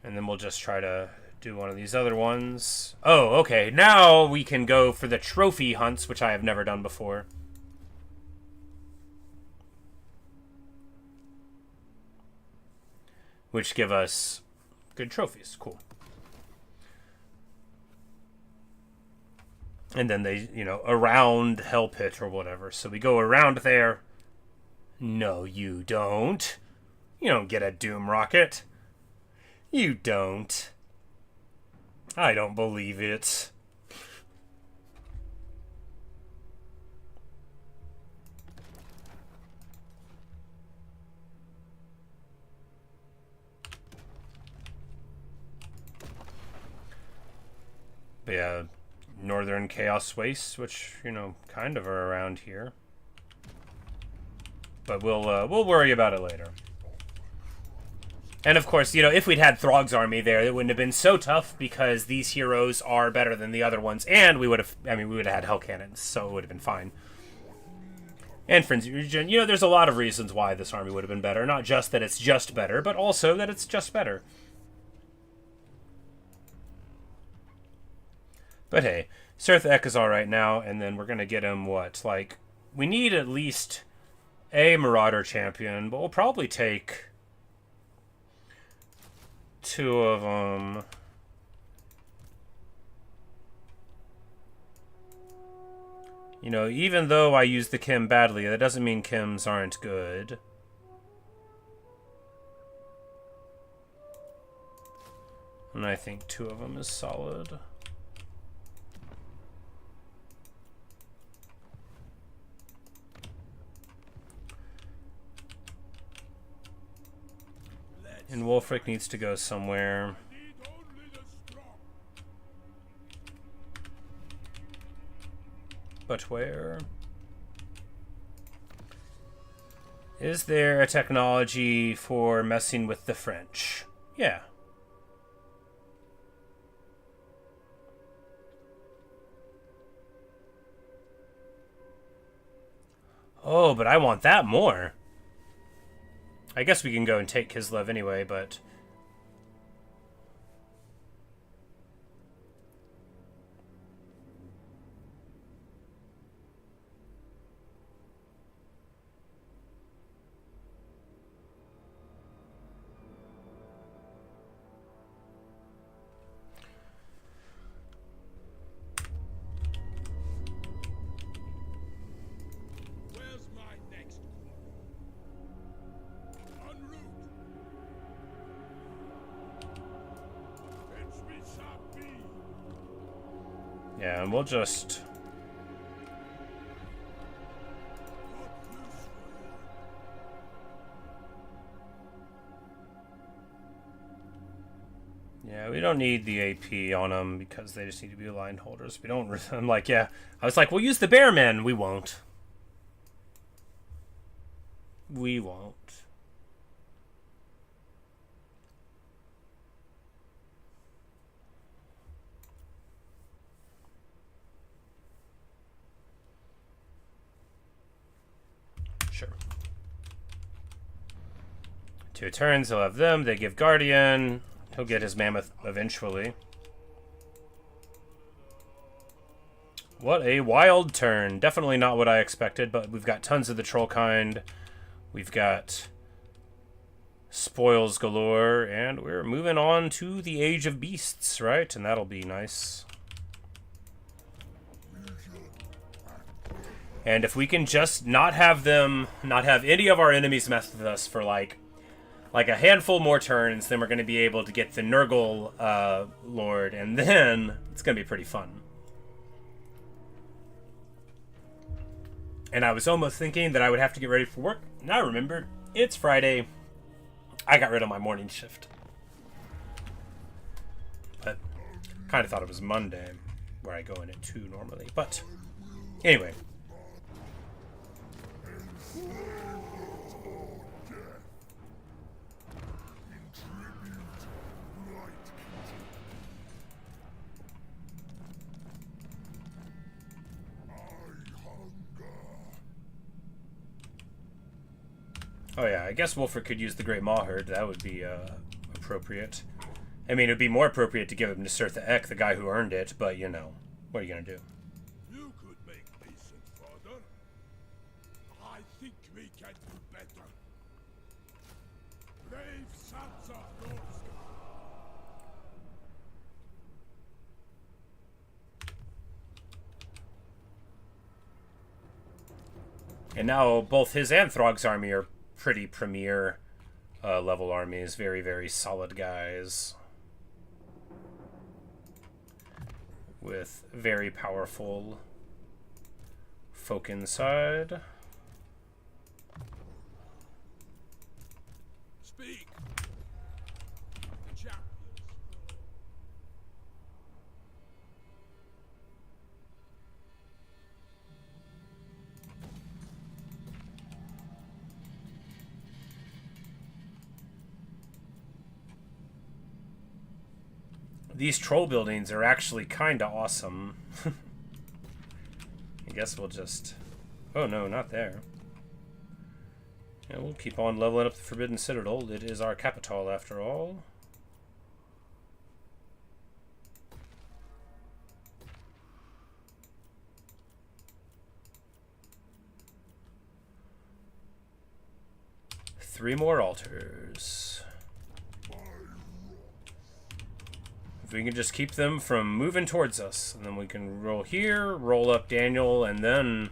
And then we'll just try to do one of these other ones. Oh, okay. Now we can go for the trophy hunts, which I have never done before. Which give us good trophies. Cool. And then they, you know, around Hell Pit or whatever. So we go around there. No, you don't. You don't get a Doom Rocket. You don't. I don't believe it. But yeah, Northern Chaos Wastes, which, you know, kind of are around here. But we'll worry about it later. And of course, you know, if we'd had Throgg's army there, it wouldn't have been so tough because these heroes are better than the other ones, and we would have had hell cannons, so it would have been fine. And Frenzy Region, you know, there's a lot of reasons why this army would have been better. Not just that it's just better, but also that it's just better. But hey, Surtha Ek is alright now, and then we're gonna get him, what, like, we need at least a Marauder champion, but we'll probably take 2 of them. You know, even though I use the Kim badly, that doesn't mean Kims aren't good. And I think 2 of them is solid. And Wulfric needs to go somewhere. But where? Is there a technology for messing with the French? Yeah. Oh, but I want that more. I guess we can go and take Kislev anyway, but... yeah, and we'll just... Yeah, we don't need the AP on them because they just need to be line holders. We don't... I'm like, yeah. I was like, we'll use the Bearmen. We won't. We won't. Sure. 2 turns, he'll have them. They give Guardian. He'll get his Mammoth eventually. What a wild turn. Definitely not what I expected, but we've got tons of the troll kind. We've got spoils galore, and we're moving on to the Age of Beasts, right? And that'll be nice. And if we can just not have any of our enemies mess with us for like a handful more turns, then we're going to be able to get the Nurgle Lord, and then it's going to be pretty fun. And I was almost thinking that I would have to get ready for work. Now I remembered, it's Friday. I got rid of my morning shift. But kind of thought it was Monday, where I go in at 2 normally. But anyway. Oh yeah, I guess Wulfric could use the Great Maw Herd. That would be appropriate. I mean, it would be more appropriate to give him to Surtha Ek, the guy who earned it, but you know, what are you gonna do? You could make decent fodder. I think we can do better. Brave sons of Norsca. And now both his and Throgg's army are pretty premier level armies. Very, very solid guys. With very powerful folk inside. Speak. Champions. These troll buildings are actually kinda awesome. I guess we'll just... Oh no, not there. Yeah, we'll keep on leveling up the Forbidden Citadel. It is our capital after all. Three more altars. If we can just keep them from moving towards us, and then we can roll here, roll up Daniel, and then,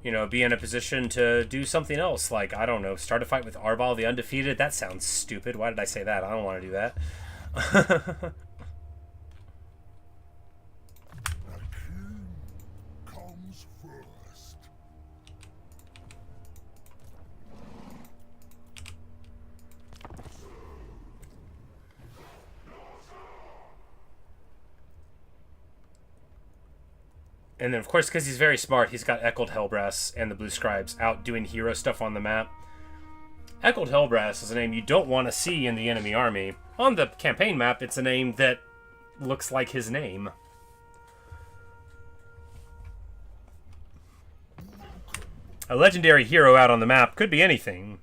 you know, be in a position to do something else. Like, I don't know, start a fight with Arbal the Undefeated. That sounds stupid. Why did I say that? I don't want to do that. The king comes first. And then, of course, because he's very smart, he's got Echoed Hellbrass and the Blue Scribes out doing hero stuff on the map. Echoed Hellbrass is a name you don't want to see in the enemy army. On the campaign map, it's a name that looks like his name. A legendary hero out on the map could be anything.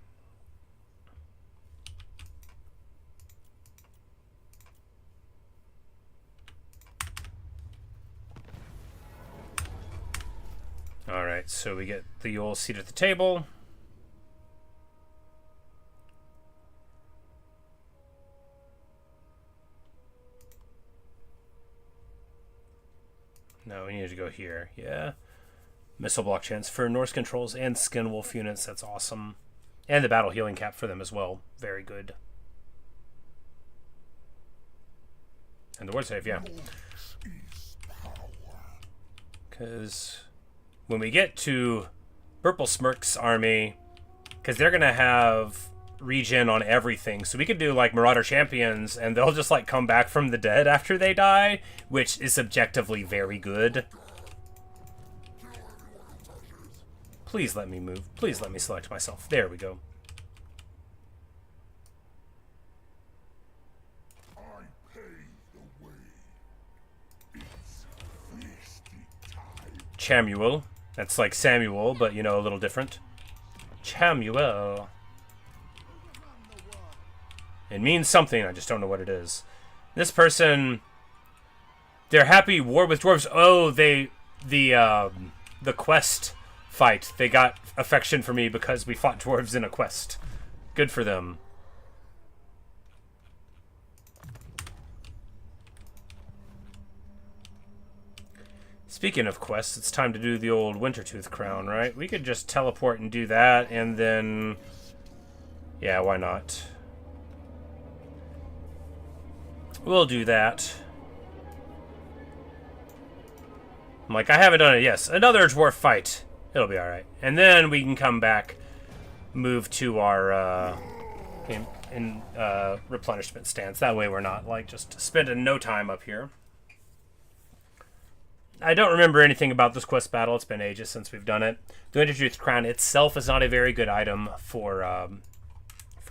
Alright, so we get the old seat at the table. No, we need to go here. Yeah. Missile block chance for Norse controls and skin wolf units. That's awesome. And the battle healing cap for them as well. Very good. And the word save, yeah. Because when we get to Burplesmirk's army, because they're going to have regen on everything, so we could do like Marauder Champions, and they'll just like come back from the dead after they die, which is objectively very good. Please let me move. Please let me select myself. There we go. I paved the way. It's feasty time. Chamuel. That's like Samuel, but, you know, a little different. Chamuel. It means something, I just don't know what it is. This person, they're happy war with dwarves. Oh, the quest fight. They got affection for me because we fought dwarves in a quest. Good for them. Speaking of quests, it's time to do the old Wintertooth crown, right? We could just teleport and do that, and then... Yeah, why not? We'll do that. I'm like, I haven't done it. Yes, another dwarf fight. It'll be alright. And then we can come back, move to our replenishment stance. That way we're not, like, just spending no time up here. I don't remember anything about this quest battle. It's been ages since we've done it. The Wintertooth Crown itself is not a very good item for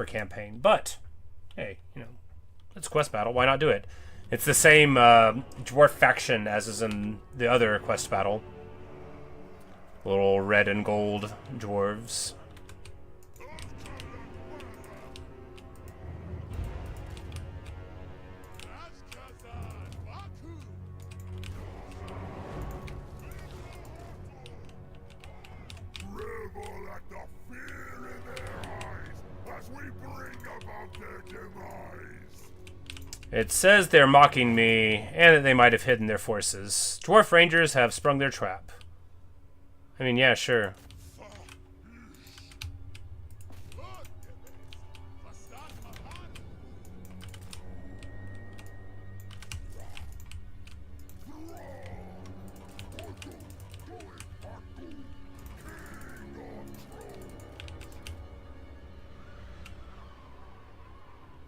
campaign. But, hey, you know, it's a quest battle. Why not do it? It's the same dwarf faction as is in the other quest battle. Little red and gold dwarves. the fear in their eyes as we bring about their demise. It says they're mocking me, and that they might have hidden their forces. Dwarf Rangers have sprung their trap. I mean, yeah, sure.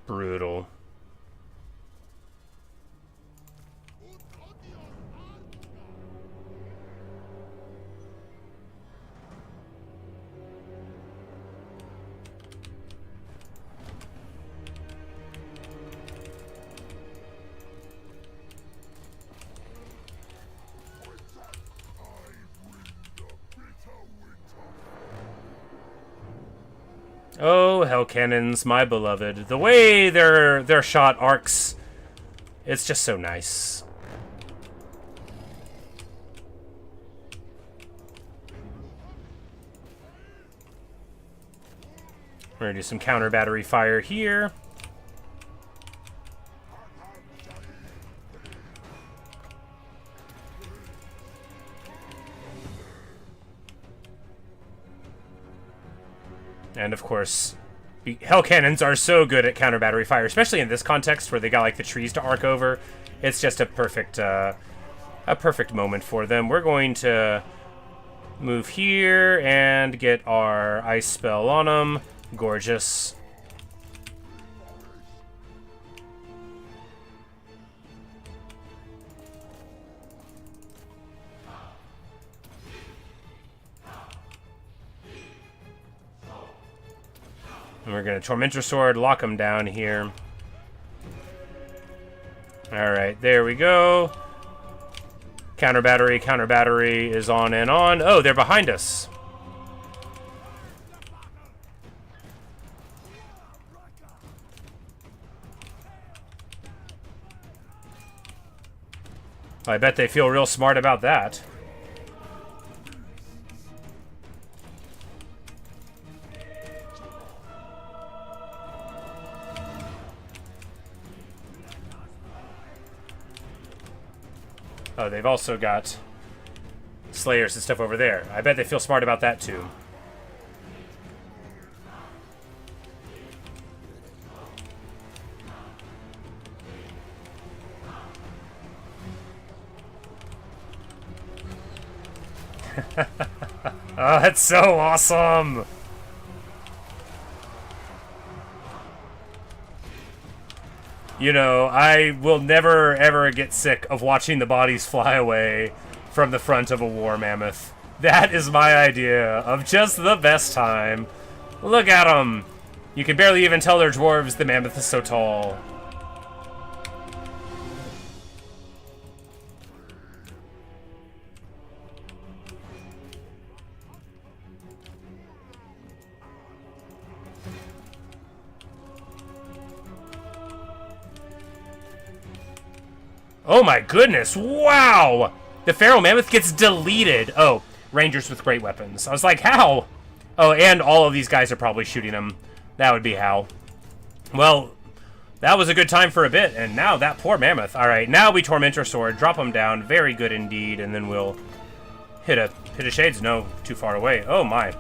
Brutal. Oh, hell cannons, my beloved. The way their shot arcs, it's just so nice. We're gonna do some counter battery fire here. And of course, hell cannons are so good at counter battery fire, especially in this context where they got like the trees to arc over. It's just a perfect moment for them. We're going to move here and get our ice spell on them. Gorgeous. And we're going to Tormentor Sword, lock them down here. Alright, there we go. Counter battery is on and on. Oh, they're behind us. I bet they feel real smart about that. Oh, they've also got Slayers and stuff over there. I bet they feel smart about that, too. Oh, that's so awesome! You know, I will never, ever get sick of watching the bodies fly away from the front of a war mammoth. That is my idea of just the best time. Look at them! You can barely even tell they're dwarves, the mammoth is so tall. Oh my goodness, wow! The Pharaoh Mammoth gets deleted. Oh, Rangers with great weapons. I was like, how? Oh, and all of these guys are probably shooting him. That would be how. Well, that was a good time for a bit, and now that poor Mammoth. Alright, now we Tormentor Sword, drop him down, very good indeed, and then we'll hit a Shades. No, too far away. Oh my.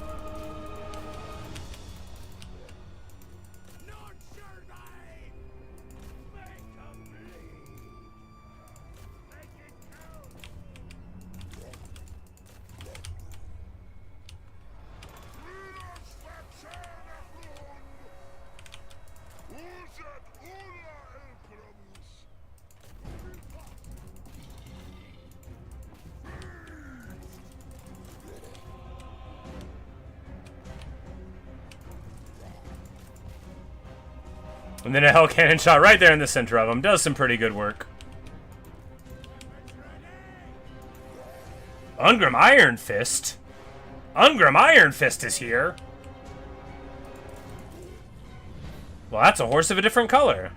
And then a Hell Cannon shot right there in the center of him. Does some pretty good work. Ungrim Iron Fist? Ungrim Iron Fist is here? Well, that's a horse of a different color.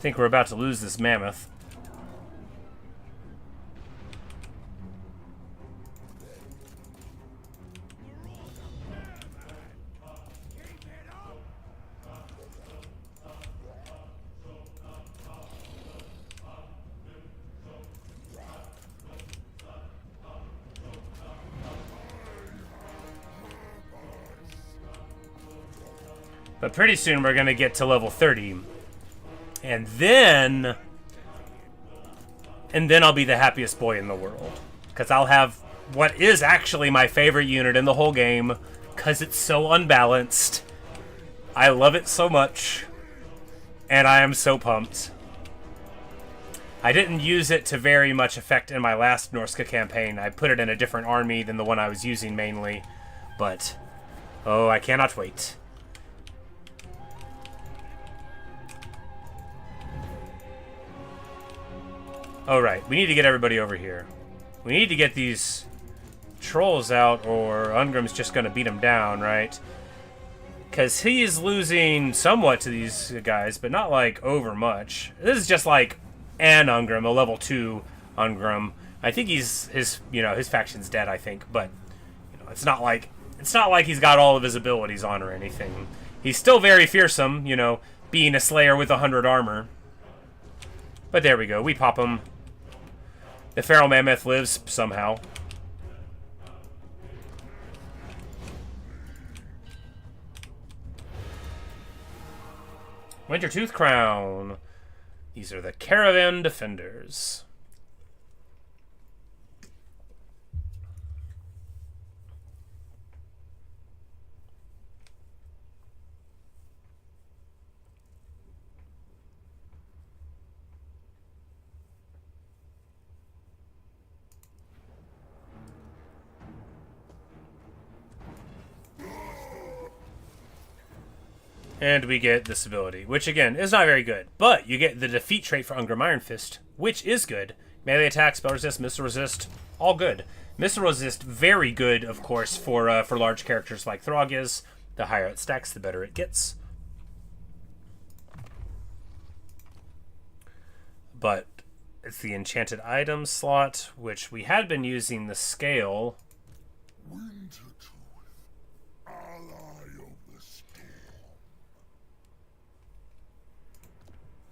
think we're about to lose this mammoth. But pretty soon we're going to get to level 30. And then I'll be the happiest boy in the world. Because I'll have what is actually my favorite unit in the whole game. Because it's so unbalanced. I love it so much. And I am so pumped. I didn't use it to very much effect in my last Norsca campaign. I put it in a different army than the one I was using mainly. But, oh, I cannot wait. Alright, we need to get everybody over here. We need to get these trolls out, or Ungrim's just going to beat them down, right? Because he's losing somewhat to these guys, but not, like, over much. This is just, like, an Ungrim, a level 2 Ungrim. I think his faction's dead, I think, but, it's not like he's got all of his abilities on or anything. He's still very fearsome, being a slayer with 100 armor. But there we go, we pop him. The feral mammoth lives somehow. Wintertooth Crown. These are the caravan defenders. And we get this ability, which again is not very good. But you get the defeat trait for Ungrim Iron Fist, which is good. Melee attack, spell resist, missile resist, all good. Missile resist, very good, of course, for large characters like Throggin is. The higher it stacks, the better it gets. But it's the enchanted item slot, which we had been using the scale. Wintertooth, ally of the storm.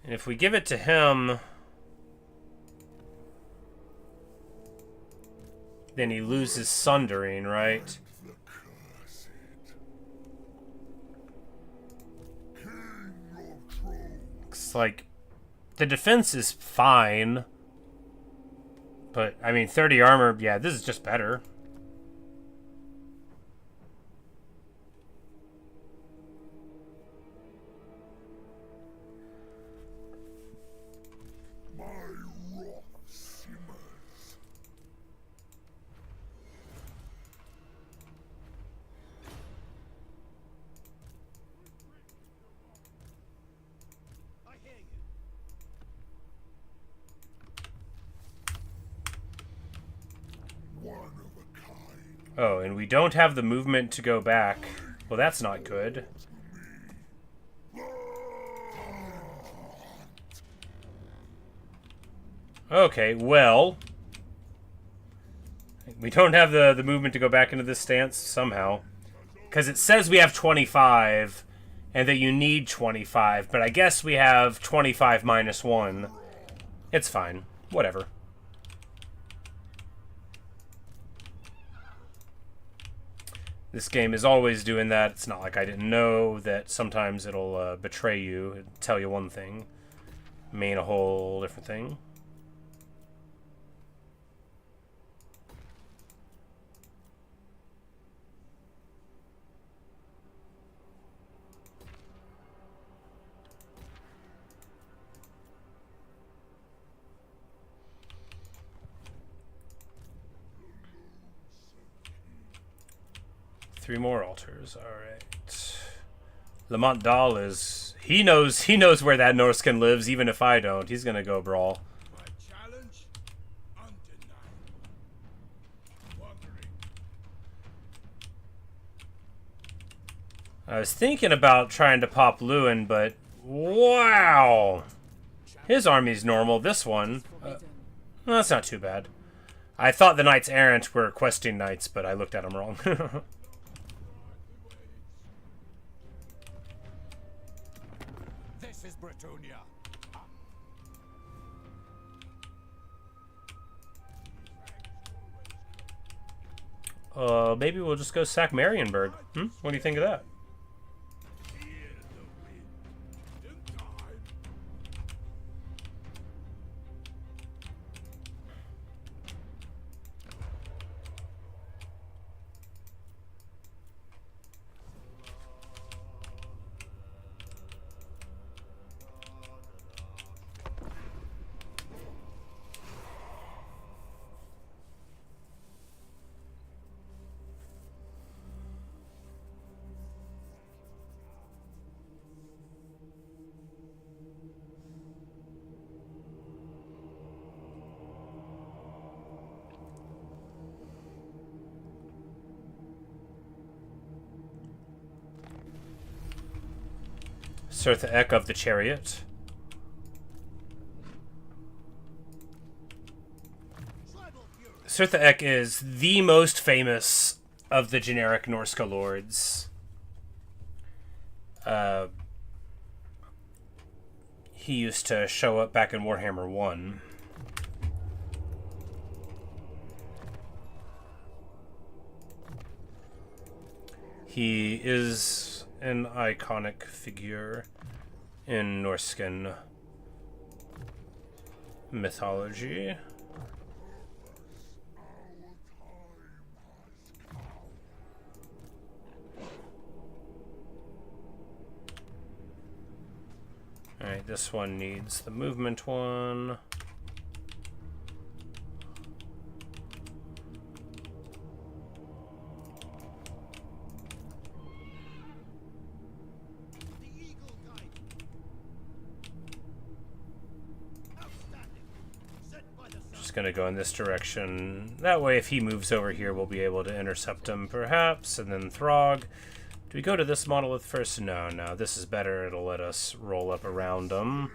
And if we give it to him, then he loses Sundering, right? The cursed. King of trolls. It's like, the defense is fine. But, I mean, 30 armor, yeah, this is just better. My wrath simmers. I hear you. One of a kind. Oh, and we don't have the movement to go back. Well, that's not good. Okay, well, we don't have the movement to go back into this stance somehow. Because it says we have 25, and that you need 25, but I guess we have 25 minus 1. It's fine. Whatever. This game is always doing that. It's not like I didn't know that sometimes it'll betray you and tell you one thing, mean a whole different thing. Three more altars. All right. Lamont Dahl is he knows where that Norscan lives, even if I don't. He's gonna go brawl. My challenge undeniable. Wondering. I was thinking about trying to pop Lewin, but wow. His army's normal. This one, well, that's not too bad. I thought the knights errant were questing knights, but I looked at them wrong. This is Bretonia. Maybe we'll just go sack Marienburg. What do you think of that? Surtha Ek of the Chariot. Surtha Ek is the most famous of the generic Norsca lords. He used to show up back in Warhammer 1. He is an iconic figure in Norscan mythology. Alright, this one needs the movement one. Just gonna go in this direction. That way, if he moves over here, we'll be able to intercept him, perhaps. And then Throgg. Do we go to this monolith first? No, this is better. It'll let us roll up around him.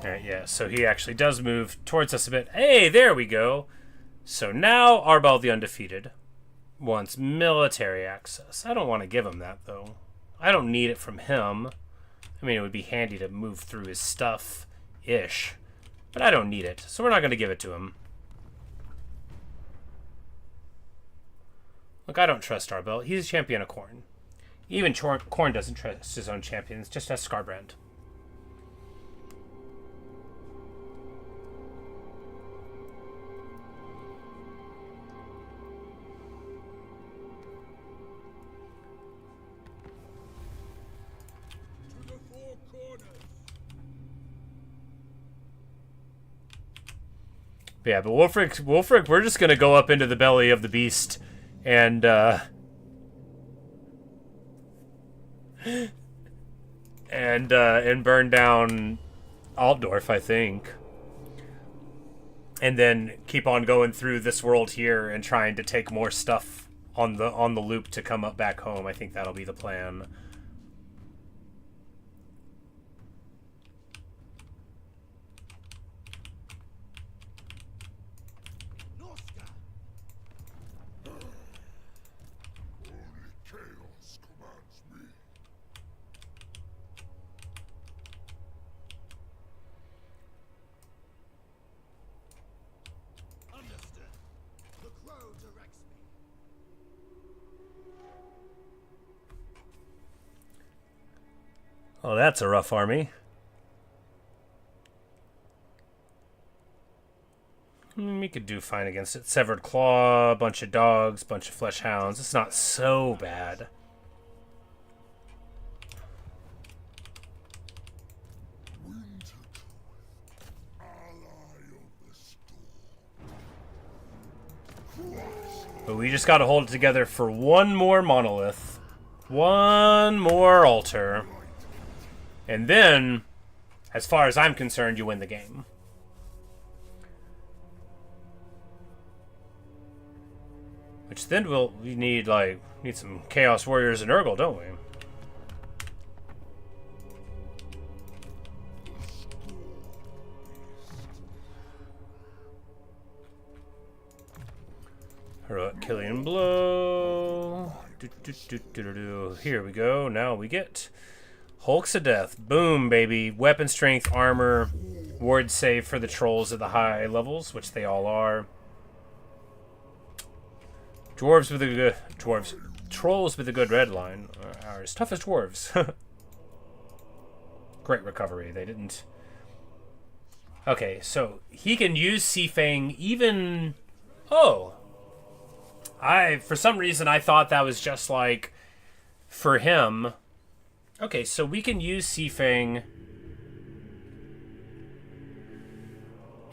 Alright, yeah, so he actually does move towards us a bit. Hey, there we go! So now Arbal the Undefeated wants military access. I don't want to give him that, though. I don't need it from him. I mean, it would be handy to move through his stuff-ish. But I don't need it, so we're not going to give it to him. Look, I don't trust Arbal. He's a champion of Khorne. Even Khorne doesn't trust his own champions, just as Skarbrand. Yeah, but Wulfric, we're just gonna go up into the belly of the beast, and burn down Altdorf, I think, and then keep on going through this world here and trying to take more stuff on the loop to come up back home. I think that'll be the plan. Oh, that's a rough army. We could do fine against it. Severed Claw, bunch of dogs, bunch of flesh hounds. It's not so bad. But we just gotta hold it together for one more monolith. One more altar. And then, as far as I'm concerned, you win the game. Which then we need some Chaos Warriors and Nurgle, don't we? Heroic Killing Blow. Here we go. Now we get Hulks of Death. Boom, baby. Weapon strength, armor, ward save for the trolls at the high levels, which they all are. Trolls with a good red line are as tough as dwarves. Great recovery. They didn't. Okay, so he can use Seafang even. Oh. For some reason, I thought that was just like for him. Okay, so we can use Seafang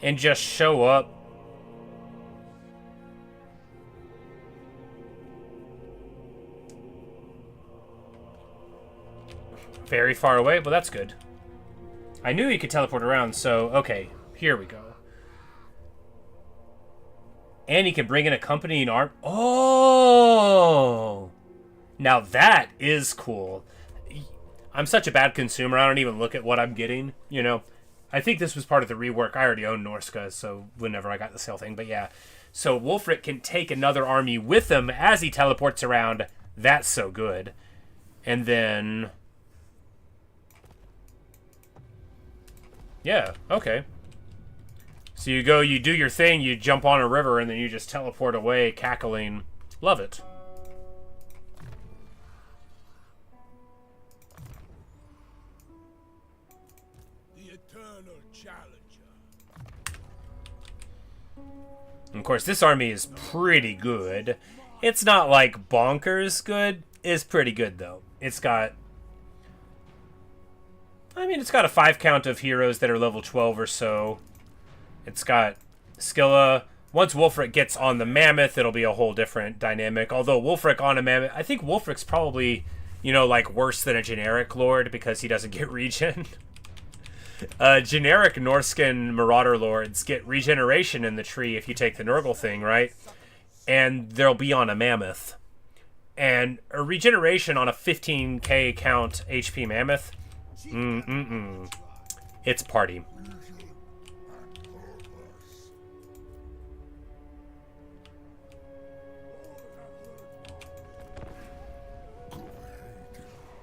and just show up. Very far away, but that's good. I knew he could teleport around, so okay, here we go. And he can bring in a company and arm. Oh! Now that is cool. I'm such a bad consumer, I don't even look at what I'm getting, you know. I think this was part of the rework. I already own Norsca, so whenever I got the sale thing, but yeah. So Wulfric can take another army with him as he teleports around. That's so good. And then... yeah, okay. So you go, you do your thing, you jump on a river, and then you just teleport away, cackling. Love it. The eternal challenger. And of course, this army is pretty good. It's not like bonkers good. It's pretty good, though. It's got... I mean, it's got a 5 count of heroes that are level 12 or so. It's got Skilla. Once Wulfric gets on the Mammoth, it'll be a whole different dynamic. Although Wulfric on a Mammoth... I think Wulfric's probably, you know, like, worse than a generic Lord because he doesn't get regen. Generic Norscan Marauder Lords get regeneration in the tree if you take the Nurgle thing, right? And they'll be on a Mammoth. And a regeneration on a 15k count HP Mammoth... It's party.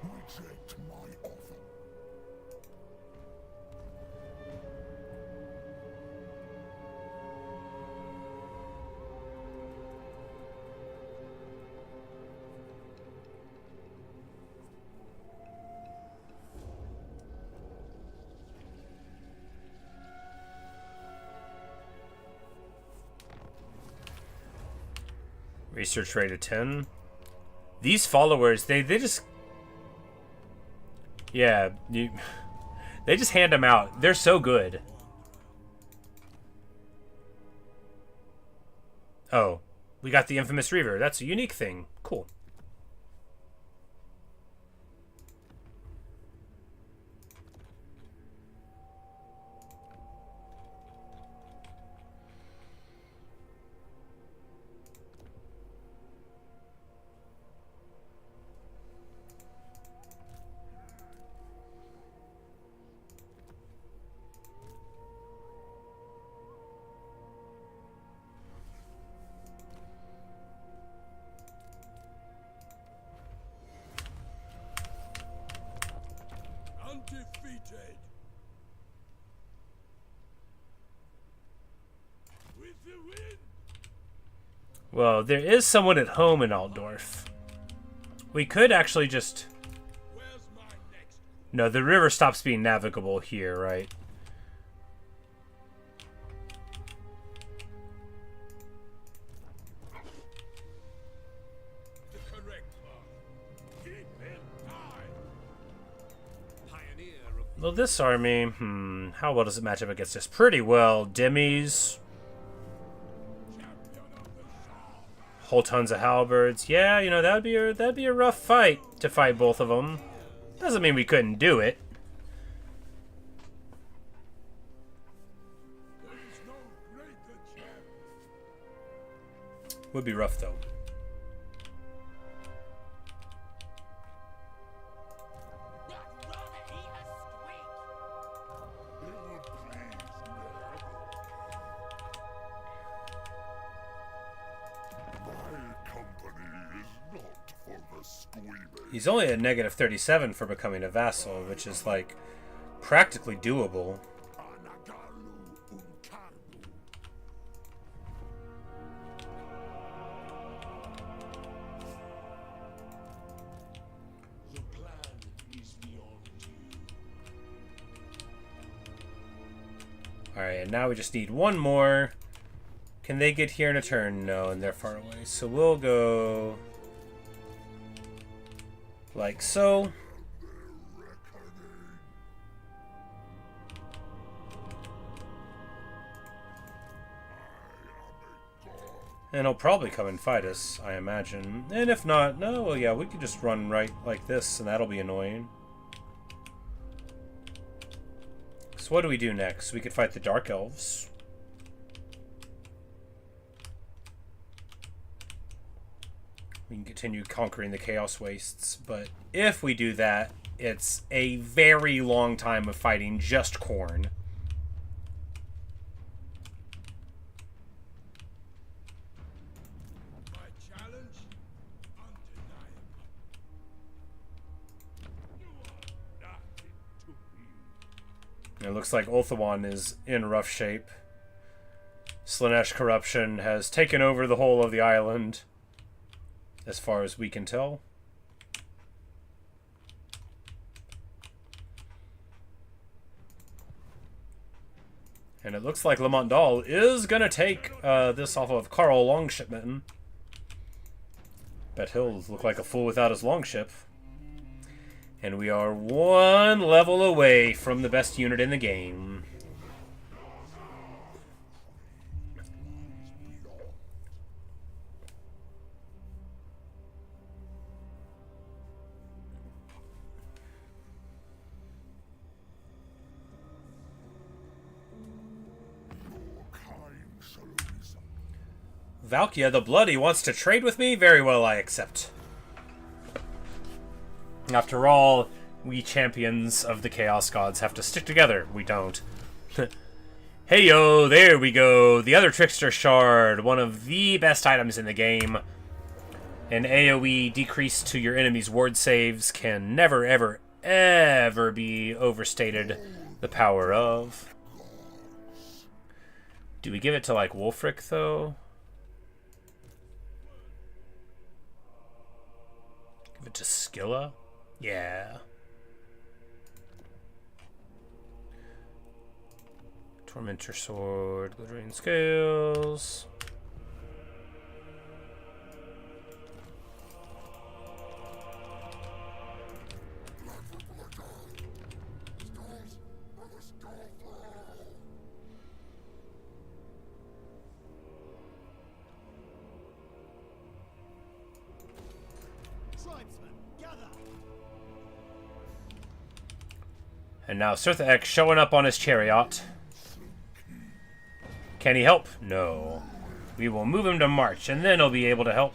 Reject my offer. Research rate of 10. These followers, they just... yeah, they just hand them out. They're so good. Oh, we got the infamous Reaver. That's a unique thing. Cool. Undefeated. With the win. Well, there is someone at home in Altdorf. We could actually just... Where's my next? no, the river stops being navigable here, right? The correct path. Keep him tied. Pioneer of Well, this army, how well does it match up against this? Pretty well. Demis. Champion of the Shah. Whole tons of halberds. Yeah, you know, that'd be a rough fight to fight both of them. Doesn't mean we couldn't do it. Would be rough though. He's only at negative 37 for becoming a vassal, which is like practically doable. Alright, and now we just need one more. Can they get here in a turn? No, and they're far away. So we'll go like so. And he'll probably come and fight us, I imagine. And if not, no, well, yeah, we could just run right like this, and that'll be annoying. So what do we do next? We could fight the Dark Elves. We can continue conquering the Chaos Wastes, but if we do that, it's a very long time of fighting just Khorne. It looks like Ulthuan is in rough shape. Slaanesh corruption has taken over the whole of the island, as far as we can tell. And it looks like Lamont Dahl is going to take this off of Carl Longshipman. Bet he'll look like a fool without his longship. And we are one level away from the best unit in the game. Valkia the Bloody wants to trade with me? Very well, I accept. After all, we champions of the Chaos Gods have to stick together. We don't. Hey yo, there we go. The other Trickster Shard, one of the best items in the game. An AoE decrease to your enemy's ward saves can never, ever, ever be overstated the power of. Do we give it to, like, Wulfric, though? Give it to Skilla? Yeah. Tormentor Sword, Glittering Scales. And now Surtha Ek showing up on his chariot. Can he help? No. We will move him to March, and then he'll be able to help.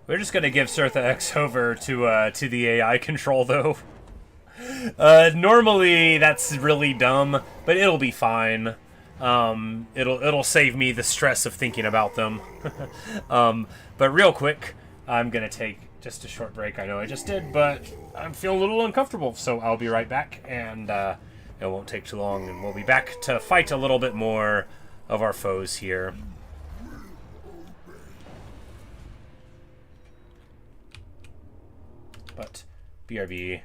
We're just going to give Surtha Ek over to the AI control, though. Normally, that's really dumb, but it'll be fine. It'll save me the stress of thinking about them. But real quick, I'm gonna take just a short break. I know I just did, but I'm feeling a little uncomfortable, so I'll be right back, and it won't take too long, and we'll be back to fight a little bit more of our foes here. But BRB.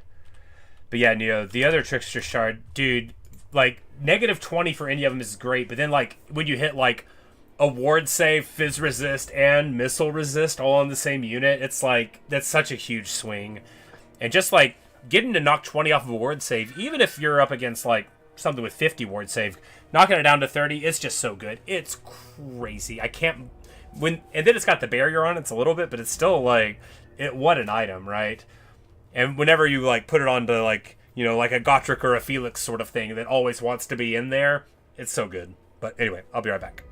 But yeah, Neo, the other Trickster Shard, dude, like, negative 20 for any of them is great, but then, like, when you hit, like, a ward save, fizz resist, and missile resist all on the same unit, it's like, that's such a huge swing. And just, like, getting to knock 20 off of a ward save, even if you're up against like something with 50 ward save, knocking it down to 30, it's just so good. It's crazy. I can't and then it's got the barrier on it's a little bit, but it's still like what an item, right? And whenever you like put it onto like, you know, like a Gotrek or a Felix sort of thing that always wants to be in there, it's so good. But anyway, I'll be right back.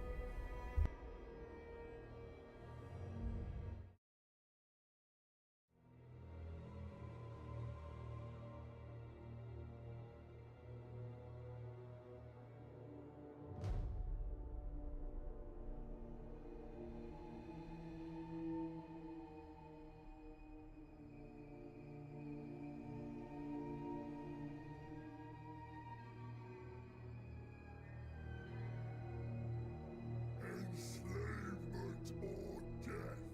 Enslavement or death.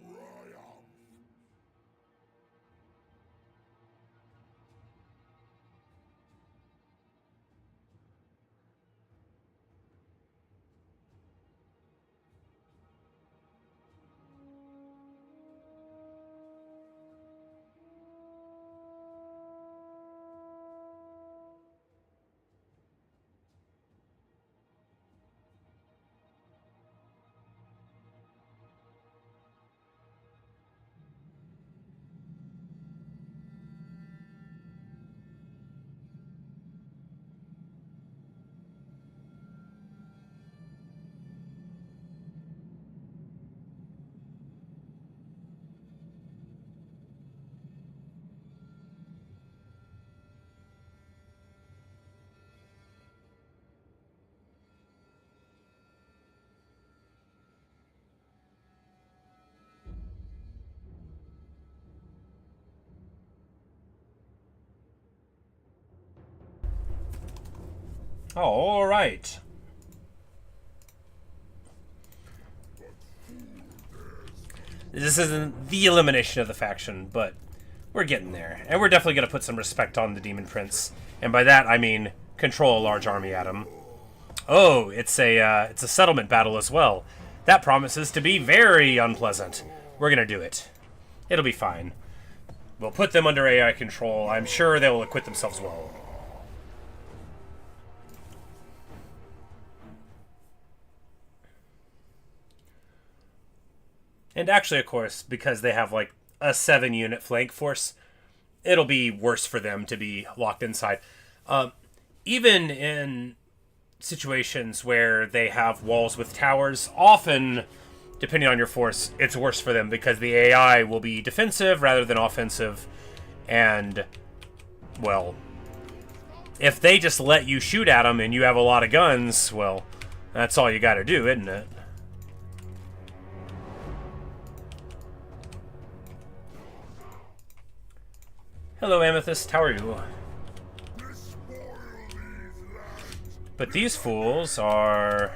Triumph. Oh, all right. This isn't the elimination of the faction, but we're getting there. And we're definitely going to put some respect on the Daemon Prince. And by that, I mean control a large army at him. Oh, it's a settlement battle as well. That promises to be very unpleasant. We're going to do it. It'll be fine. We'll put them under AI control. I'm sure they will acquit themselves well. And actually, of course, because they have like a 7-unit flank force, it'll be worse for them to be locked inside. Even in situations where they have walls with towers, often, depending on your force, it's worse for them because the AI will be defensive rather than offensive. And, well, if they just let you shoot at them and you have a lot of guns, well, that's all you gotta do, isn't it? Hello, Amethyst. How are you? But these fools are...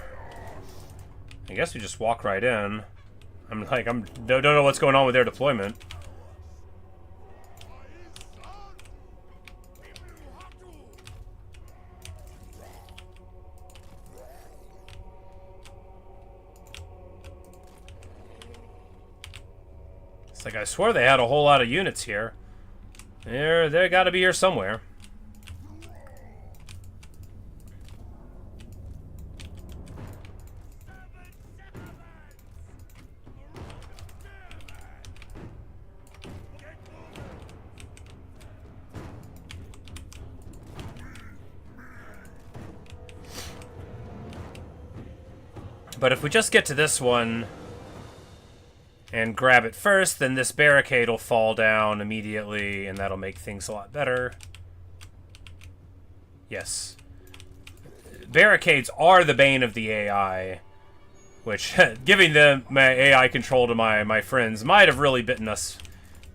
I guess we just walk right in. Don't know what's going on with their deployment. It's like I swore they had a whole lot of units here. They gotta be here somewhere. But if we just get to this one and grab it first, then this barricade will fall down immediately, and that'll make things a lot better. Yes. Barricades are the bane of the AI, which, giving them my AI control to my friends might have really bitten us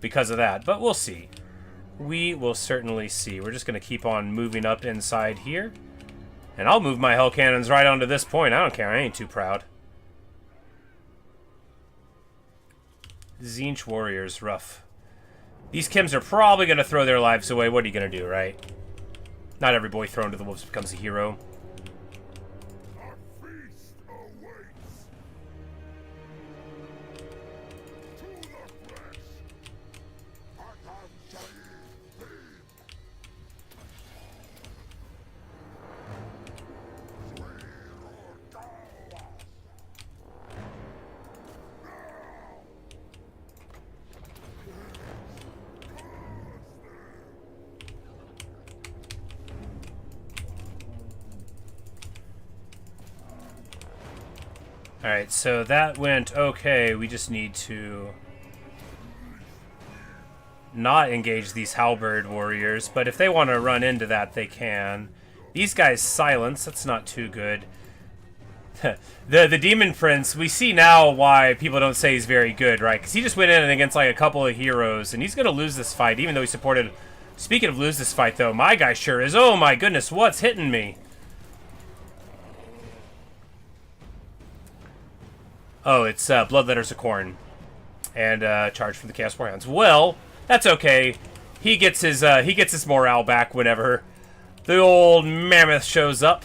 because of that, but we'll see. We will certainly see. We're just going to keep on moving up inside here. And I'll move my hell cannons right onto this point. I don't care. I ain't too proud. Tzeentch warriors, rough. These Kims are probably going to throw their lives away. What are you going to do, right? Not every boy thrown to the wolves becomes a hero. A feast awaits. To the flesh. Alright, so that went okay. We just need to not engage these halberd warriors, but if they want to run into that, they can. These guys silence, that's not too good. the Daemon Prince, we see now why people don't say he's very good, right? Because he just went in against like a couple of heroes, and he's going to lose this fight, even though he supported... Speaking of lose this fight, though, my guy sure is. Oh my goodness, what's hitting me? Oh, it's Bloodletters of Khorne. And charge from the Chaos Warhounds. Well, that's okay. He gets his morale back whenever the old mammoth shows up.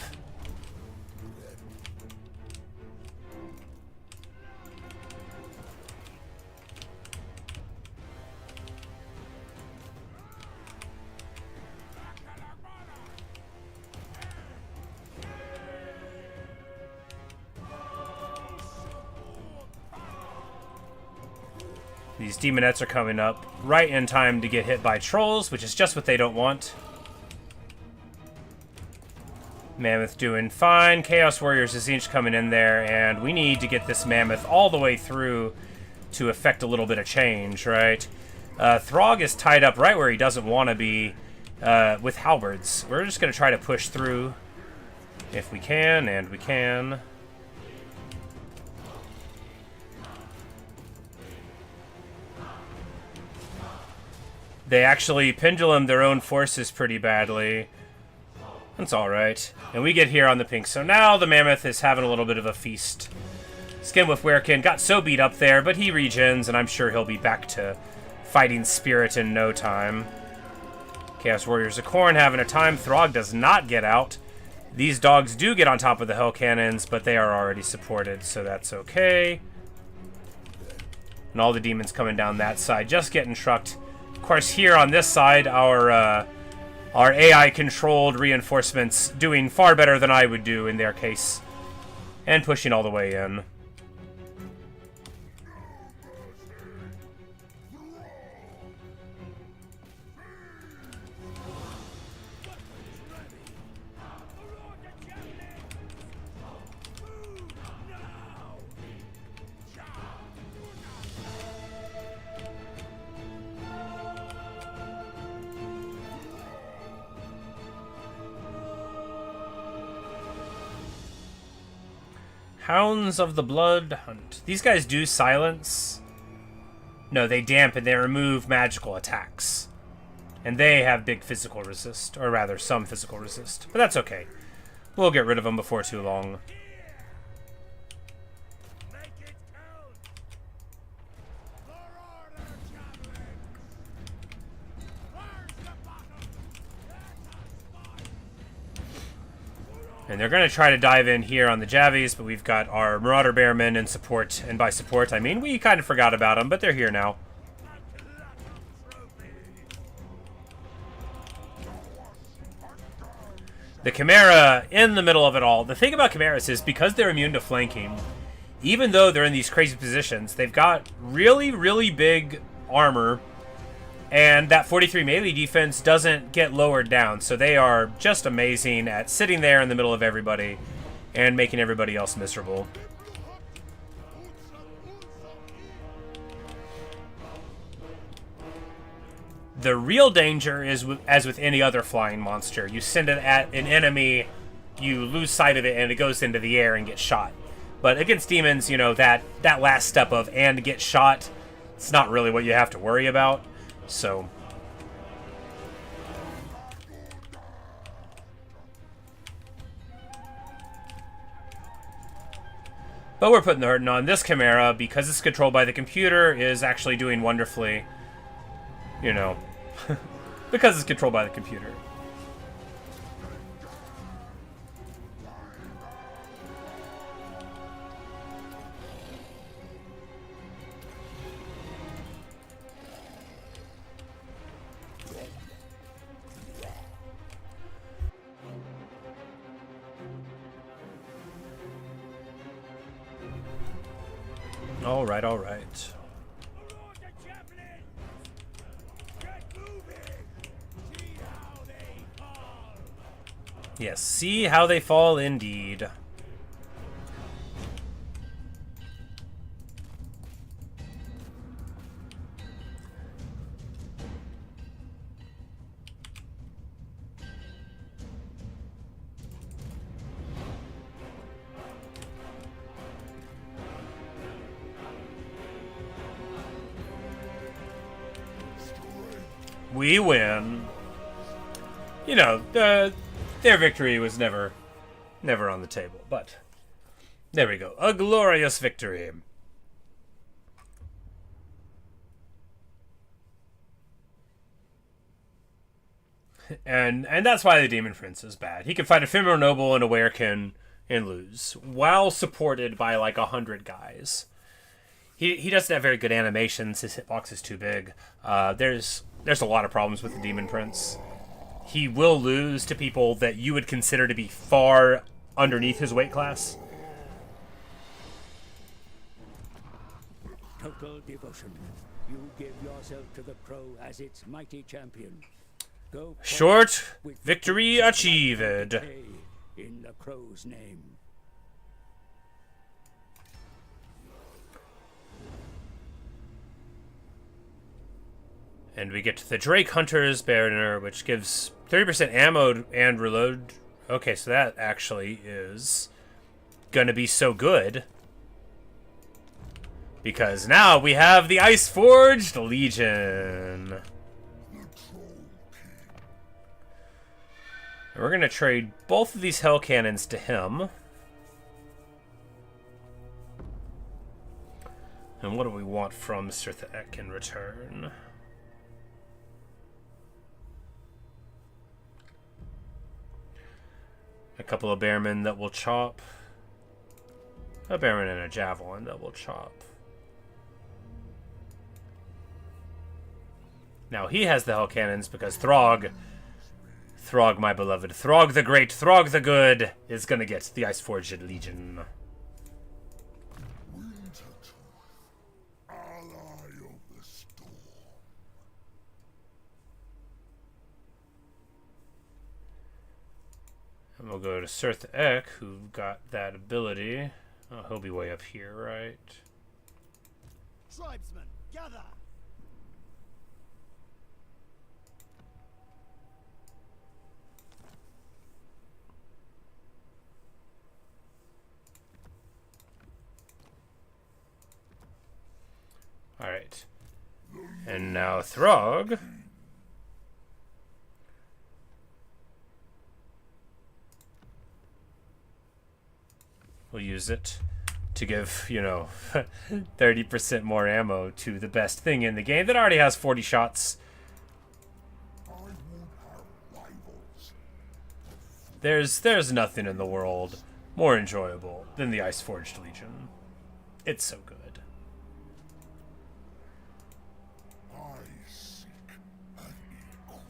These demonettes are coming up right in time to get hit by trolls, which is just what they don't want. Mammoth doing fine. Chaos Warriors is each coming in there, and we need to get this mammoth all the way through to effect a little bit of change, right? Throgg is tied up right where he doesn't want to be with halberds. We're just going to try to push through if we can, and we can. They actually pendulum their own forces pretty badly. That's alright. And we get here on the pink. So now the mammoth is having a little bit of a feast. Skinwolf Werekin got so beat up there, but he regens, and I'm sure he'll be back to fighting spirit in no time. Chaos Warriors of Khorne having a time. Throgg does not get out. These dogs do get on top of the hell cannons, but they are already supported, so that's okay. And all the demons coming down that side, just getting trucked. Of course, here on this side, our AI-controlled reinforcements doing far better than I would do in their case. And pushing all the way in. Hounds of the Blood Hunt. These guys do silence. No, they dampen, they remove magical attacks. And they have big physical resist, or rather, some physical resist. But that's okay. We'll get rid of them before too long. And they're going to try to dive in here on the Javies, but we've got our Marauder Bearmen in support. And by support, I mean we kind of forgot about them, but they're here now. The Chimera in the middle of it all. The thing about Chimeras is because they're immune to flanking, even though they're in these crazy positions, they've got really, really big armor. And that 43 melee defense doesn't get lowered down. So they are just amazing at sitting there in the middle of everybody and making everybody else miserable. The real danger is, as with any other flying monster, you send it at an enemy, you lose sight of it, and it goes into the air and gets shot. But against demons, you know, that last step of "and get shot," it's not really what you have to worry about. So... But we're putting the hurting on. This Chimera, because it's controlled by the computer, is actually doing wonderfully. You know, because it's controlled by the computer. All right, all right. Yes, see how they fall indeed. We win. You know, their victory was never on the table, but there we go. A glorious victory. And that's why the Daemon Prince is bad. He can fight a Ephemeral Noble and a Werekin and lose, while supported by like 100 guys. He doesn't have very good animations. His hitbox is too big. There's a lot of problems with the Daemon Prince. He will lose to people that you would consider to be far underneath his weight class. Total devotion. You give yourself to the crow as its mighty champion. Go Short victory achieved. In the crow's name. And we get to the Drake Hunter's Banner, which gives 30% ammo and reload. Okay, so that actually is gonna be so good. Because now we have the Ice Forged Legion. And we're gonna trade both of these Hell Cannons to him. And what do we want from Surtha Ek in return? A couple of Bearmen that will chop. A Bearman and a Javelin that will chop. Now he has the Hell Cannons because Throgg, my beloved, Throgg the Great, Throgg the Good, is gonna get the Ice Forged Legion. Ally of the storm. And we'll go to Surtha Ek, who got that ability. Oh, he'll be way up here, right? Tribesmen, gather! Alright. And now Throgg. We'll use it to give, you know, 30% more ammo to the best thing in the game that already has 40 shots. I won't have rivals. There's nothing in the world more enjoyable than the Ice Forged Legion. It's so good. I seek an equal.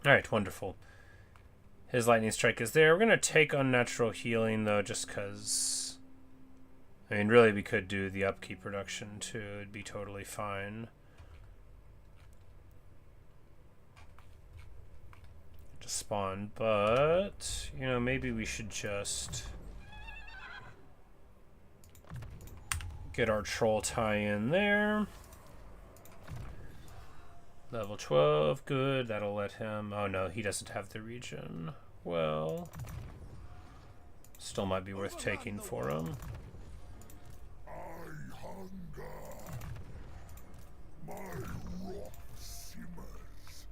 Alright, wonderful. His lightning strike is there. We're going to take unnatural healing, though, just because... I mean, really, we could do the upkeep reduction, too. It'd be totally fine. spawn, but, you know, maybe we should just get our troll tie in there. Level 12, good. That'll let him... Oh, no, he doesn't have the region. Well, still might be worth taking for him. I hunger. My wrath simmers.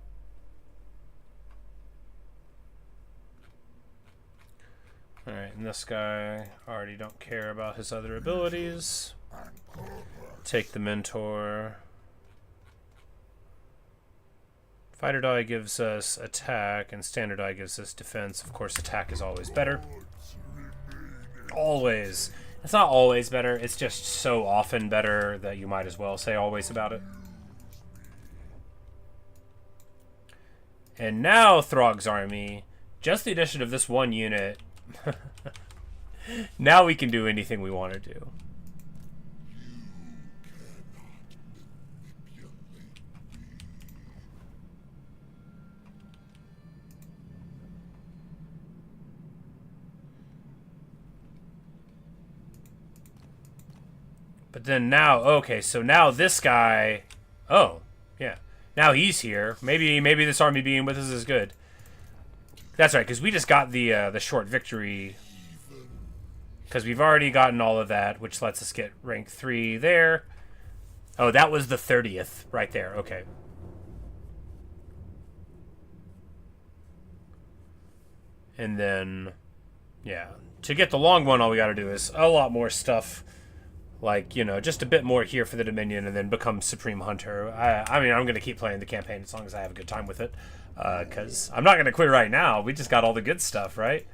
Alright, and this guy, already don't care about his other abilities. Take the mentor. Fighter die gives us attack, and standard die gives us defense. Of course, attack is always better. Always. It's not always better, it's just so often better that you might as well say always about it. And now Throgg's army, just the addition of this one unit, now we can do anything we want to do. But then now, okay, so now this guy, oh, yeah, now he's here. Maybe this army being with us is good. That's right, because we just got the short victory, because we've already gotten all of that, which lets us get rank 3 there. Oh, that was the 30th right there. Okay. And then, yeah, to get the long one, all we got to do is a lot more stuff. Like, you know, just a bit more here for the Dominion and then become Supreme Hunter. I mean, I'm going to keep playing the campaign as long as I have a good time with it. Because I'm not going to quit right now. We just got all the good stuff, right?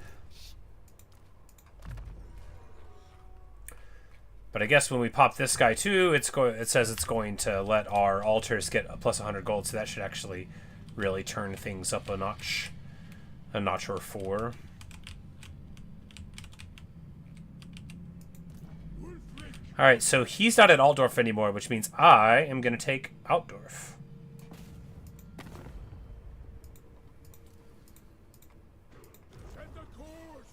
But I guess when we pop this guy too, it says it's going to let our altars get a plus 100 gold. So that should actually really turn things up a notch or 4. Alright, so he's not at Altdorf anymore, which means I am going to take Altdorf. Set the course.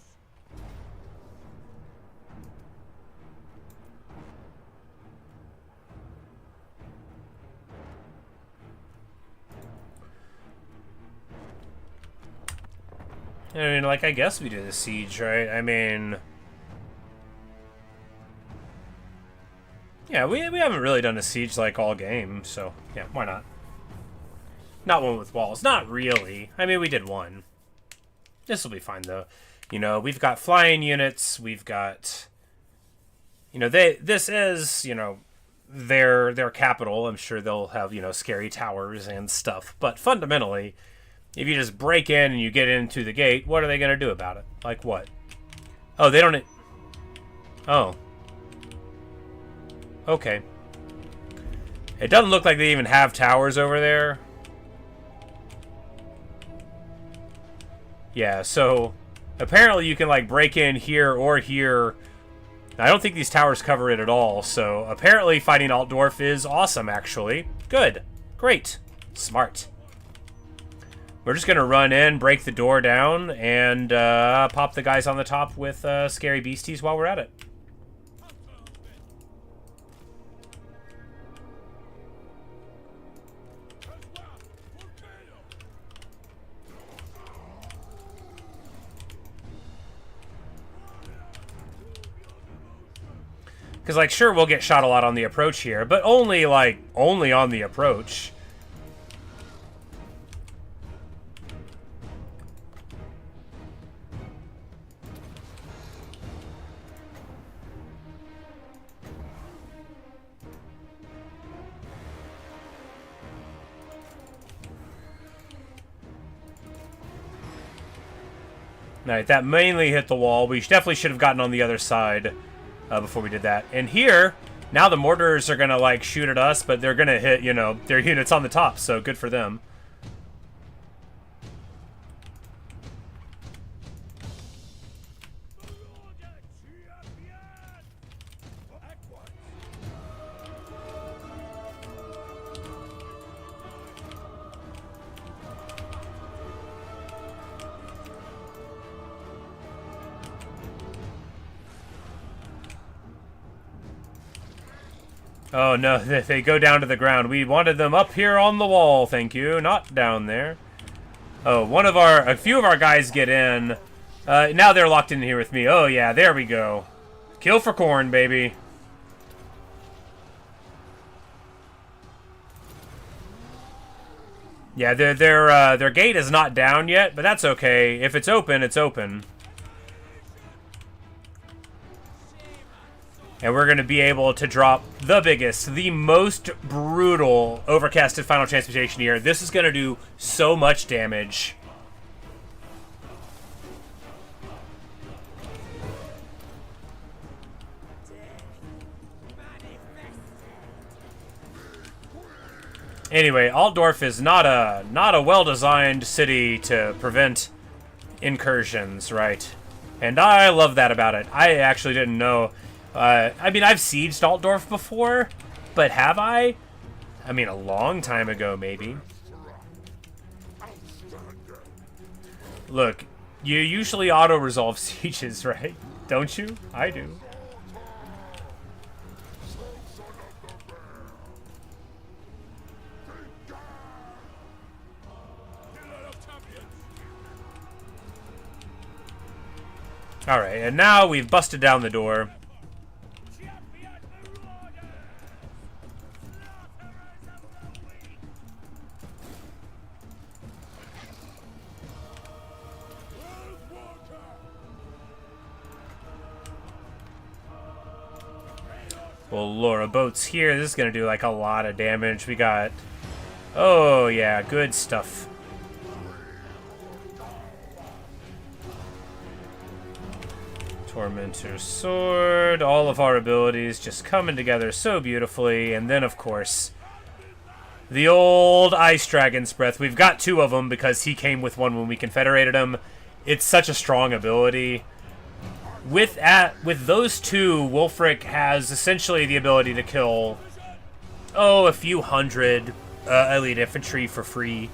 I mean, like, I guess we do the siege, right? I mean... Yeah, we haven't really done a siege like all game, so yeah, why not? Not one with walls. Not really. I mean, we did one. This will be fine, though. You know, we've got flying units. We've got... You know, this is, you know, their capital. I'm sure they'll have, you know, scary towers and stuff. But fundamentally, if you just break in and you get into the gate, what are they going to do about it? Like what? Oh, they don't... Oh. Okay. It doesn't look like they even have towers over there. Yeah, so apparently you can like break in here or here. I don't think these towers cover it at all, so apparently fighting Altdorf is awesome, actually. Good. Great. Smart. We're just going to run in, break the door down, and pop the guys on the top with scary beasties while we're at it. Because, like, sure, we'll get shot a lot on the approach here, but only on the approach. Alright, that mainly hit the wall. We definitely should have gotten on the other side. Before we did that. And here, now the mortars are going to, like, shoot at us, but they're going to hit, you know, their units on the top, so good for them. Oh no, they go down to the ground. We wanted them up here on the wall, thank you, not down there. Oh, a few of our guys get in. Now they're locked in here with me. Oh yeah, there we go. Kill for corn, baby. Yeah, their gate is not down yet, but that's okay. If it's open, it's open. And we're going to be able to drop the biggest, the most brutal overcasted final transmutation here. This is going to do so much damage. Anyway, Altdorf is not a well-designed city to prevent incursions, right? And I love that about it. I actually didn't know. I mean, I've sieged Altdorf before, but have I? I mean, a long time ago, maybe. Look, you usually auto-resolve sieges, right? Don't you? I do. Alright, and now we've busted down the door. Well, Laura boats here. This is going to do like a lot of damage. We got... Oh, yeah, good stuff. Tormentor's Sword. All of our abilities just coming together so beautifully. And then, of course, the old Ice Dragon's Breath. We've got two of them because he came with one when we confederated him. It's such a strong ability. With those two, Wulfric has essentially the ability to kill, a few hundred elite infantry for free.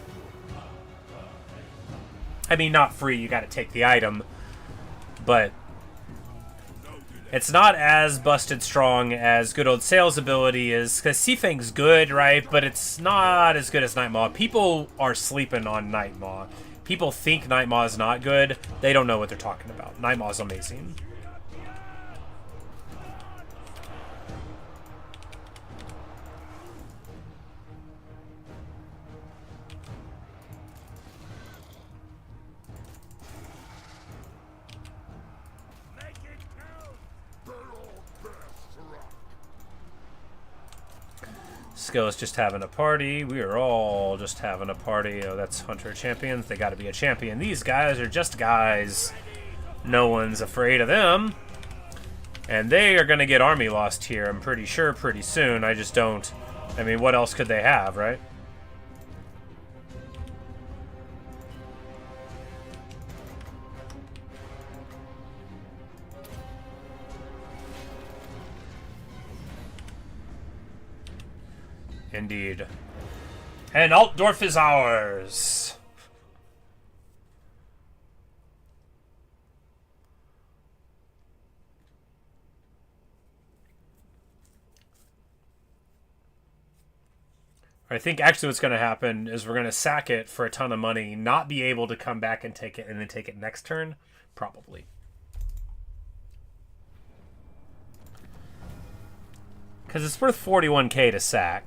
I mean, not free, you gotta take the item. But it's not as busted strong as good old Sail's ability is, because Seafang's good, right? But it's not as good as Nightmaw. People are sleeping on Nightmaw. People think Nightmaw is not good. They don't know what they're talking about. Nightmaw is amazing. Skill's just having a party. We are all just having a party. Oh, that's Hunter champions. They gotta be a champion. These guys are just guys. No one's afraid of them. And they are gonna get army lost here, I'm pretty sure, pretty soon. I just don't... I mean, what else could they have, right? Indeed. And Altdorf is ours. I think actually what's going to happen is we're going to sack it for a ton of money, not be able to come back and take it, and then take it next turn? Probably. Because it's worth 41k to sack.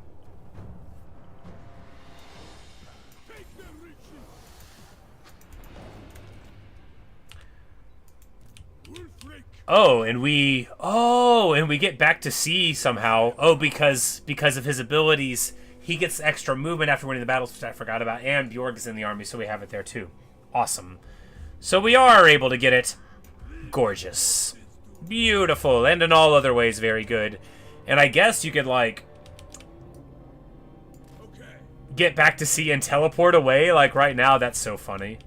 And we get back to sea somehow. Oh, because of his abilities, he gets extra movement after winning the battles, which I forgot about. And Bjorg is in the army, so we have it there too. Awesome. So we are able to get it. Gorgeous. Beautiful. And in all other ways, very good. And I guess you could, like, get back to sea and teleport away. Like, right now, that's so funny.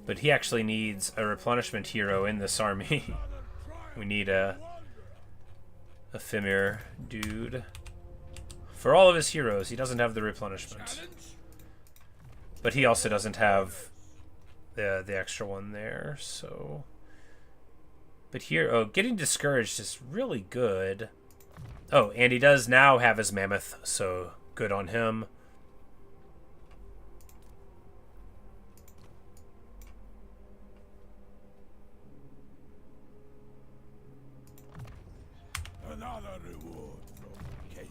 But he actually needs a replenishment hero in this army. We need a Fimir dude. For all of his heroes, he doesn't have the replenishment. But he also doesn't have the extra one there, so... But here, oh, getting discouraged is really good. Oh, and he does now have his mammoth, so good on him. Another reward from chaos.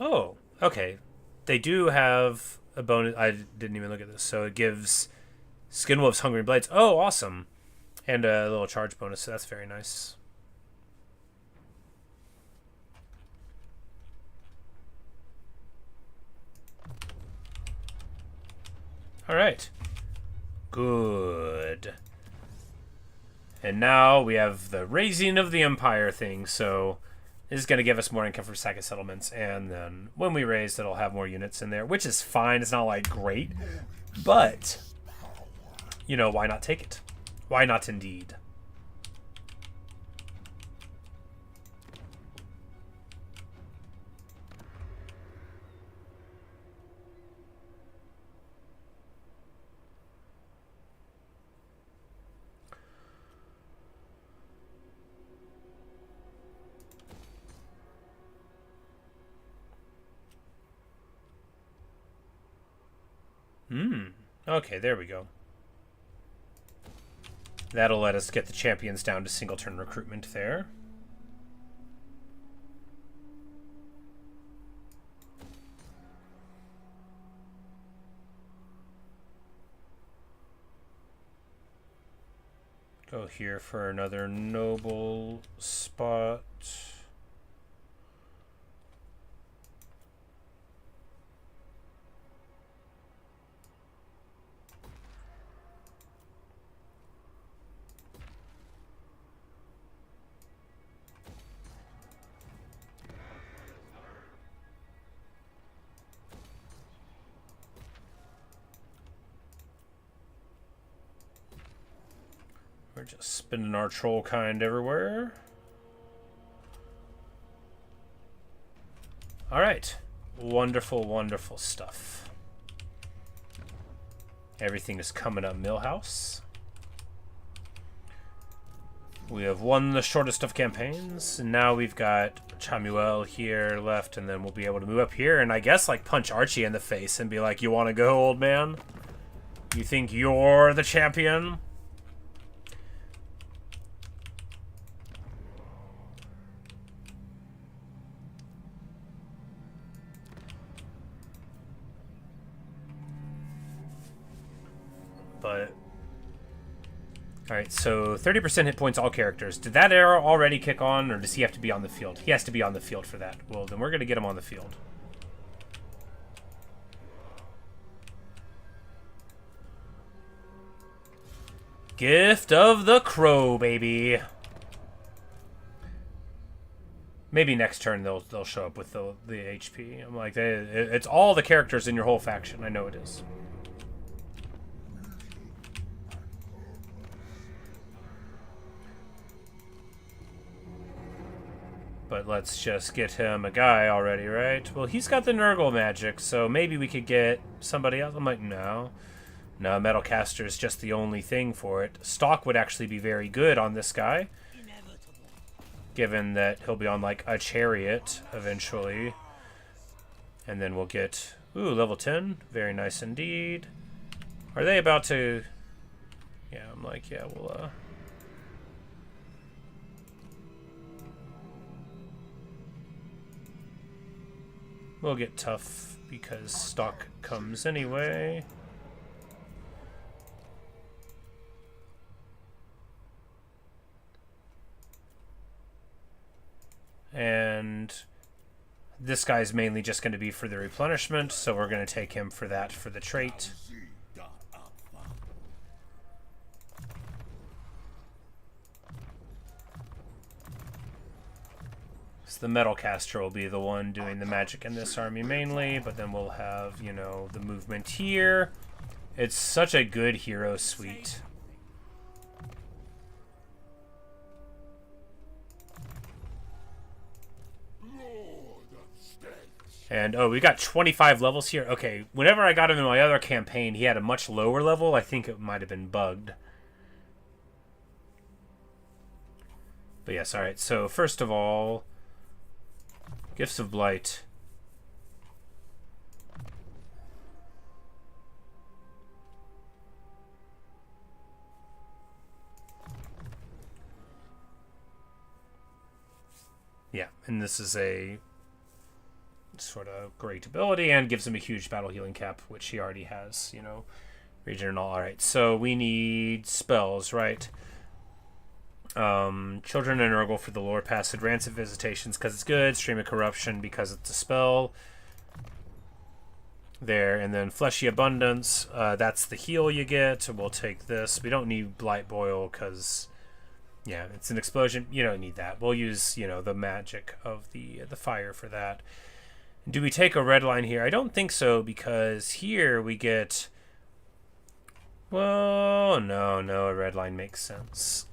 Oh, okay. They do have a bonus. I didn't even look at this. So it gives Skinwolf's Hungry Blades. Oh, awesome. And a little charge bonus, so that's very nice. All right. Good. And now we have the Raising of the Empire thing, so this is going to give us more income from second settlements, and then when we raise, it'll have more units in there, which is fine. It's not, like, great, but, you know, why not take it? Why not, indeed? Okay, there we go. That'll let us get the champions down to single turn recruitment there. Go here for another noble spot. We're just spinning our troll kind everywhere. All right. Wonderful, wonderful stuff. Everything is coming up Millhouse. We have won the shortest of campaigns, and now we've got Chamuel here left, and then we'll be able to move up here and I guess like punch Archie in the face and be like, you want to go, old man? You think you're the champion? But alright, so 30% hit points all characters. Did that arrow already kick on, or does he have to be on the field? He has to be on the field for that. Well, then we're going to get him on the field. Gift of the Crow, baby. Maybe next turn they'll show up with the HP. I'm like, it's all the characters in your whole faction. I know it is. But let's just get him a guy already, right? Well, he's got the Nurgle magic, so maybe we could get somebody else. I'm like, no. No, Metalcaster is just the only thing for it. Stock would actually be very good on this guy, given that he'll be on, like, a chariot eventually. And then we'll get, ooh, level 10. Very nice indeed. Are they about to... Yeah, I'm like, yeah, we'll, we'll get tough because stock comes anyway. And this guy's mainly just going to be for the replenishment, so we're going to take him for that for the trait. The Metalcaster will be the one doing the magic in this army mainly, but then we'll have, you know, the movement here. It's such a good hero suite. And, oh, we got 25 levels here. Okay, whenever I got him in my other campaign, he had a much lower level. I think it might have been bugged. But yes, alright. So, first of all, Gifts of Blight. Yeah, and this is a sort of great ability and gives him a huge battle healing cap, which he already has, you know, region and all. Alright, so we need spells, right? Children and Nurgle for the lore pass, Rancid Visitations because it's good, Stream of Corruption because it's a spell. There, and then Fleshy Abundance, that's the heal you get. We'll take this. We don't need Blight Boil because, yeah, it's an explosion. You don't need that. We'll use, you know, the magic of the fire for that. Do we take a red line here? I don't think so, because here we get... Well, no, a red line makes sense.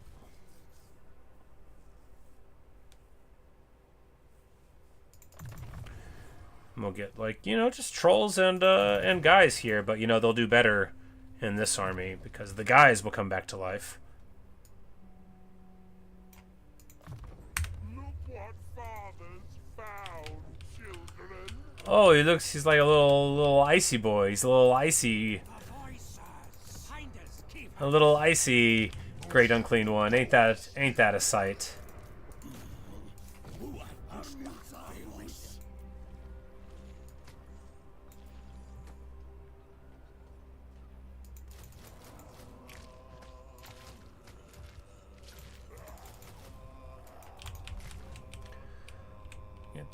We'll get, like, you know, just trolls and guys here, but, you know, they'll do better in this army, because the guys will come back to life. Look what father's found, children. Oh, he's like a little icy boy. He's a little icy. A little icy great unclean one. Ain't that a sight?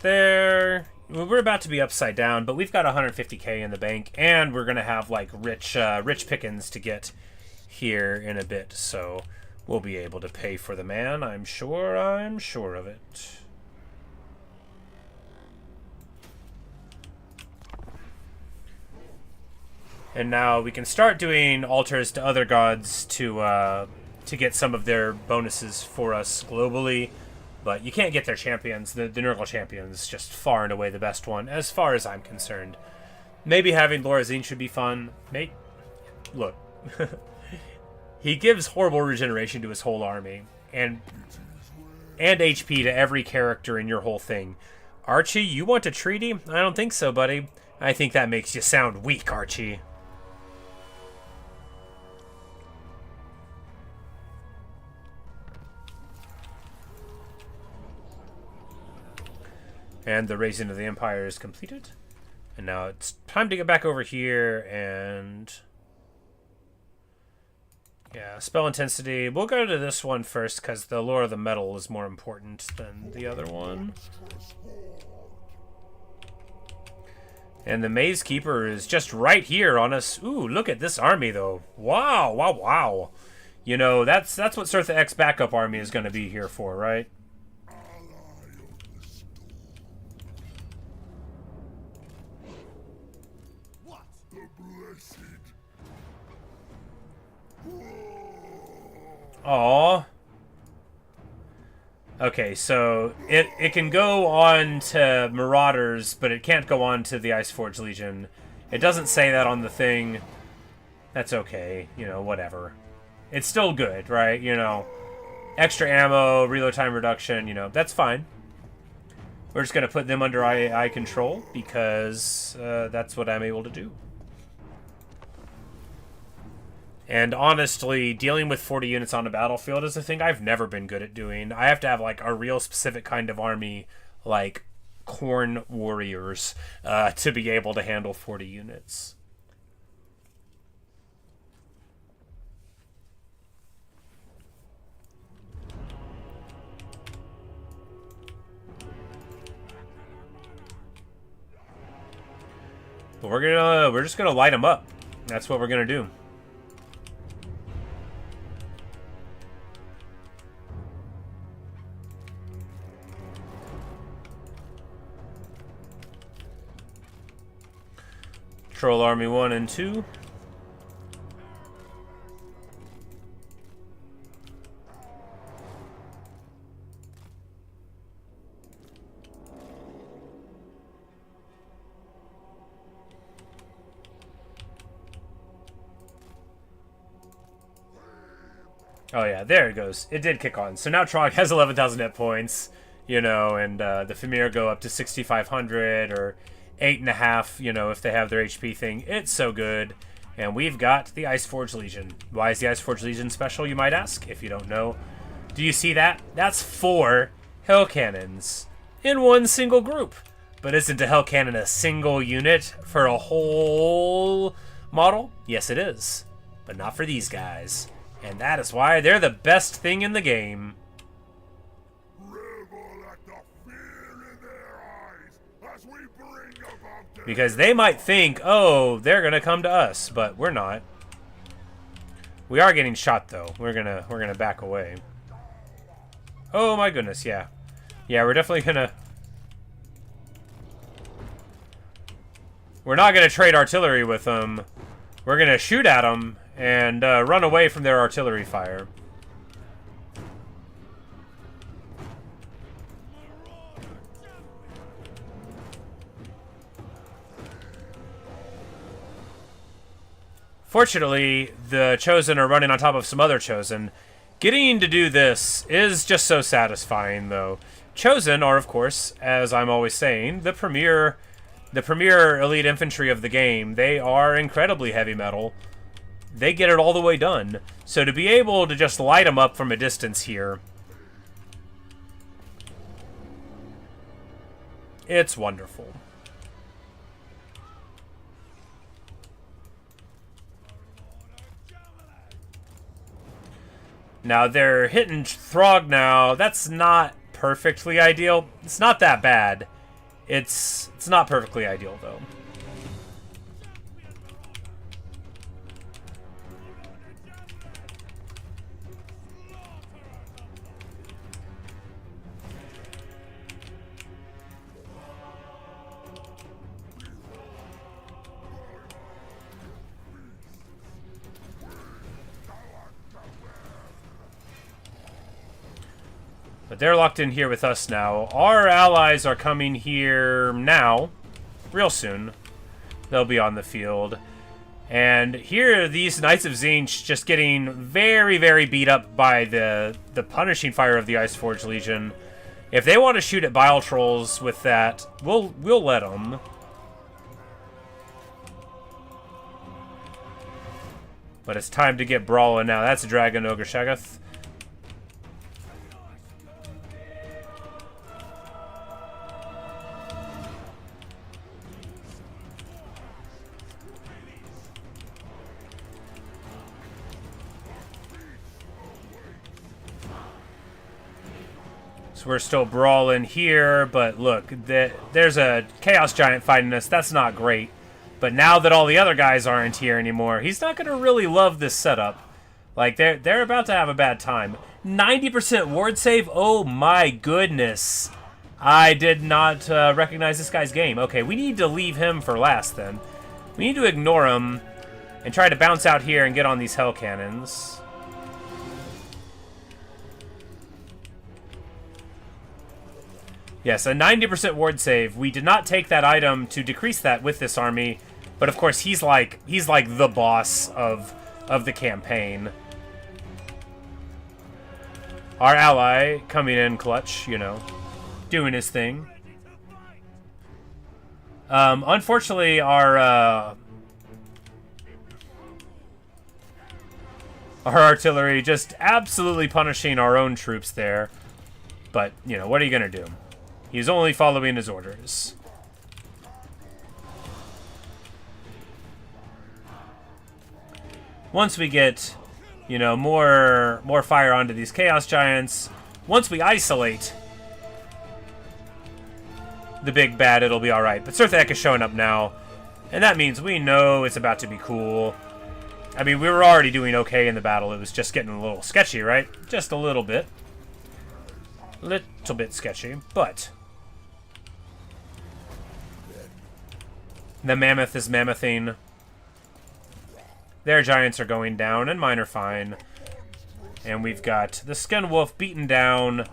There, we're about to be upside down, but we've got 150k in the bank, and we're gonna have like rich pickings to get here in a bit, so we'll be able to pay for the man. I'm sure of it. And now we can start doing altars to other gods to get some of their bonuses for us globally. But you can't get their champions. The Nurgle champion is just far and away the best one, as far as I'm concerned. Maybe having Lorazine should be fun. Look. He gives horrible regeneration to his whole army. And HP to every character in your whole thing. Archie, you want a treaty? I don't think so, buddy. I think that makes you sound weak, Archie. And the raising of the Empire is completed. And now it's time to get back over here and... yeah, spell intensity. We'll go to this one first because the lore of the metal is more important than the other one. And the Maze Keeper is just right here on us. Ooh, look at this army, though. Wow, wow, wow. You know, that's what Surtha Ek's backup army is going to be here for, right? Aww. Okay, so it can go on to Marauders, but it can't go on to the Iceforge Legion. It doesn't say that on the thing. That's okay, you know, whatever. It's still good, right? You know, extra ammo, reload time reduction, you know, that's fine. We're just going to put them under AI control because that's what I'm able to do. And honestly, dealing with 40 units on a battlefield is a thing I've never been good at doing. I have to have like a real specific kind of army, like Khorne warriors, to be able to handle 40 units. But we're just gonna light them up. That's what we're gonna do. Troll Army 1 and 2. Oh yeah, there it goes. It did kick on. So now Throggin has 11,000 hit points, you know, and the Fimir go up to 6,500 or 8.5, you know, if they have their HP thing. It's so good. And we've got the Iceforge Legion. Why is the Iceforge Legion special, you might ask, if you don't know? Do you see that? That's 4 Hell Cannons in one single group. But isn't a Hell Cannon a single unit for a whole model? Yes, it is. But not for these guys. And that is why they're the best thing in the game. Revel at the fear in their eyes as we bring about their Because they might think, oh, they're gonna come to us, but we're not. We are getting shot though. We're gonna back away. Oh my goodness, yeah. Yeah, we're definitely gonna... We're not gonna trade artillery with them. We're gonna shoot at them and run away from their artillery fire. Fortunately, the Chosen are running on top of some other Chosen. Getting to do this is just so satisfying, though. Chosen are, of course, as I'm always saying, the premier elite infantry of the game. They are incredibly heavy metal. They get it all the way done. So to be able to just light them up from a distance here, it's wonderful. Now they're hitting Throgg now. That's not perfectly ideal. It's not that bad. It's not perfectly ideal though. But they're locked in here with us now. Our allies are coming here now. Real soon. They'll be on the field. And here are these Knights of Tzeentch just getting very, very beat up by the punishing fire of the Iceforge Legion. If they want to shoot at Bile Trolls with that, we'll let them. But it's time to get brawling now. That's a Dragon Ogre Shagath. So we're still brawling here, but look, there's a Chaos Giant fighting us. That's not great. But now that all the other guys aren't here anymore, he's not going to really love this setup. Like, they're about to have a bad time. 90% ward save? Oh my goodness. I did not recognize this guy's game. Okay, we need to leave him for last then. We need to ignore him and try to bounce out here and get on these Hell Cannons. Yes, a 90% ward save. We did not take that item to decrease that with this army, but of course he's like the boss of the campaign. Our ally coming in clutch, you know, doing his thing. Unfortunately, our artillery just absolutely punishing our own troops there. But, you know, what are you gonna do? He's only following his orders. Once we get, you know, more fire onto these Chaos Giants, once we isolate the big bad, it'll be alright. But Surtha Ek is showing up now, and that means we know it's about to be cool. I mean, we were already doing okay in the battle. It was just getting a little sketchy, right? Just a little bit. Little bit sketchy, but... The Mammoth is mammothing. Their giants are going down, and mine are fine. And we've got the Skin Wolf beating down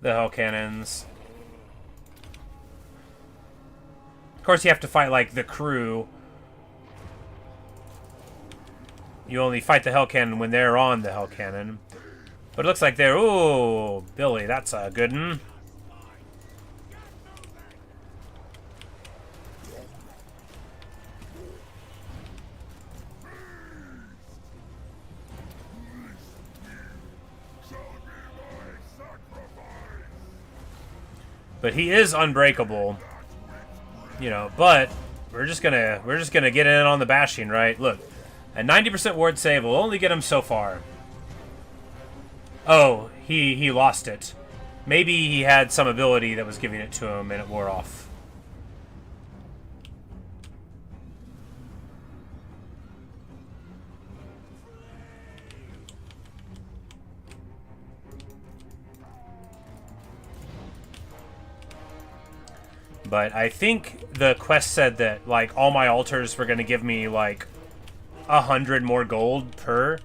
the Hell Cannons. Of course, you have to fight, like, the crew. You only fight the Hell Cannon when they're on the Hell Cannon. But it looks like they're... Ooh, Billy, that's a good one. But he is unbreakable. You know, but we're just gonna get in on the bashing, right? Look, a 90% ward save will only get him so far. Oh, he lost it. Maybe he had some ability that was giving it to him and it wore off. But I think the quest said that, like, all my altars were going to give me, like, 100 more gold per.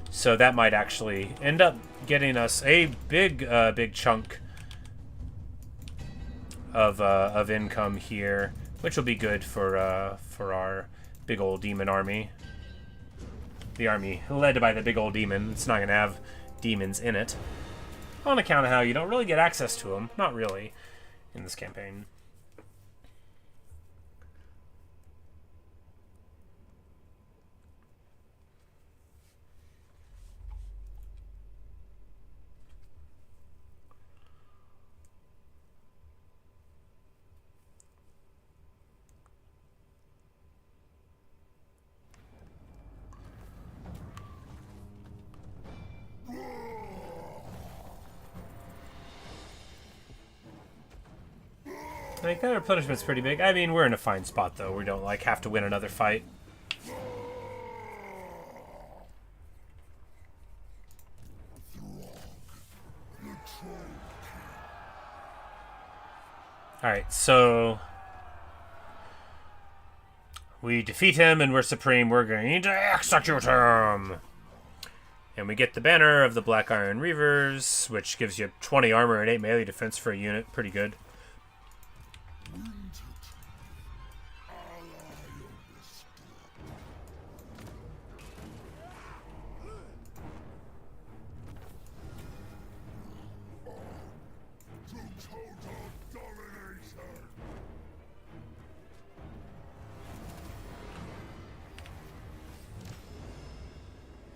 So that might actually end up getting us a big chunk of income here, which will be good for our big old demon army. The army led by the big old demon. It's not going to have demons in it. On account of how you don't really get access to them. Not really in this campaign. I think that replenishment's pretty big. I mean, we're in a fine spot, though. We don't, like, have to win another fight. Alright, so... we defeat him and we're supreme. We're going to execute him! And we get the banner of the Black Iron Reavers, which gives you 20 armor and 8 melee defense for a unit. Pretty good.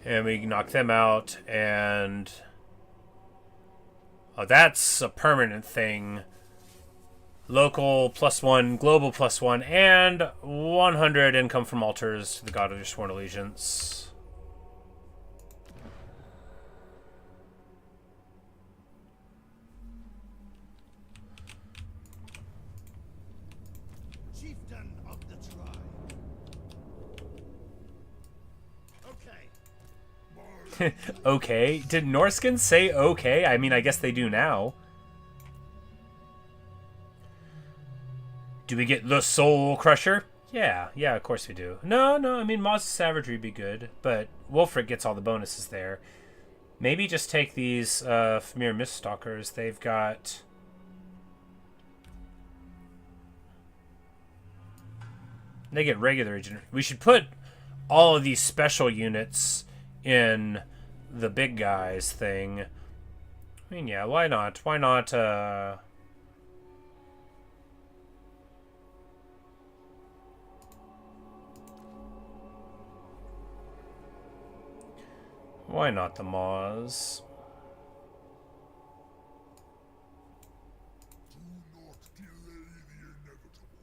And we knock them out, and... oh, that's a permanent thing. Local +1, global +1, and 100 income from altars to the god of your sworn allegiance. Chieftain of the tribe. Okay. Okay. Did Norscan say okay? I mean, I guess they do now. Do we get the Soul Crusher? Yeah, of course we do. No, I mean, Maw's Savagery would be good, but Wulfric gets all the bonuses there. Maybe just take these Familiar Miststalkers. They've got... they get regular regeneration. We should put all of these special units in the big guys thing. I mean, yeah, why not? Why not, why not the Maws? Do not delay the inevitable.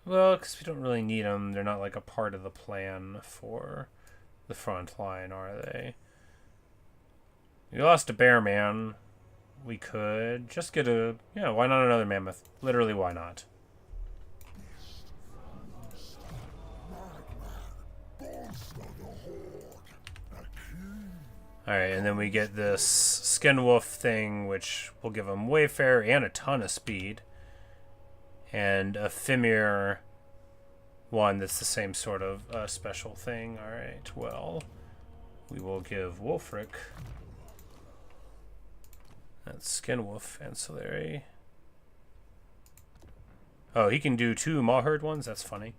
Well, because we don't really need them. They're not like a part of the plan for the front line, are they? We lost a bear man. We could just get a... yeah, why not another mammoth? Literally, why not? Alright, and then we get this Skin Wolf thing, which will give them Wayfarer and a ton of speed. And a Fimir one that's the same sort of special thing. Alright, well, we will give Wulfric that Skin Wolf ancillary. Oh, he can do 2 Mawherd ones? That's funny.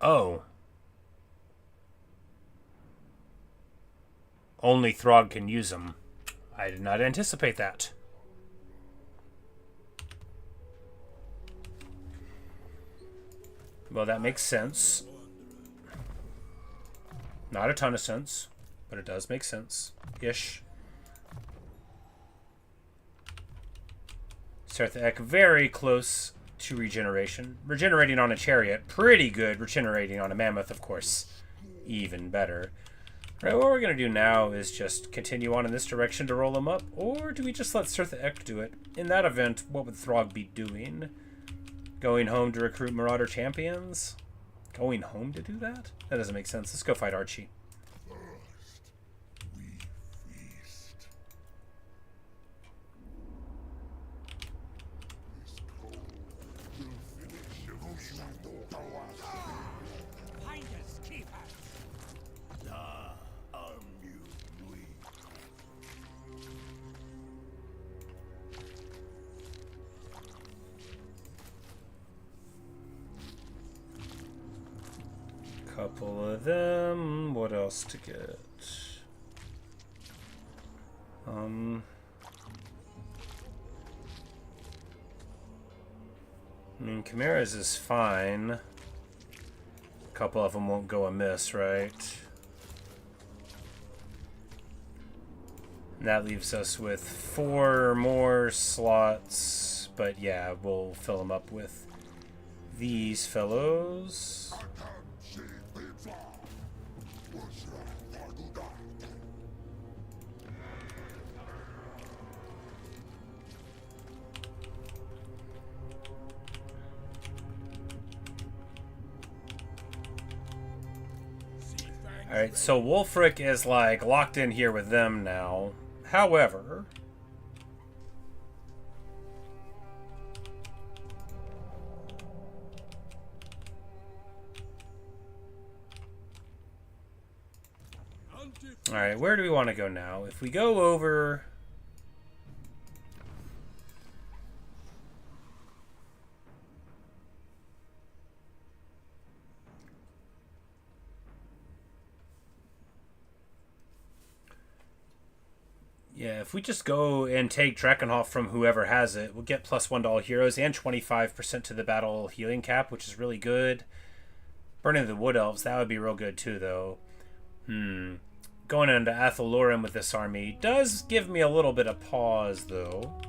Oh. Only Throggin can use them. I did not anticipate that. Well, that makes sense. Not a ton of sense, but it does make sense. Ish. Surtha Ek, very close to regeneration. Regenerating on a chariot, pretty good. Regenerating on a mammoth, of course, even better. Right, what we're going to do now is just continue on in this direction to roll them up, or do we just let Surtha Ek do it? In that event, what would Throgg be doing? Going home to recruit Marauder champions? Going home to do that? That doesn't make sense. Let's go fight Archie. First, we feast. This cold will finish Finders, keepers. Couple of them. What else to get? I mean, Chimera's is fine. A couple of them won't go amiss, right? And that leaves us with 4 more slots. But yeah, we'll fill them up with these fellows. Alright, so Wulfric is like locked in here with them now. However, alright, where do we want to go now? If we go over... Yeah, if we just go and take Drakenhof from whoever has it, we'll get +1 to all heroes and 25% to the battle healing cap, which is really good. Burning the Wood Elves, that would be real good too, though. Going into Athalorum with this army does give me a little bit of pause, though.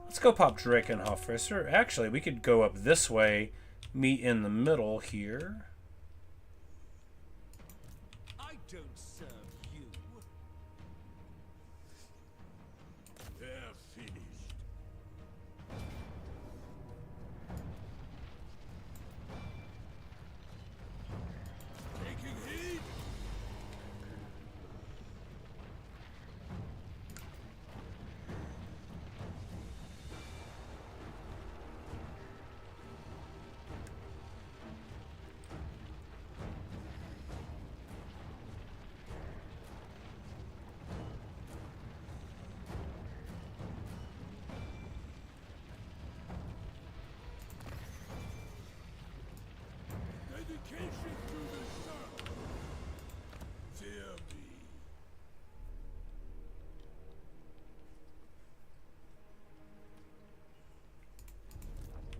Let's go pop Drakenhof first. Or actually, we could go up this way, meet in the middle here. Don't serve you. They're finished. Taking heed. Dedication to the sun. Fear me.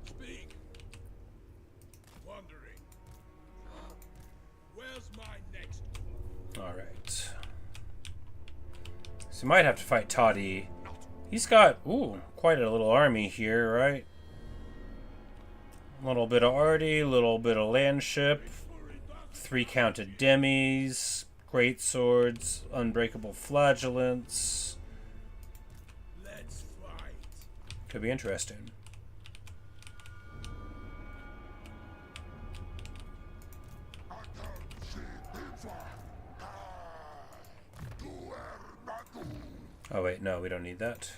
Speak. Wondering. Where's my next one? Alright. So we might have to fight Toddy. He's got, ooh, quite a little army here, right? A little bit of arty, a little bit of landship, 3 counted demis, great swords, unbreakable flagellants. Let's fight. Could be interesting. Oh wait, no, we don't need that.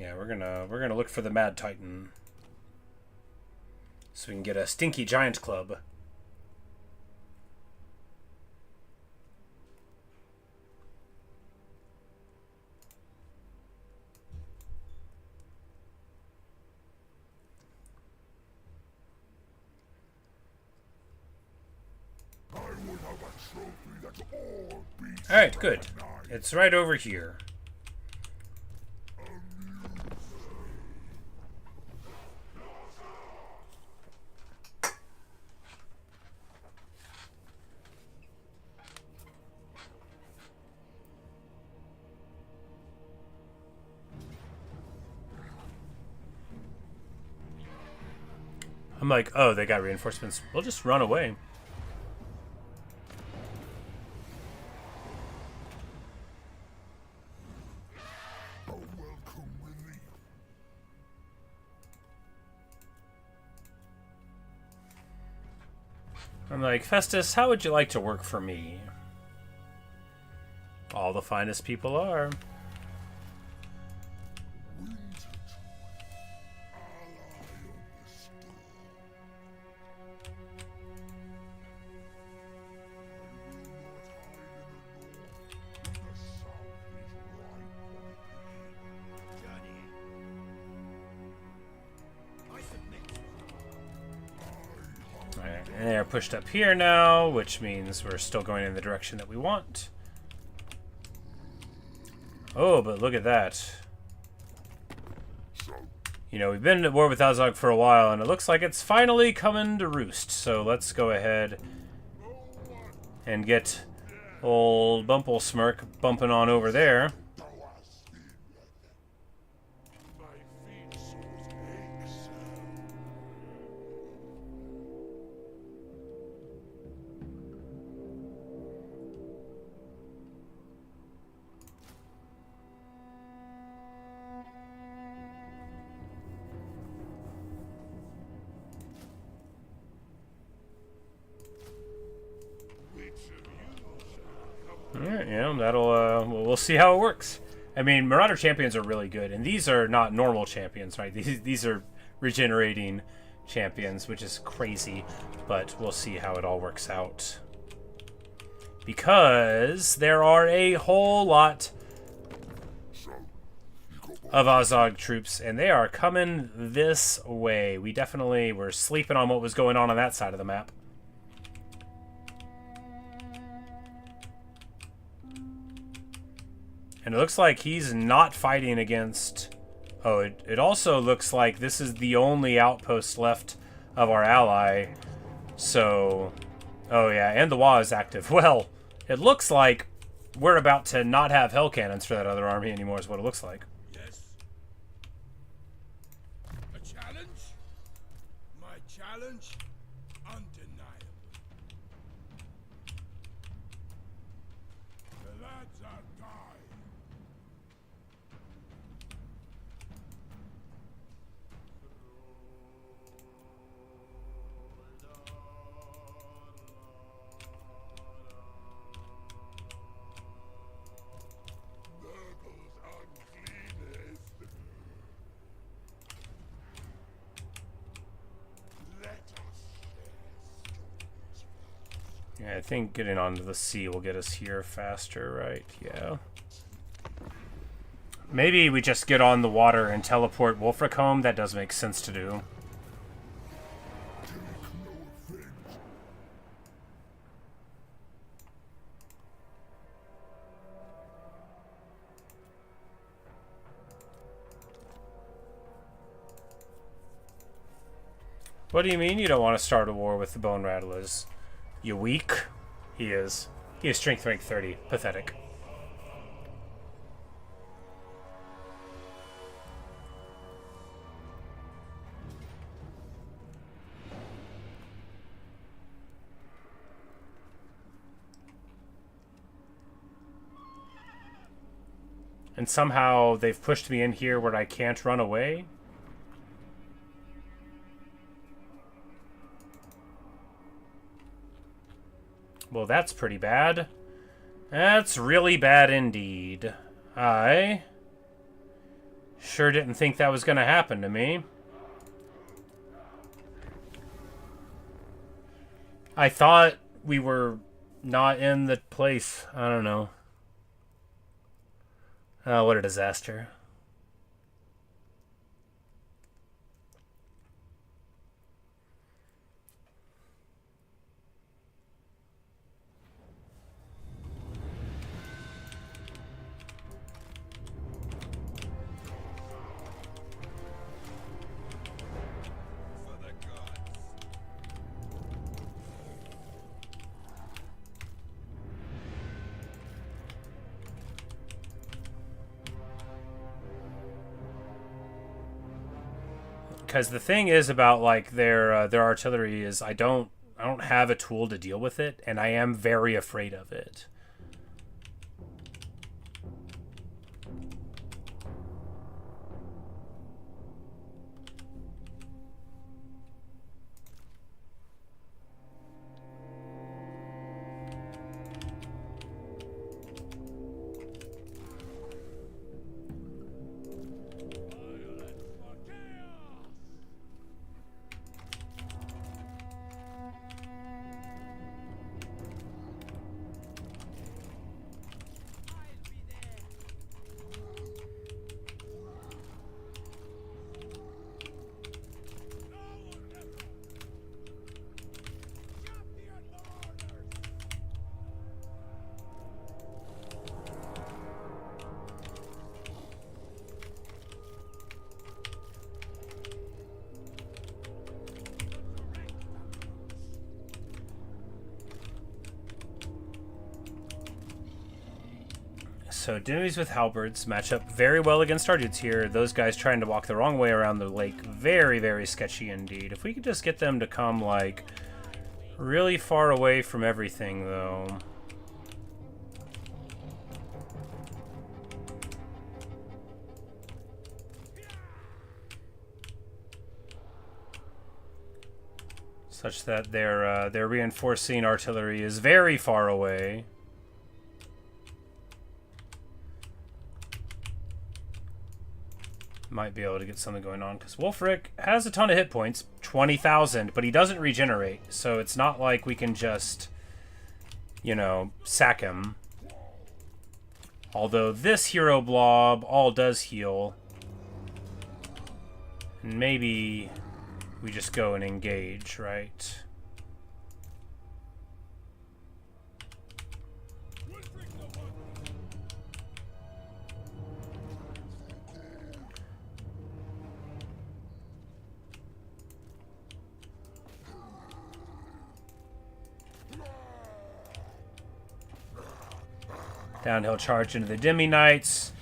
Yeah, we're gonna look for the Mad Titan. So we can get a stinky giant club. Alright, good. It's right over here. I'm like, oh, they got reinforcements. We'll just run away. I'm like, Festus, how would you like to work for me? All the finest people are. And they're pushed up here now, which means we're still going in the direction that we want. Oh, but look at that. You know, we've been at war with Azog for a while, and it looks like it's finally coming to roost. So let's go ahead and get old Burplesmirk bumping on over there. Alright, yeah, that'll, we'll see how it works. I mean, Marauder champions are really good, and these are not normal champions, right? These are regenerating champions, which is crazy, but we'll see how it all works out. Because there are a whole lot of Azog troops, and they are coming this way. We definitely were sleeping on what was going on that side of the map. And it looks like he's not fighting against... Oh, it also looks like this is the only outpost left of our ally. So... Oh yeah, and the Wa is active. Well, it looks like we're about to not have hell cannons for that other army anymore is what it looks like. Yes. A challenge? My challenge? Undeniable. The lads are dying. Yeah, I think getting onto the sea will get us here faster, right? Yeah. Maybe we just get on the water and teleport Wulfric home. That does make sense to do. What do you mean you don't want to start a war with the Bone Rattlers? You weak? He is. He is strength rank 30. Pathetic. And somehow they've pushed me in here where I can't run away? Well, that's pretty bad. That's really bad indeed. I Sure didn't think that was going to happen to me. I thought we were not in the place. I don't know. Oh, what a disaster. Because the thing is about like their artillery is I don't have a tool to deal with it, and I am very afraid of it. So enemies with halberds match up very well against our dudes here. Those guys trying to walk the wrong way around the lake, very, very sketchy indeed. If we could just get them to come, like, really far away from everything, though. Such that their reinforcing artillery is very far away. Might be able to get something going on, because Wulfric has a ton of hit points, 20,000, but he doesn't regenerate, so it's not like we can just, you know, sack him. Although this hero blob all does heal. And maybe we just go and engage, right? Downhill charge into the Demi Knights.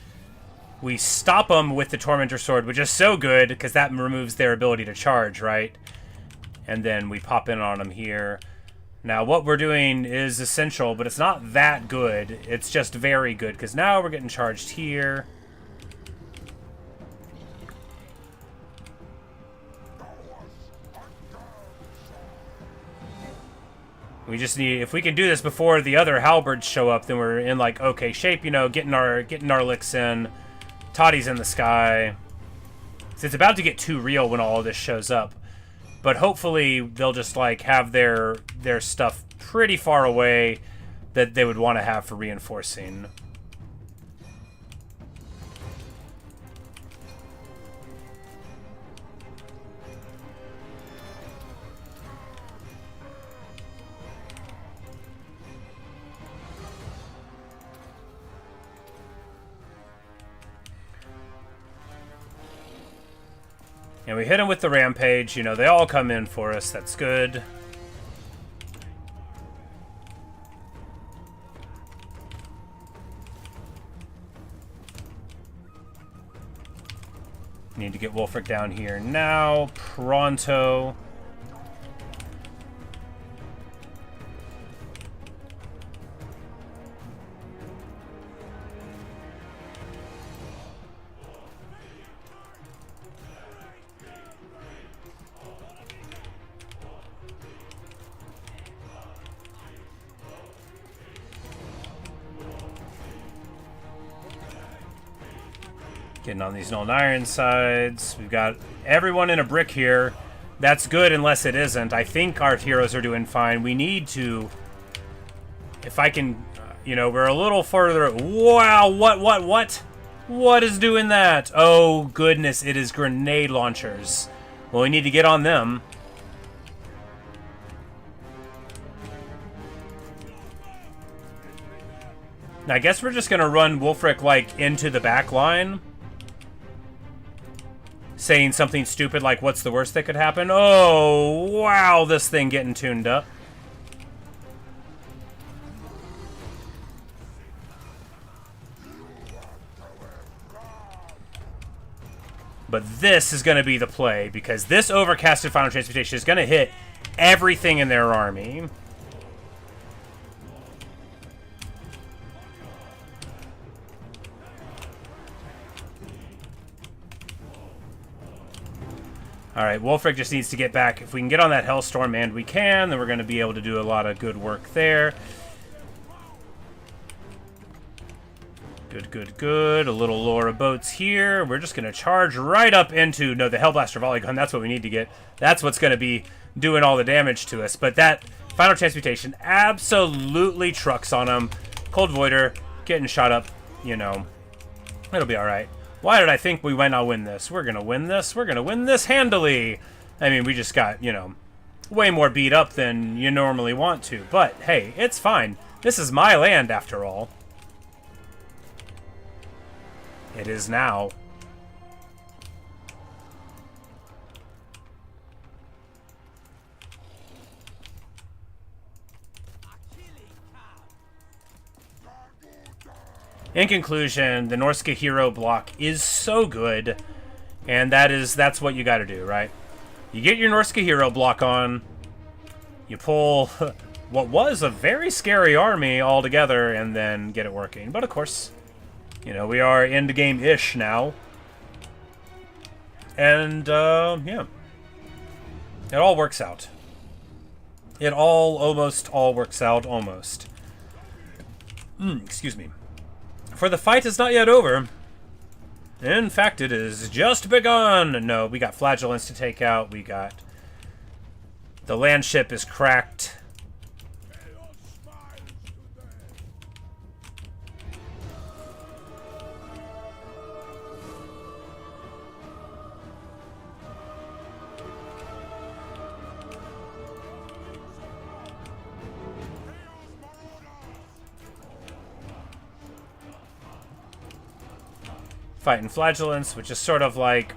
We stop them with the Tormentor Sword, which is so good, because that removes their ability to charge, right? And then we pop in on them here. Now, what we're doing is essential, but it's not that good. It's just very good, because now we're getting charged here. We just need, if we can do this before the other halberds show up, then we're in like okay shape, you know, getting our licks in. Toddy's in the sky. So it's about to get too real when all of this shows up. But hopefully they'll just like have their stuff pretty far away that they would want to have for reinforcing. And we hit them with the rampage. You know, they all come in for us. That's good. Need to get Wulfric down here now. Pronto. Getting on these Null and Iron sides. We've got everyone in a brick here. That's good unless it isn't. I think our heroes are doing fine. We need to... If I can... you know, we're a little further... Wow, what? What is doing that? Oh, goodness, it is grenade launchers. Well, we need to get on them. Now, I guess we're just going to run Wulfric, like, into the back line. Saying something stupid like, what's the worst that could happen? Oh, wow, this thing getting tuned up. But this is going to be the play, because this overcasted Final Transmutation is going to hit everything in their army. Alright, Wulfric just needs to get back. If we can get on that Hellstorm, and we can, then we're going to be able to do a lot of good work there. Good. A little Laura boats here. We're just going to charge right up into... No, the Hellblaster Volley Gun, that's what we need to get. That's what's going to be doing all the damage to us. But that Final Transmutation absolutely trucks on him. Cold Voider, getting shot up, you know. It'll be alright. Why did I think we might not win this? We're going to win this. We're going to win this handily. I mean, we just got, you know, way more beat up than you normally want to. But, hey, it's fine. This is my land, after all. It is now. In conclusion, the Norsca hero block is so good, and that's what you got to do, right? You get your Norsca hero block on, you pull what was a very scary army all together, and then get it working. But of course, you know, we are end game-ish now, and yeah, it all works out. It almost all works out, almost. Excuse me. For the fight is not yet over. In fact, it is just begun. No, we got flagellants to take out. We got... The land ship is cracked. Fighting flagellants, which is sort of like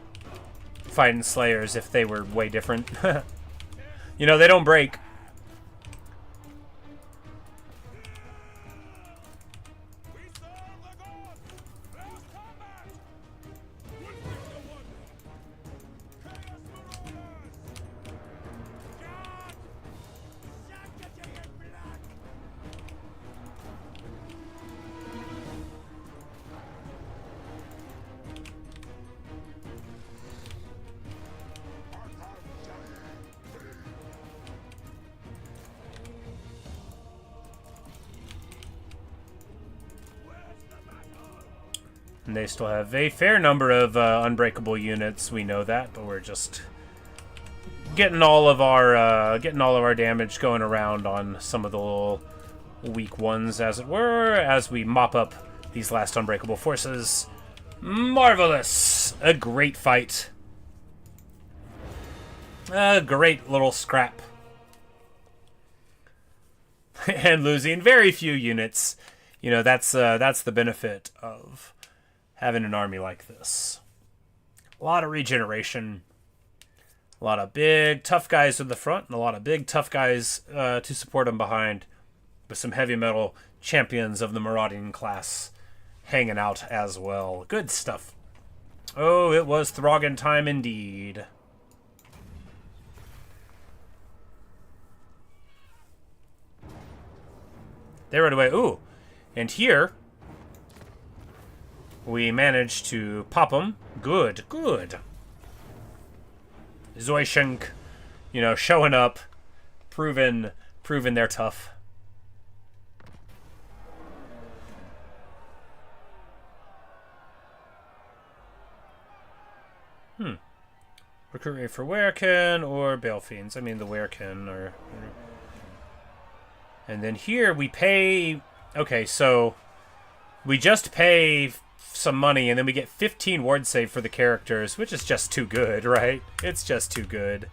fighting slayers if they were way different. You know, they don't break. And they still have a fair number of unbreakable units. We know that, but we're just getting all of our damage going around on some of the little weak ones, as it were, as we mop up these last unbreakable forces. Marvelous! A great fight. A great little scrap. And losing very few units. You know, that's the benefit of having an army like this. A lot of regeneration. A lot of big, tough guys in the front, and a lot of big, tough guys to support them behind, with some heavy metal champions of the marauding class hanging out as well. Good stuff. Oh, it was Throggin time indeed. They right away. Ooh, and here we managed to pop them. Good. Zoishenk, you know, showing up, proving they're tough. Recruit rate for Werken or Balefiends. I mean, the Werken are... And then here we pay... Okay, so we just pay some money and then we get 15 ward save for the characters, which is just too good, right? It's just too good.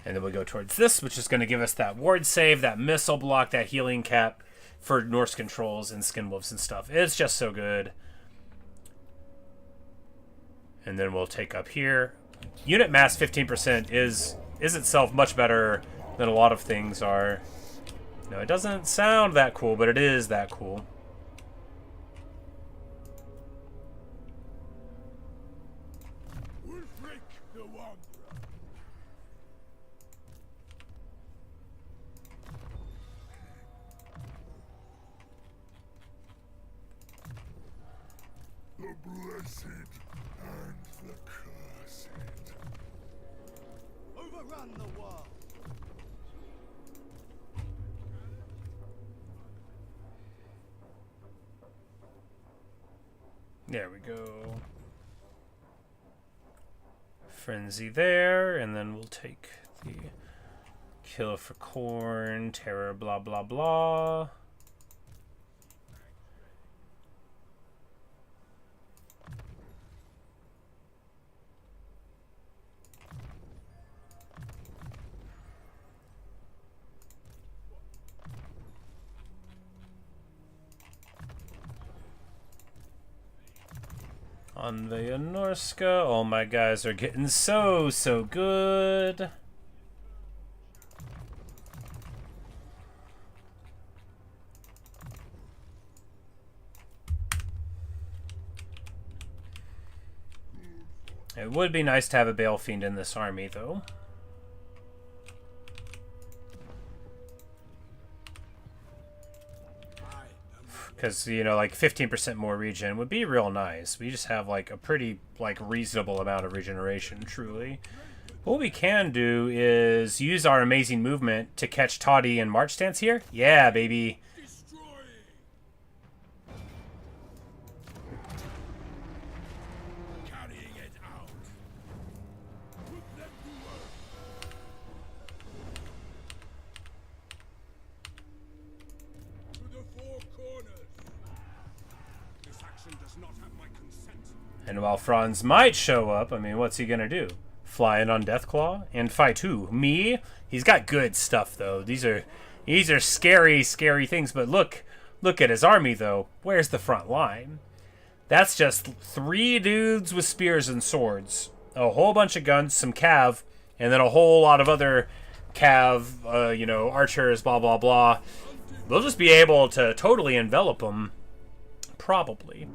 And then we go towards this, which is going to give us that ward save, that missile block, that healing cap for Norse controls and skinwolves and stuff. It's just so good. And then we'll take up here. Unit mass 15% is itself much better than a lot of things are. No, it doesn't sound that cool, but it is that cool. Wulfric the Wanderer. The blessed and the cursed. Overrun the world. There we go. Frenzy there, and then we'll take the kill for corn, terror, blah, blah, blah. On the Norsca, oh my guys are getting so good. It would be nice to have a Balefiend in this army, though. Because, you know, like 15% more regen would be real nice. We just have like a pretty like reasonable amount of regeneration, truly. What we can do is use our amazing movement to catch Toddy in march stance here. Yeah, baby. And while Franz might show up, I mean, what's he gonna do? Fly in on Deathclaw and fight who? Me? He's got good stuff though. These are scary things. But look at his army though. Where's the front line? That's just 3 dudes with spears and swords, a whole bunch of guns, some cav, and then a whole lot of other cav, you know, archers, blah blah blah. They'll just be able to totally envelop them, probably.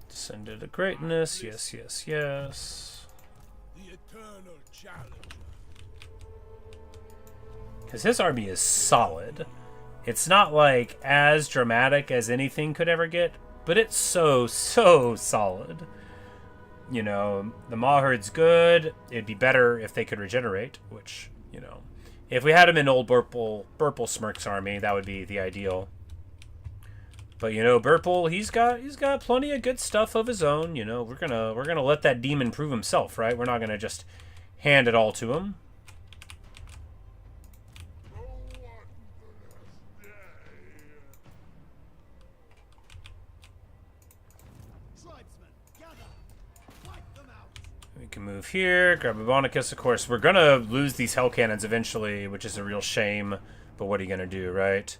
Descended to greatness, yes. The eternal challenger. Because his army is solid. It's not like as dramatic as anything could ever get, but it's so solid. You know, the Maherd's good. It'd be better if they could regenerate, which, you know, if we had him in old Burplesmirk's army, that would be the ideal. But you know, Burple, he's got plenty of good stuff of his own. You know, we're gonna let that demon prove himself, right? We're not gonna just hand it all to him. We can move here, grab a Bonicus, of course. We're gonna lose these Hell Cannons eventually, which is a real shame. But what are you gonna do, right?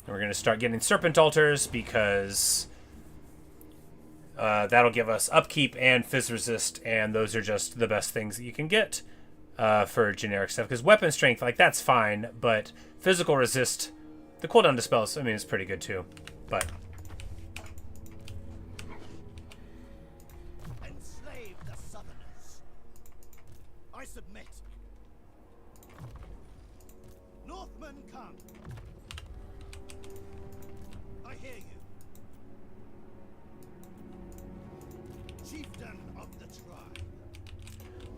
We're going to start getting Serpent Altars because that'll give us upkeep and fizz resist, and those are just the best things that you can get. for generic stuff, because weapon strength, like, that's fine, but physical resist, the cooldown dispels, I mean, it's pretty good too, but... Enslave the Southerners. I submit. Northmen, come. I hear you. Chieftain of the tribe.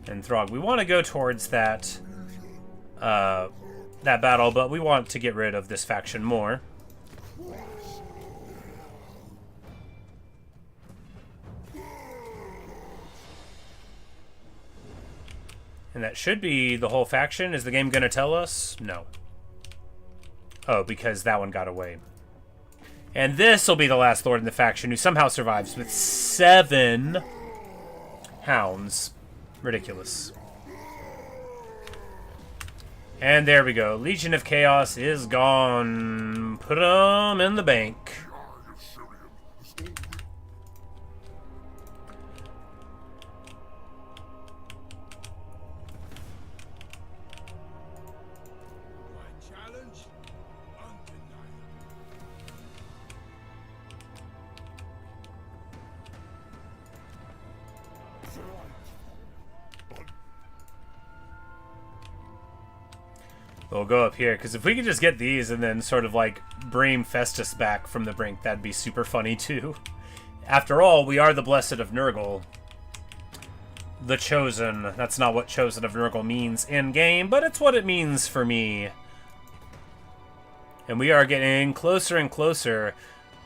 And Throgg, we want to go towards that that battle, but we want to get rid of this faction more. And that should be the whole faction. Is the game going to tell us? No. Oh, because that one got away. And this will be the last lord in the faction who somehow survives with 7 hounds. Ridiculous. And there we go. Legion of Chaos is gone. Put them in the bank. We'll go up here, because if we could just get these and then sort of like bring Festus back from the brink, that'd be super funny too. After all, we are the Blessed of Nurgle. The Chosen. That's not what Chosen of Nurgle means in-game, but it's what it means for me. And we are getting closer and closer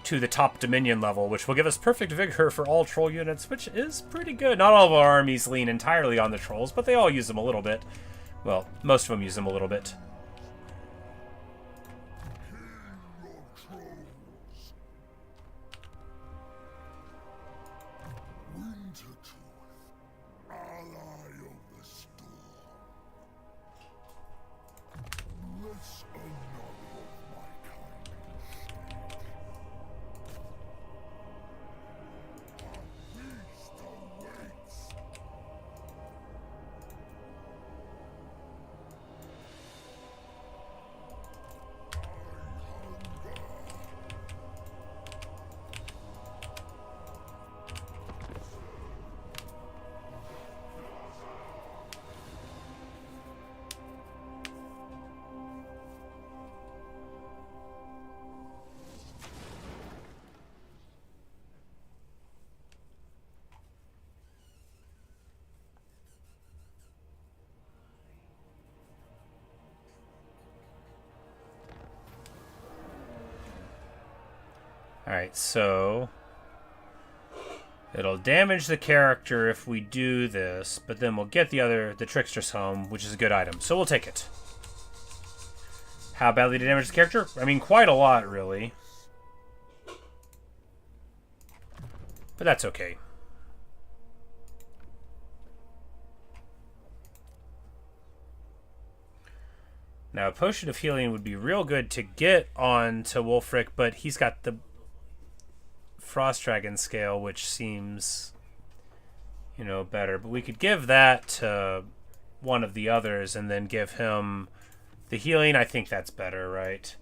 to the top Dominion level, which will give us perfect vigor for all troll units, which is pretty good. Not all of our armies lean entirely on the trolls, but they all use them a little bit. Well, most of them use them a little bit. Alright, so it'll damage the character if we do this, but then we'll get the Trickster's Home, which is a good item. So we'll take it. How badly to damage the character? I mean, quite a lot, really. But that's okay. Now, a Potion of Healing would be real good to get on to Wulfric, but he's got the Frost Dragon scale, which seems, you know, better. But we could give that to one of the others and then give him the healing. I think that's better, right?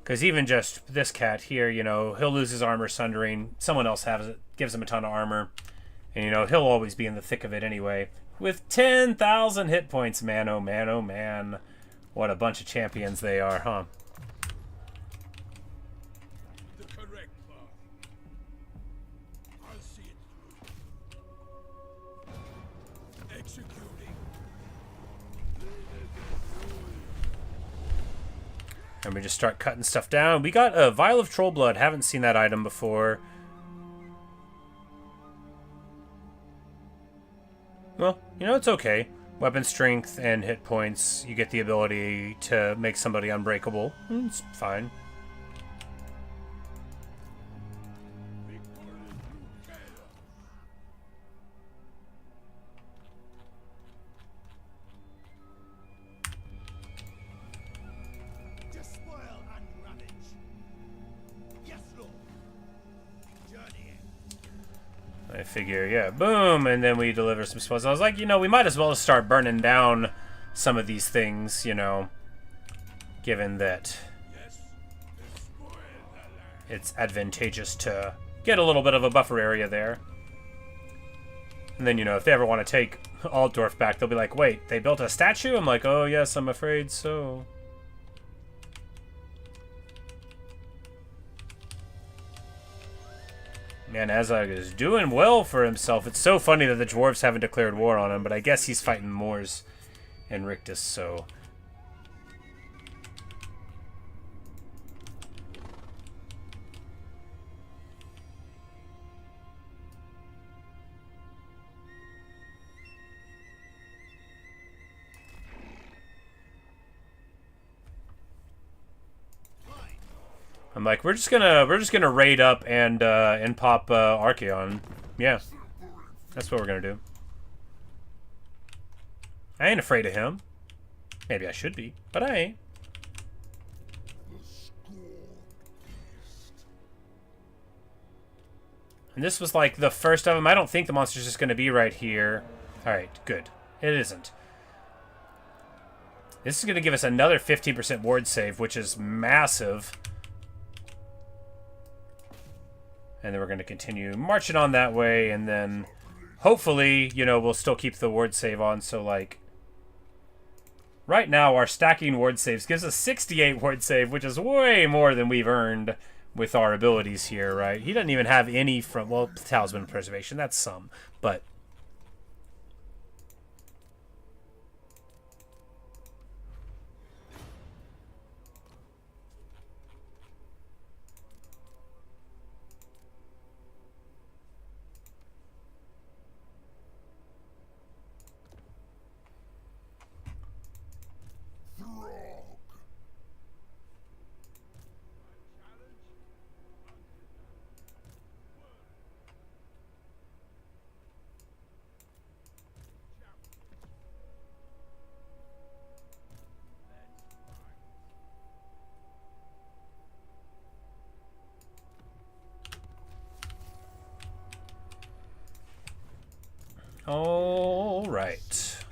Because even just this cat here, you know, he'll lose his armor sundering. Someone else has it, gives him a ton of armor. And, you know, he'll always be in the thick of it anyway. With 10,000 hit points, man, oh man, oh man. What a bunch of champions they are, huh? And we just start cutting stuff down. We got a Vial of Troll Blood. Haven't seen that item before. Well, you know, it's okay. Weapon strength and hit points. You get the ability to make somebody unbreakable. It's fine. I figure, yeah, boom, and then we deliver some spells. I was like, you know, we might as well start burning down some of these things, you know, given that it's advantageous to get a little bit of a buffer area there. And then, you know, if they ever want to take Altdorf back, they'll be like, wait, they built a statue? I'm like, oh, yes, I'm afraid so. Man, Azog is doing well for himself. It's so funny that the dwarves haven't declared war on him, but I guess he's fighting Moors and Rictus, so... I'm like, we're just gonna raid up and pop Archaeon. Yeah, that's what we're gonna do. I ain't afraid of him. Maybe I should be, but I ain't. And this was like the first of them. I don't think the monster's just gonna be right here. All right, good. It isn't. This is gonna give us another 15% ward save, which is massive. And then we're going to continue marching on that way, and then hopefully, you know, we'll still keep the ward save on. So, like, right now our stacking ward saves gives us 68 ward save, which is way more than we've earned with our abilities here, right? He doesn't even have any from, well, Talisman Preservation, that's some, but... All right.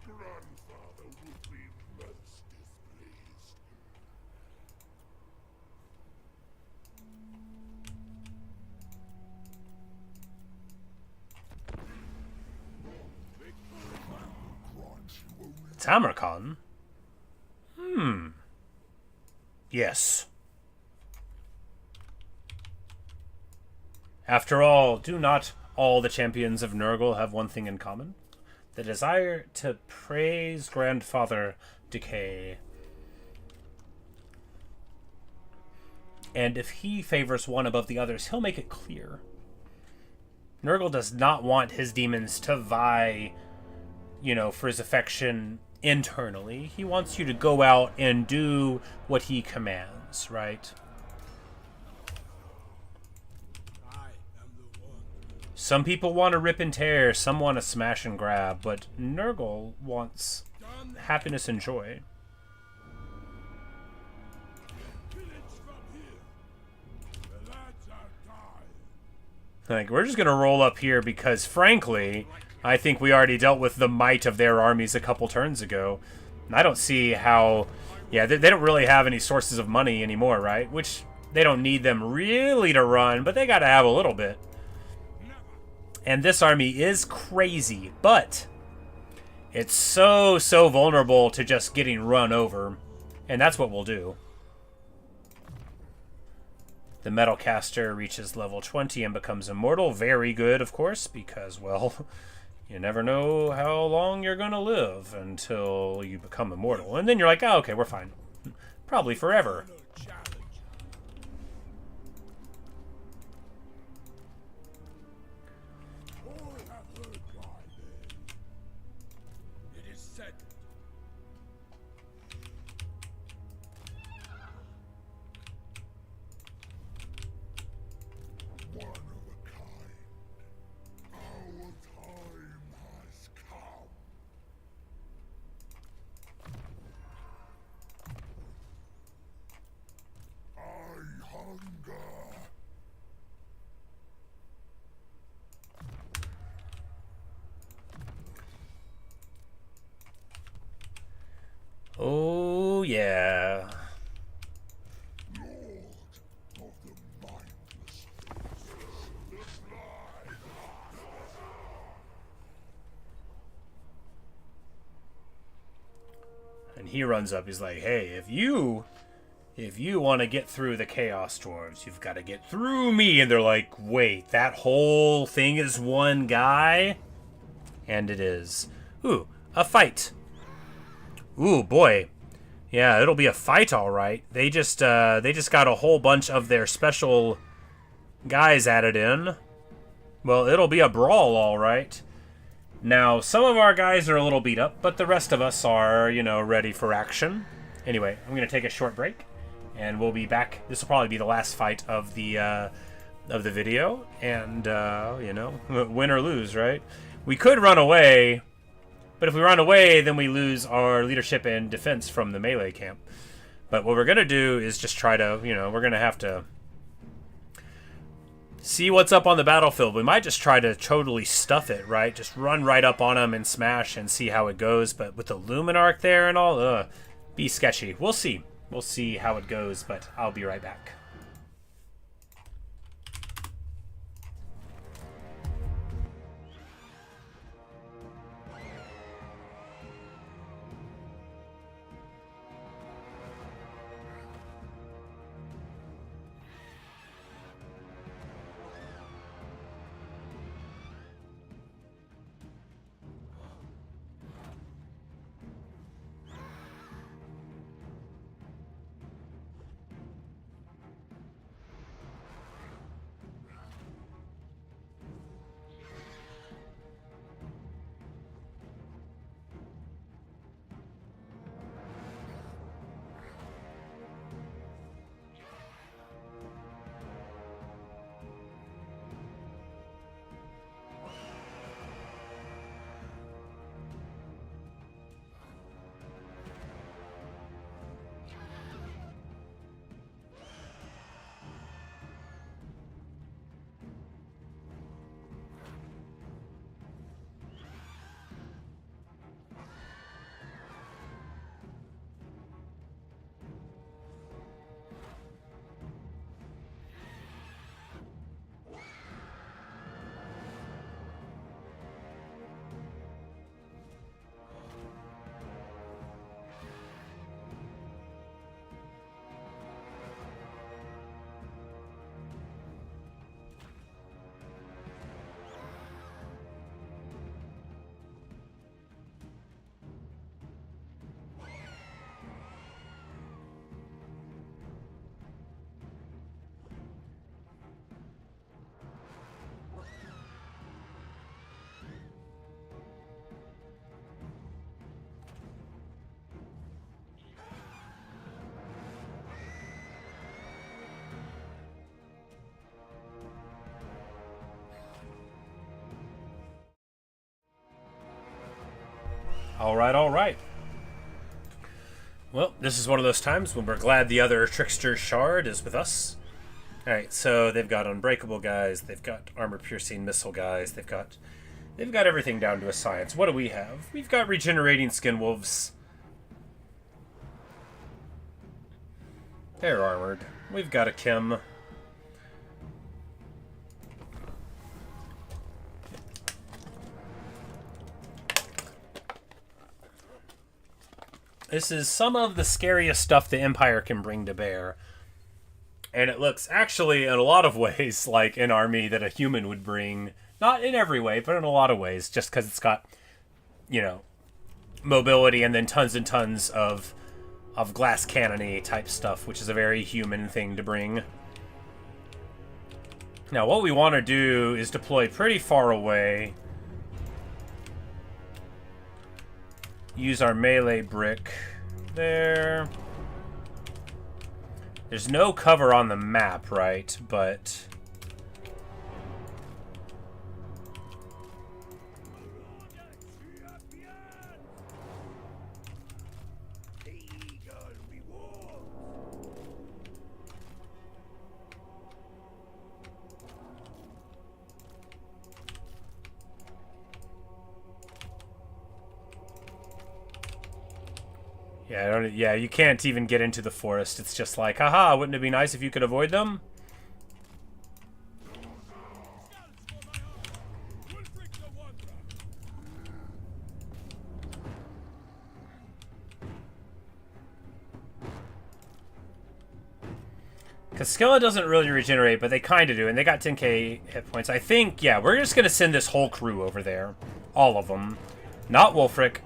Grandfather would be most displeased. Tamarkon? Yes. After all, do not all the champions of Nurgle have one thing in common? The desire to praise Grandfather Decay. And if he favors one above the others, he'll make it clear. Nurgle does not want his demons to vie, you know, for his affection internally. He wants you to go out and do what he commands, right? Some people want to rip and tear, some want to smash and grab, but Nurgle wants happiness and joy. Like, we're just going to roll up here because, frankly, I think we already dealt with the might of their armies a couple turns ago. And I don't see how... Yeah, they don't really have any sources of money anymore, right? Which, they don't need them really to run, but they got to have a little bit. And this army is crazy, but it's so vulnerable to just getting run over. And that's what we'll do. The Metalcaster reaches level 20 and becomes immortal. Very good, of course, because, well, you never know how long you're going to live until you become immortal. And then you're like, oh, okay, we're fine. Probably forever. hunger. Oh, yeah. Lord of the mindless faces, And he runs up, he's like, hey, if you want to get through the Chaos Dwarves, you've got to get through me. And they're like, wait, that whole thing is one guy? And it is. Ooh, a fight. Ooh, boy. Yeah, it'll be a fight, all right. They just got a whole bunch of their special guys added in. Well, it'll be a brawl, all right. Now, some of our guys are a little beat up, but the rest of us are, you know, ready for action. Anyway, I'm going to take a short break, and we'll be back. This will probably be the last fight of the video, and, you know, win or lose, right? We could run away, but if we run away, then we lose our leadership and defense from the melee camp. But what we're going to do is just try to, you know, we're going to have to see what's up on the battlefield. We might just try to totally stuff it, right? Just run right up on them and smash and see how it goes. But with the Luminarch there and all, be sketchy. We'll see. We'll see how it goes, but I'll be right back. All right. Well, this is one of those times when we're glad the other Trickster Shard is with us. All right, so they've got unbreakable guys, they've got armor-piercing missile guys, they've got everything down to a science. What do we have? We've got regenerating skin wolves. They're armored. We've got a Kim. This is some of the scariest stuff the Empire can bring to bear. And it looks actually, in a lot of ways, like an army that a human would bring. Not in every way, but in a lot of ways. Just because it's got, you know, mobility and then tons and tons of glass cannon-y type stuff, which is a very human thing to bring. Now, what we want to do is deploy pretty far away. Use our melee brick there. There's no cover on the map, right? But Yeah, yeah, you can't even get into the forest. It's just like, haha, wouldn't it be nice if you could avoid them? Because Skilla doesn't really regenerate, but they kind of do, and they got 10k hit points. I think, yeah, we're just going to send this whole crew over there. All of them. Not Wulfric.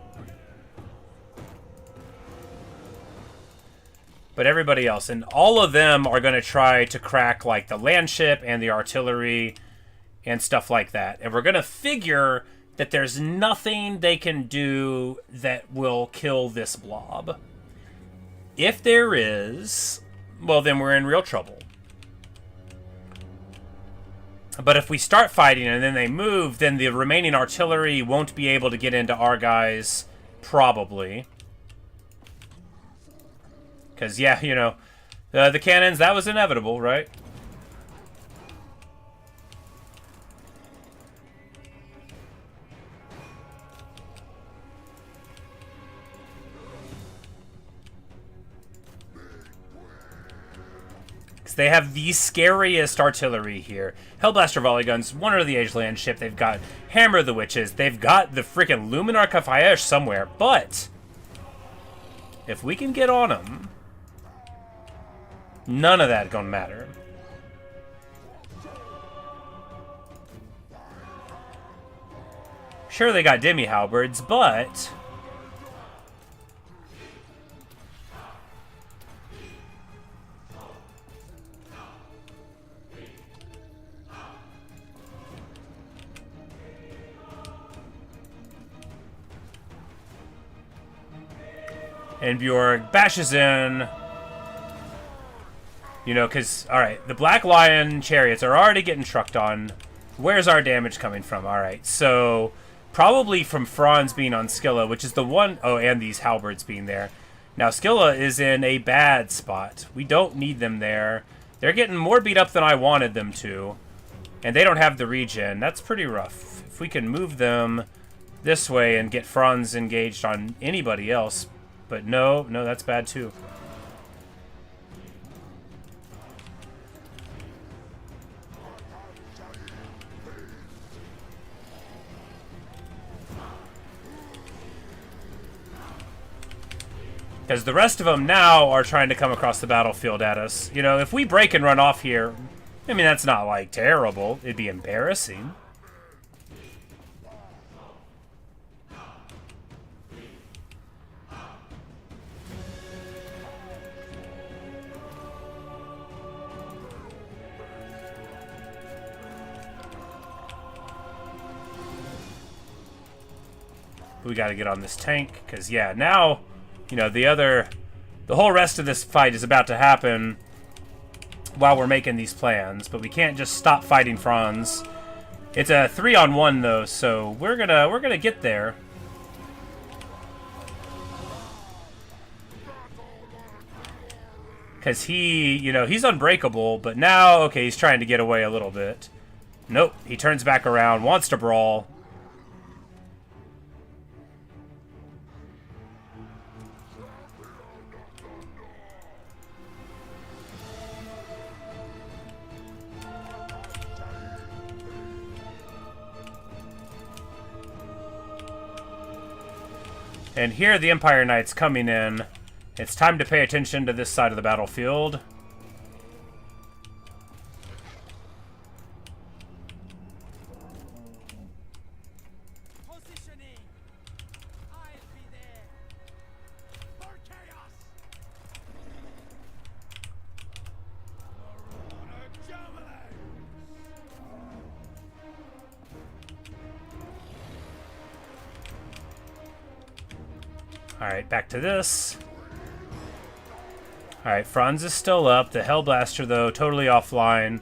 But everybody else. And all of them are going to try to crack, like, the landship and the artillery and stuff like that. And we're going to figure that there's nothing they can do that will kill this blob. If there is, well, then we're in real trouble. But if we start fighting and then they move, then the remaining artillery won't be able to get into our guys, probably. Because, yeah, you know, the cannons, that was inevitable, right? Because they have the scariest artillery here. Hellblaster volley guns, Wonder of the Age landship, they've got Hammer of the Witches, they've got the freaking Luminar Kafayesh somewhere, but if we can get on them, none of that gonna matter. Sure, they got demi halberds, but and Bjorg bashes in. You know, because, alright, the Black Lion chariots are already getting trucked on. Where's our damage coming from? Alright, so probably from Franz being on Skilla, which is the one, oh, and these halberds being there. Now, Skilla is in a bad spot. We don't need them there. They're getting more beat up than I wanted them to. And they don't have the regen. That's pretty rough. If we can move them this way and get Franz engaged on anybody else. But no, that's bad too. Because the rest of them now are trying to come across the battlefield at us. You know, if we break and run off here, I mean, that's not, like, terrible. It'd be embarrassing. We gotta get on this tank, because, yeah, now, you know, the whole rest of this fight is about to happen while we're making these plans, but we can't just stop fighting Franz. It's a 3-on-1, though, so we're gonna get there. Because he, you know, he's unbreakable, but now, okay, he's trying to get away a little bit. Nope, he turns back around, wants to brawl. And here the Empire Knight's coming in. It's time to pay attention to this side of the battlefield. Positioning. I'll be there. For chaos. Marauder javelin. Alright, back to this. Alright, Franz is still up. The Hellblaster, though, totally offline.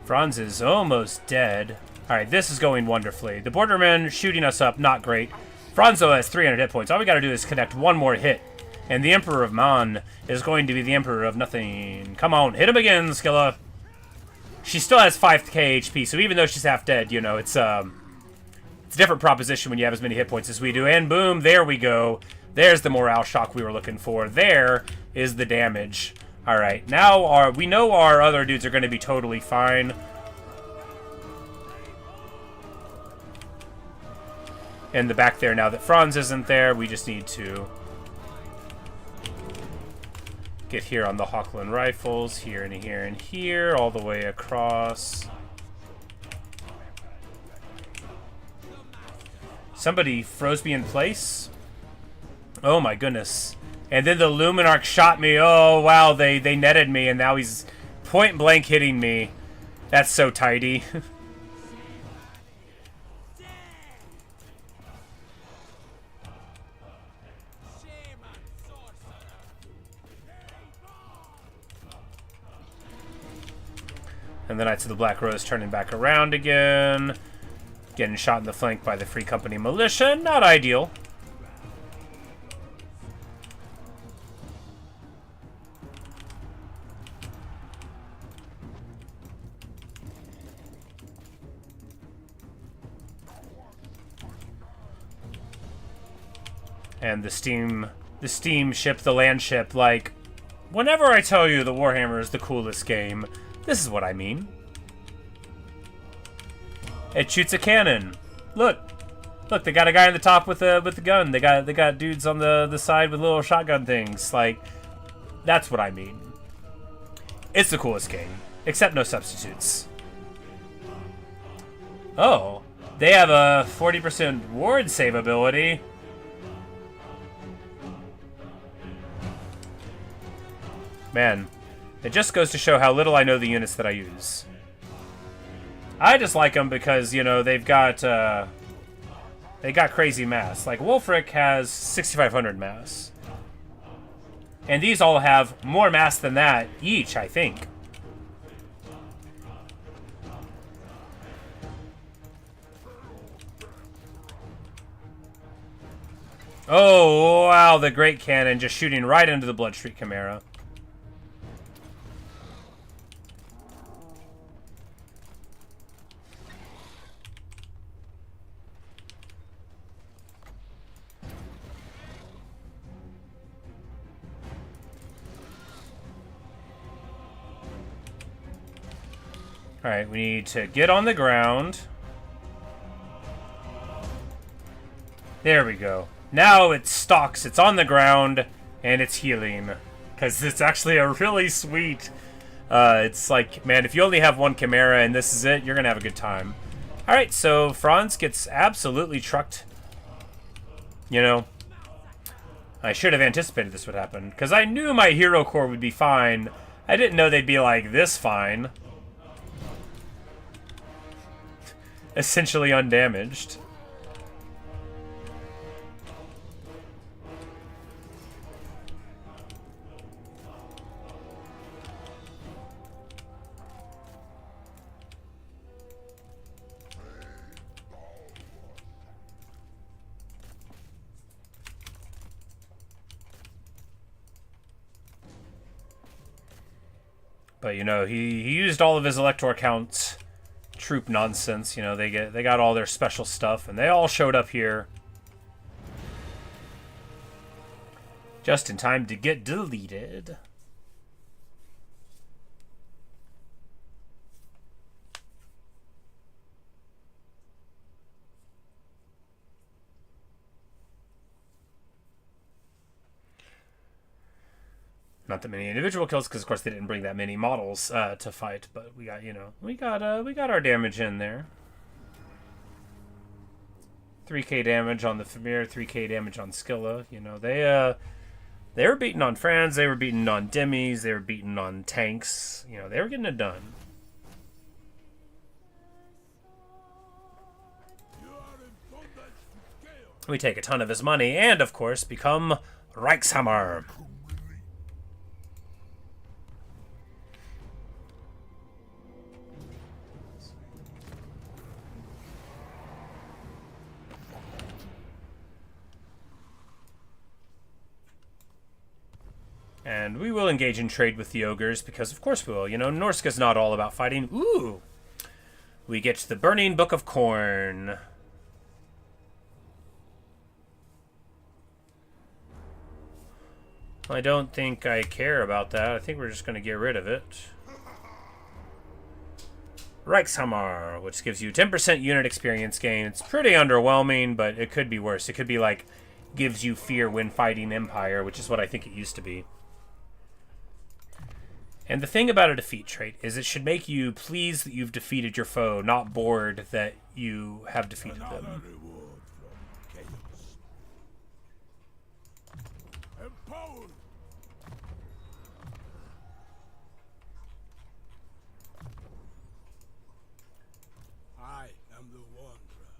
Franz is almost dead. Alright, this is going wonderfully. The Bordermen shooting us up, not great. Franz, though, has 300 hit points. All we gotta do is connect one more hit. And the Emperor of Man is going to be the Emperor of Nothing. Come on, hit him again, Skilla. She still has 5k HP, so even though she's half dead, you know, it's a different proposition when you have as many hit points as we do. And boom, there we go. There's the morale shock we were looking for. There is the damage. Alright, now we know our other dudes are going to be totally fine. In the back there, now that Franz isn't there, we just need to get here on the Hawkland rifles, here and here and here, all the way across. Somebody froze me in place. Oh my goodness. And then the Luminarch shot me. Oh wow, they netted me, and now he's point blank hitting me. That's so tidy. And the Knights of the Black Rose turning back around again. Getting shot in the flank by the Free Company militia. Not ideal. And the steam ship, the land ship, like, whenever I tell you the Warhammer is the coolest game, this is what I mean. It shoots a cannon. Look, they got a guy on the top with the gun. They got dudes on the side with little shotgun things. Like, that's what I mean. It's the coolest game, except no substitutes. Oh, they have a 40% ward save ability. Man, it just goes to show how little I know the units that I use. I just like them because, you know, they got crazy mass. Like, Wulfric has 6,500 mass. And these all have more mass than that each, I think. Oh, wow, the Great Cannon just shooting right into the Bloodstreak Chimera. Alright, we need to get on the ground. There we go. Now it stalks, it's on the ground, and it's healing. Because it's actually a really sweet... it's like, man, if you only have one Chimera and this is it, you're going to have a good time. Alright, so Franz gets absolutely trucked. You know, I should have anticipated this would happen. Because I knew my hero core would be fine. I didn't know they'd be like this fine. Essentially undamaged. But you know, he used all of his elector count troop nonsense. You know, they got all their special stuff, and they all showed up here just in time to get deleted. Not that many individual kills, because of course they didn't bring that many models to fight. But we got, you know, we got our damage in there. 3k damage on the Famir, 3k damage on Skilla. You know, they were beating on Franz, they were beating on Demis, they were beating on tanks. You know, they were getting it done. We take a ton of his money, and of course become Reichshammer. And we will engage in trade with the Ogres, because of course we will. You know, Norsca's not all about fighting. Ooh! We get the Burning Book of Corn. I don't think I care about that. I think we're just going to get rid of it. Reichshammer, which gives you 10% unit experience gain. It's pretty underwhelming, but it could be worse. It could be like, gives you fear when fighting Empire, which is what I think it used to be. And the thing about a defeat trait is it should make you pleased that you've defeated your foe, not bored that you have defeated them. I am the Wanderer.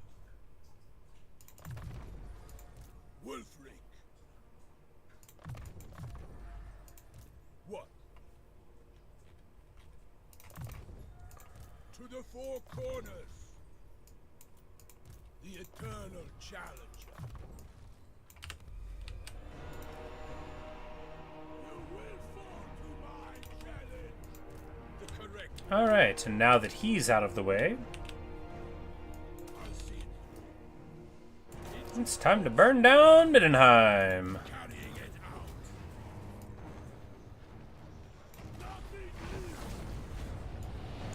Wulfric. What? To the four corners. The eternal challenger. You will fall to my challenge. The correct. Alright, and now that he's out of the way, it's time to burn down Middenheim.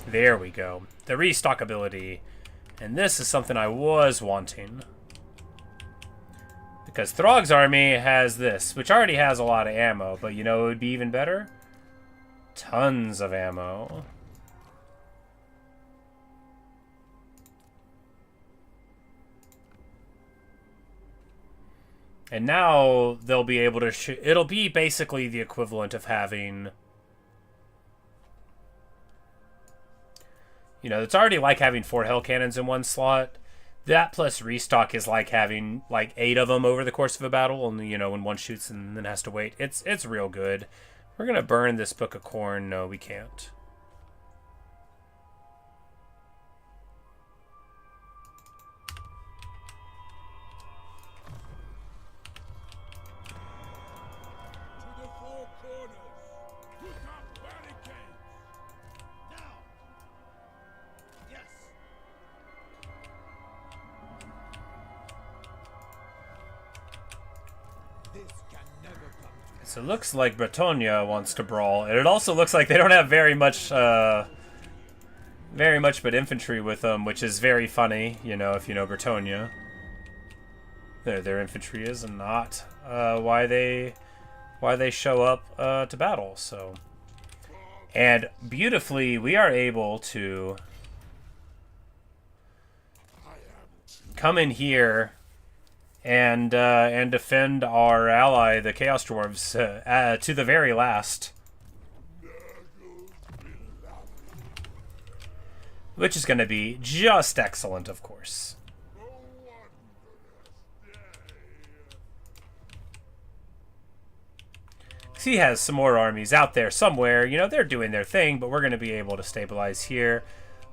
There we go. The restock ability. And this is something I was wanting. Because Throgg's army has this, which already has a lot of ammo, but you know it would be even better? Tons of ammo. And now they'll be able to it'll be basically the equivalent of having, you know, it's already like having 4 hell cannons in one slot. That plus restock is like having like 8 of them over the course of a battle, and you know, when one shoots and then has to wait. It's real good. We're gonna burn this Book of Corn. No, we can't. So it looks like Bretonia wants to brawl, and it also looks like they don't have very much but infantry with them, which is very funny, you know, if you know Bretonia. Their infantry is not why they show up to battle. So, and beautifully, we are able to come in here and defend our ally, the Chaos Dwarves, to the very last. Which is going to be just excellent, of course. He has some more armies out there somewhere. You know, they're doing their thing, but we're going to be able to stabilize here.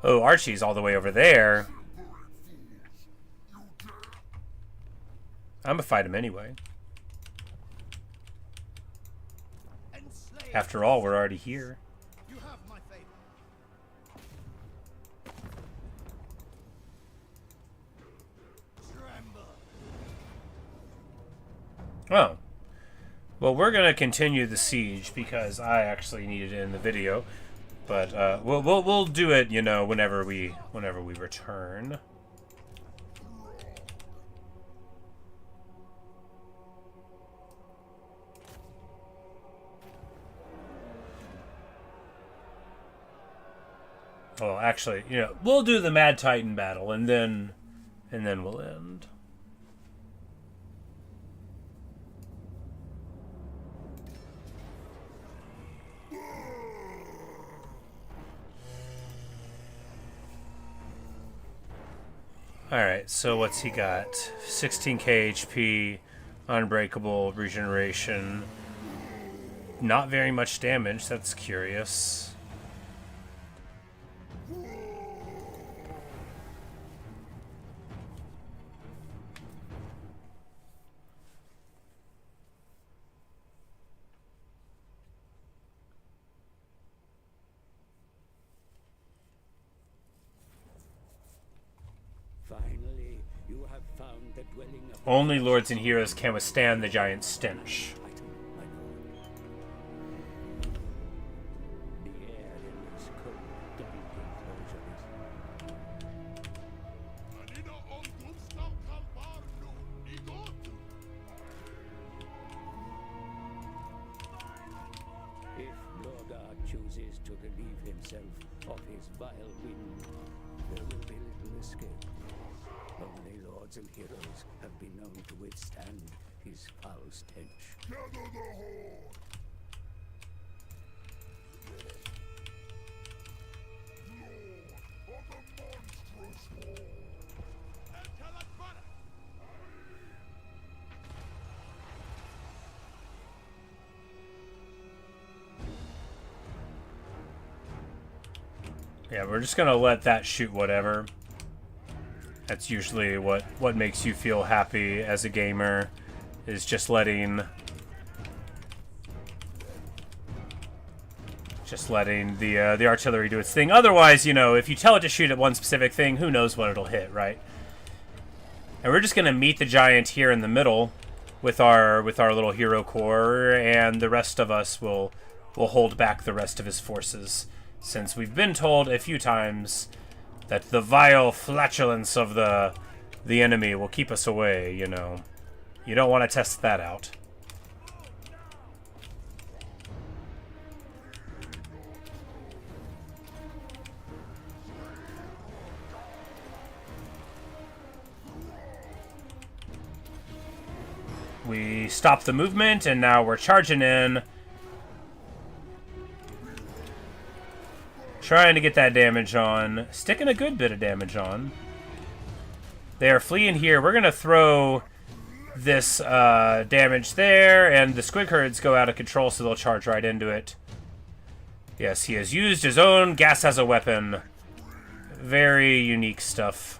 Oh, Archie's all the way over there. I'm gonna fight him anyway. After all, we're already here. You have my favor. Oh. Well, we're gonna continue the siege because I actually needed it in the video, but we'll do it, you know, whenever we return. Well, actually, you know, we'll do the Mad Titan battle, and then we'll end. Alright, so what's he got? 16k HP, unbreakable, regeneration. Not very much damage, that's curious. Finally, you have found the dwelling of Only lords and heroes can withstand the giant stench. Titan, my lord. chooses to relieve himself of his vile wind, there will be little escape. Only lords and heroes have been known to withstand his foul stench. Gather the horde! Lord of the monstrous horde! Yeah, we're just gonna let that shoot whatever. That's usually what makes you feel happy as a gamer, is just letting the artillery do its thing. Otherwise, you know, if you tell it to shoot at one specific thing, who knows what it'll hit, right? And we're just gonna meet the giant here in the middle with our little hero corps, and the rest of us will hold back the rest of his forces. Since we've been told a few times that the vile flatulence of the enemy will keep us away, you know. You don't want to test that out. We stopped the movement, and now we're charging in. Trying to get that damage on. Sticking a good bit of damage on. They are fleeing here. We're going to throw this damage there, and the squig herds go out of control, so they'll charge right into it. Yes, he has used his own gas as a weapon. Very unique stuff.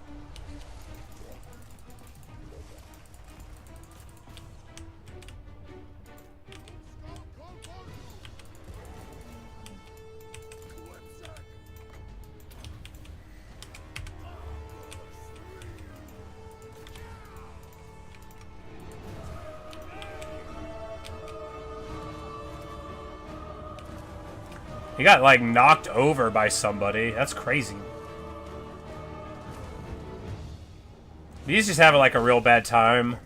He got, like, knocked over by somebody. That's crazy. He's just having, like, a real bad time.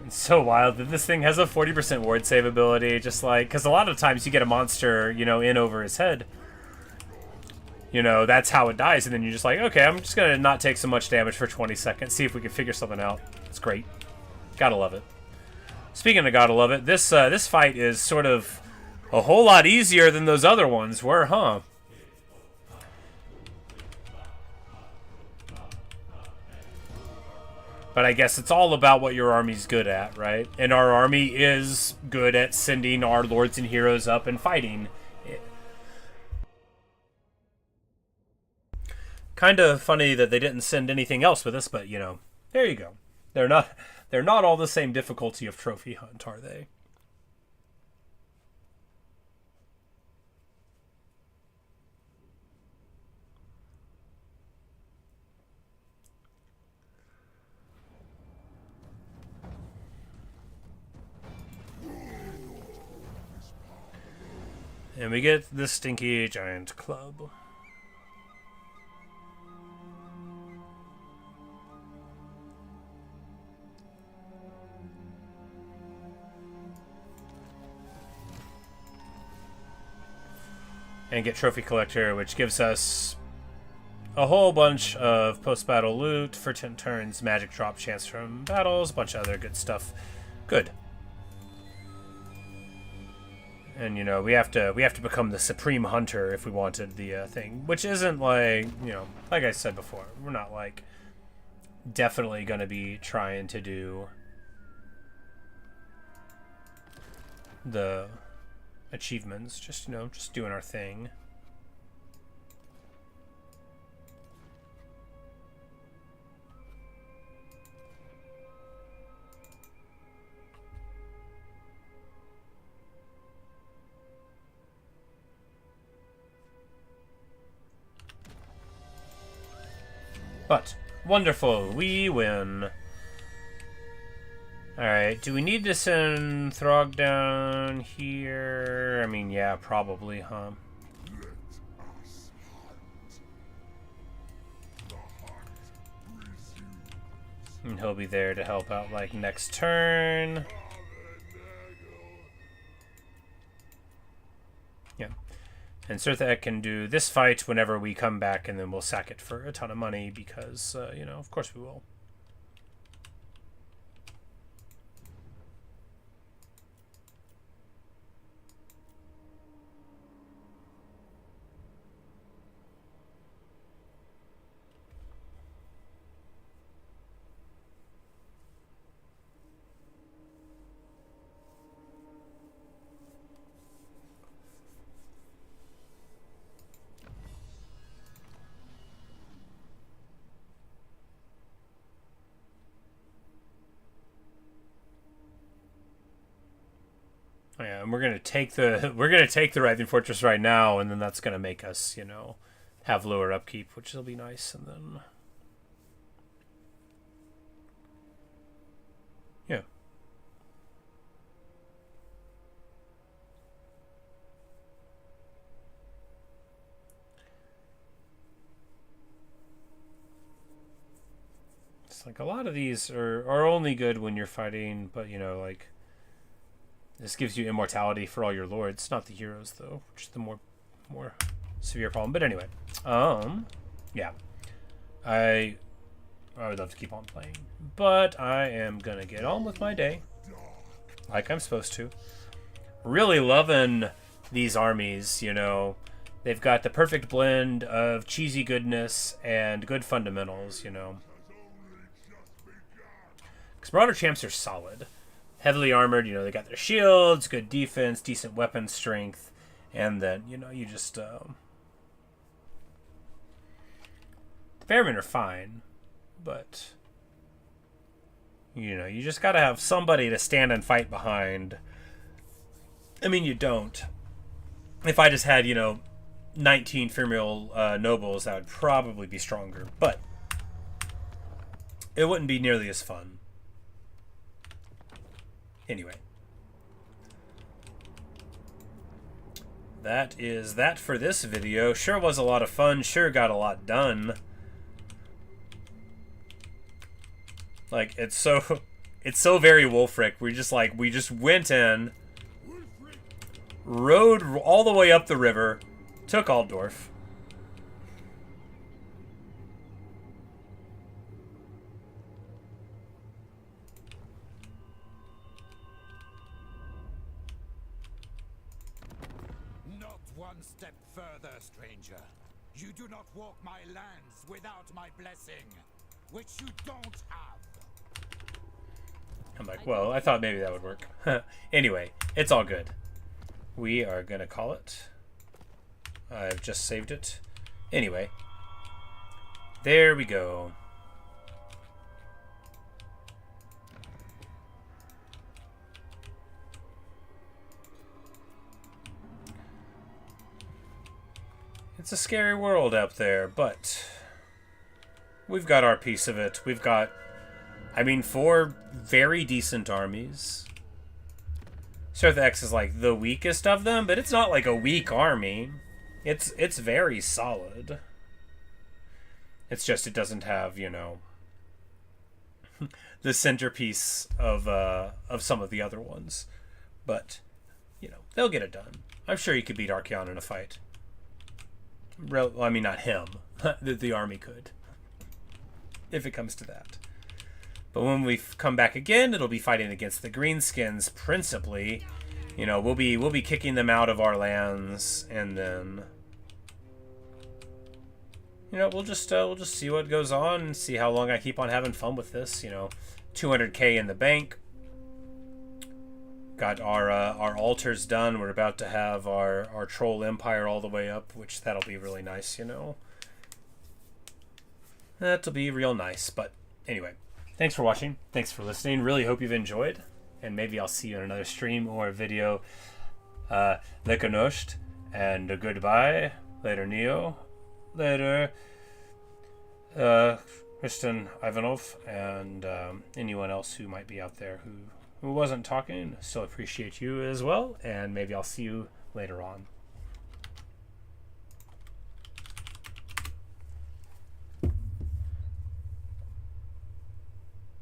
So wild that this thing has a 40% ward save ability, just like, because a lot of times you get a monster, you know, in over his head. You know, that's how it dies, and then you're just like, okay, I'm just gonna not take so much damage for 20 seconds, see if we can figure something out. It's great. Gotta love it. Speaking of gotta love it, this fight is sort of a whole lot easier than those other ones were, huh? But I guess it's all about what your army's good at, right? And our army is good at sending our lords and heroes up and fighting. Kind of funny that they didn't send anything else with us, but you know, there you go. They're not all the same difficulty of trophy hunt, are they? And we get the stinky giant club. And get Trophy Collector, which gives us a whole bunch of post-battle loot for 10 turns, magic drop chance from battles, a bunch of other good stuff. Good. And, you know, we have to become the supreme hunter if we wanted the thing, which isn't like, you know, like I said before, we're not like definitely going to be trying to do the achievements, just, you know, just doing our thing. But, wonderful, we win. Alright, do we need to send Throgg down here? I mean, yeah, probably, huh? Let us hunt. The hunt resumes. And he'll be there to help out, like, next turn. Papa Nurgle. Yeah. And Surtha Ek can do this fight whenever we come back, and then we'll sack it for a ton of money because, you know, of course we will. Yeah, and we're gonna take the Writhing Fortress right now, and then that's gonna make us, you know, have lower upkeep, which will be nice, and then yeah. It's like a lot of these are only good when you're fighting, but you know, like, this gives you immortality for all your lords, not the heroes though, which is the more severe problem. But anyway, yeah, I would love to keep on playing, but I am gonna get on with my day, like I'm supposed to. Really loving these armies, you know. They've got the perfect blend of cheesy goodness and good fundamentals, you know. Because Marauder champs are solid. Heavily armored, you know, they got their shields, good defense, decent weapon strength, and then, you know, you just, the Fairmen are fine, but, you know, you just gotta have somebody to stand and fight behind. I mean, you don't. If I just had, you know, 19 femoral nobles, that would probably be stronger, but it wouldn't be nearly as fun. Anyway, that is that for this video. Sure was a lot of fun. Sure got a lot done. Like, it's so very Wulfric. We just went in, rode all the way up the river, took Altdorf. Step further, stranger. You do not walk my lands without my blessing, which you don't have. I'm like, well, I thought maybe that would work. Anyway, it's all good. We are gonna call it. I've just saved it. Anyway, there we go. It's a scary world out there, but we've got our piece of it. We've got, I mean, 4 very decent armies. Surtha Ek is like the weakest of them, but it's not like a weak army. It's very solid. It's just it doesn't have, you know, the centerpiece of some of the other ones. But, you know, they'll get it done. I'm sure you could beat Archaeon in a fight. Well, I mean, not him. The army could, if it comes to that. But when we come back again, it'll be fighting against the Greenskins principally. You know, we'll be kicking them out of our lands, and then, you know, we'll just see what goes on and see how long I keep on having fun with this. You know, 200k in the bank. Got our altars done. We're about to have our troll empire all the way up, which that'll be really nice, you know. That'll be real nice. But anyway, thanks for watching. Thanks for listening. Really hope you've enjoyed. And maybe I'll see you in another stream or video. Lekker and goodbye. Later, Neo. Later. Kristen Ivanov, and anyone else who might be out there who wasn't talking, still appreciate you as well, and maybe I'll see you later on.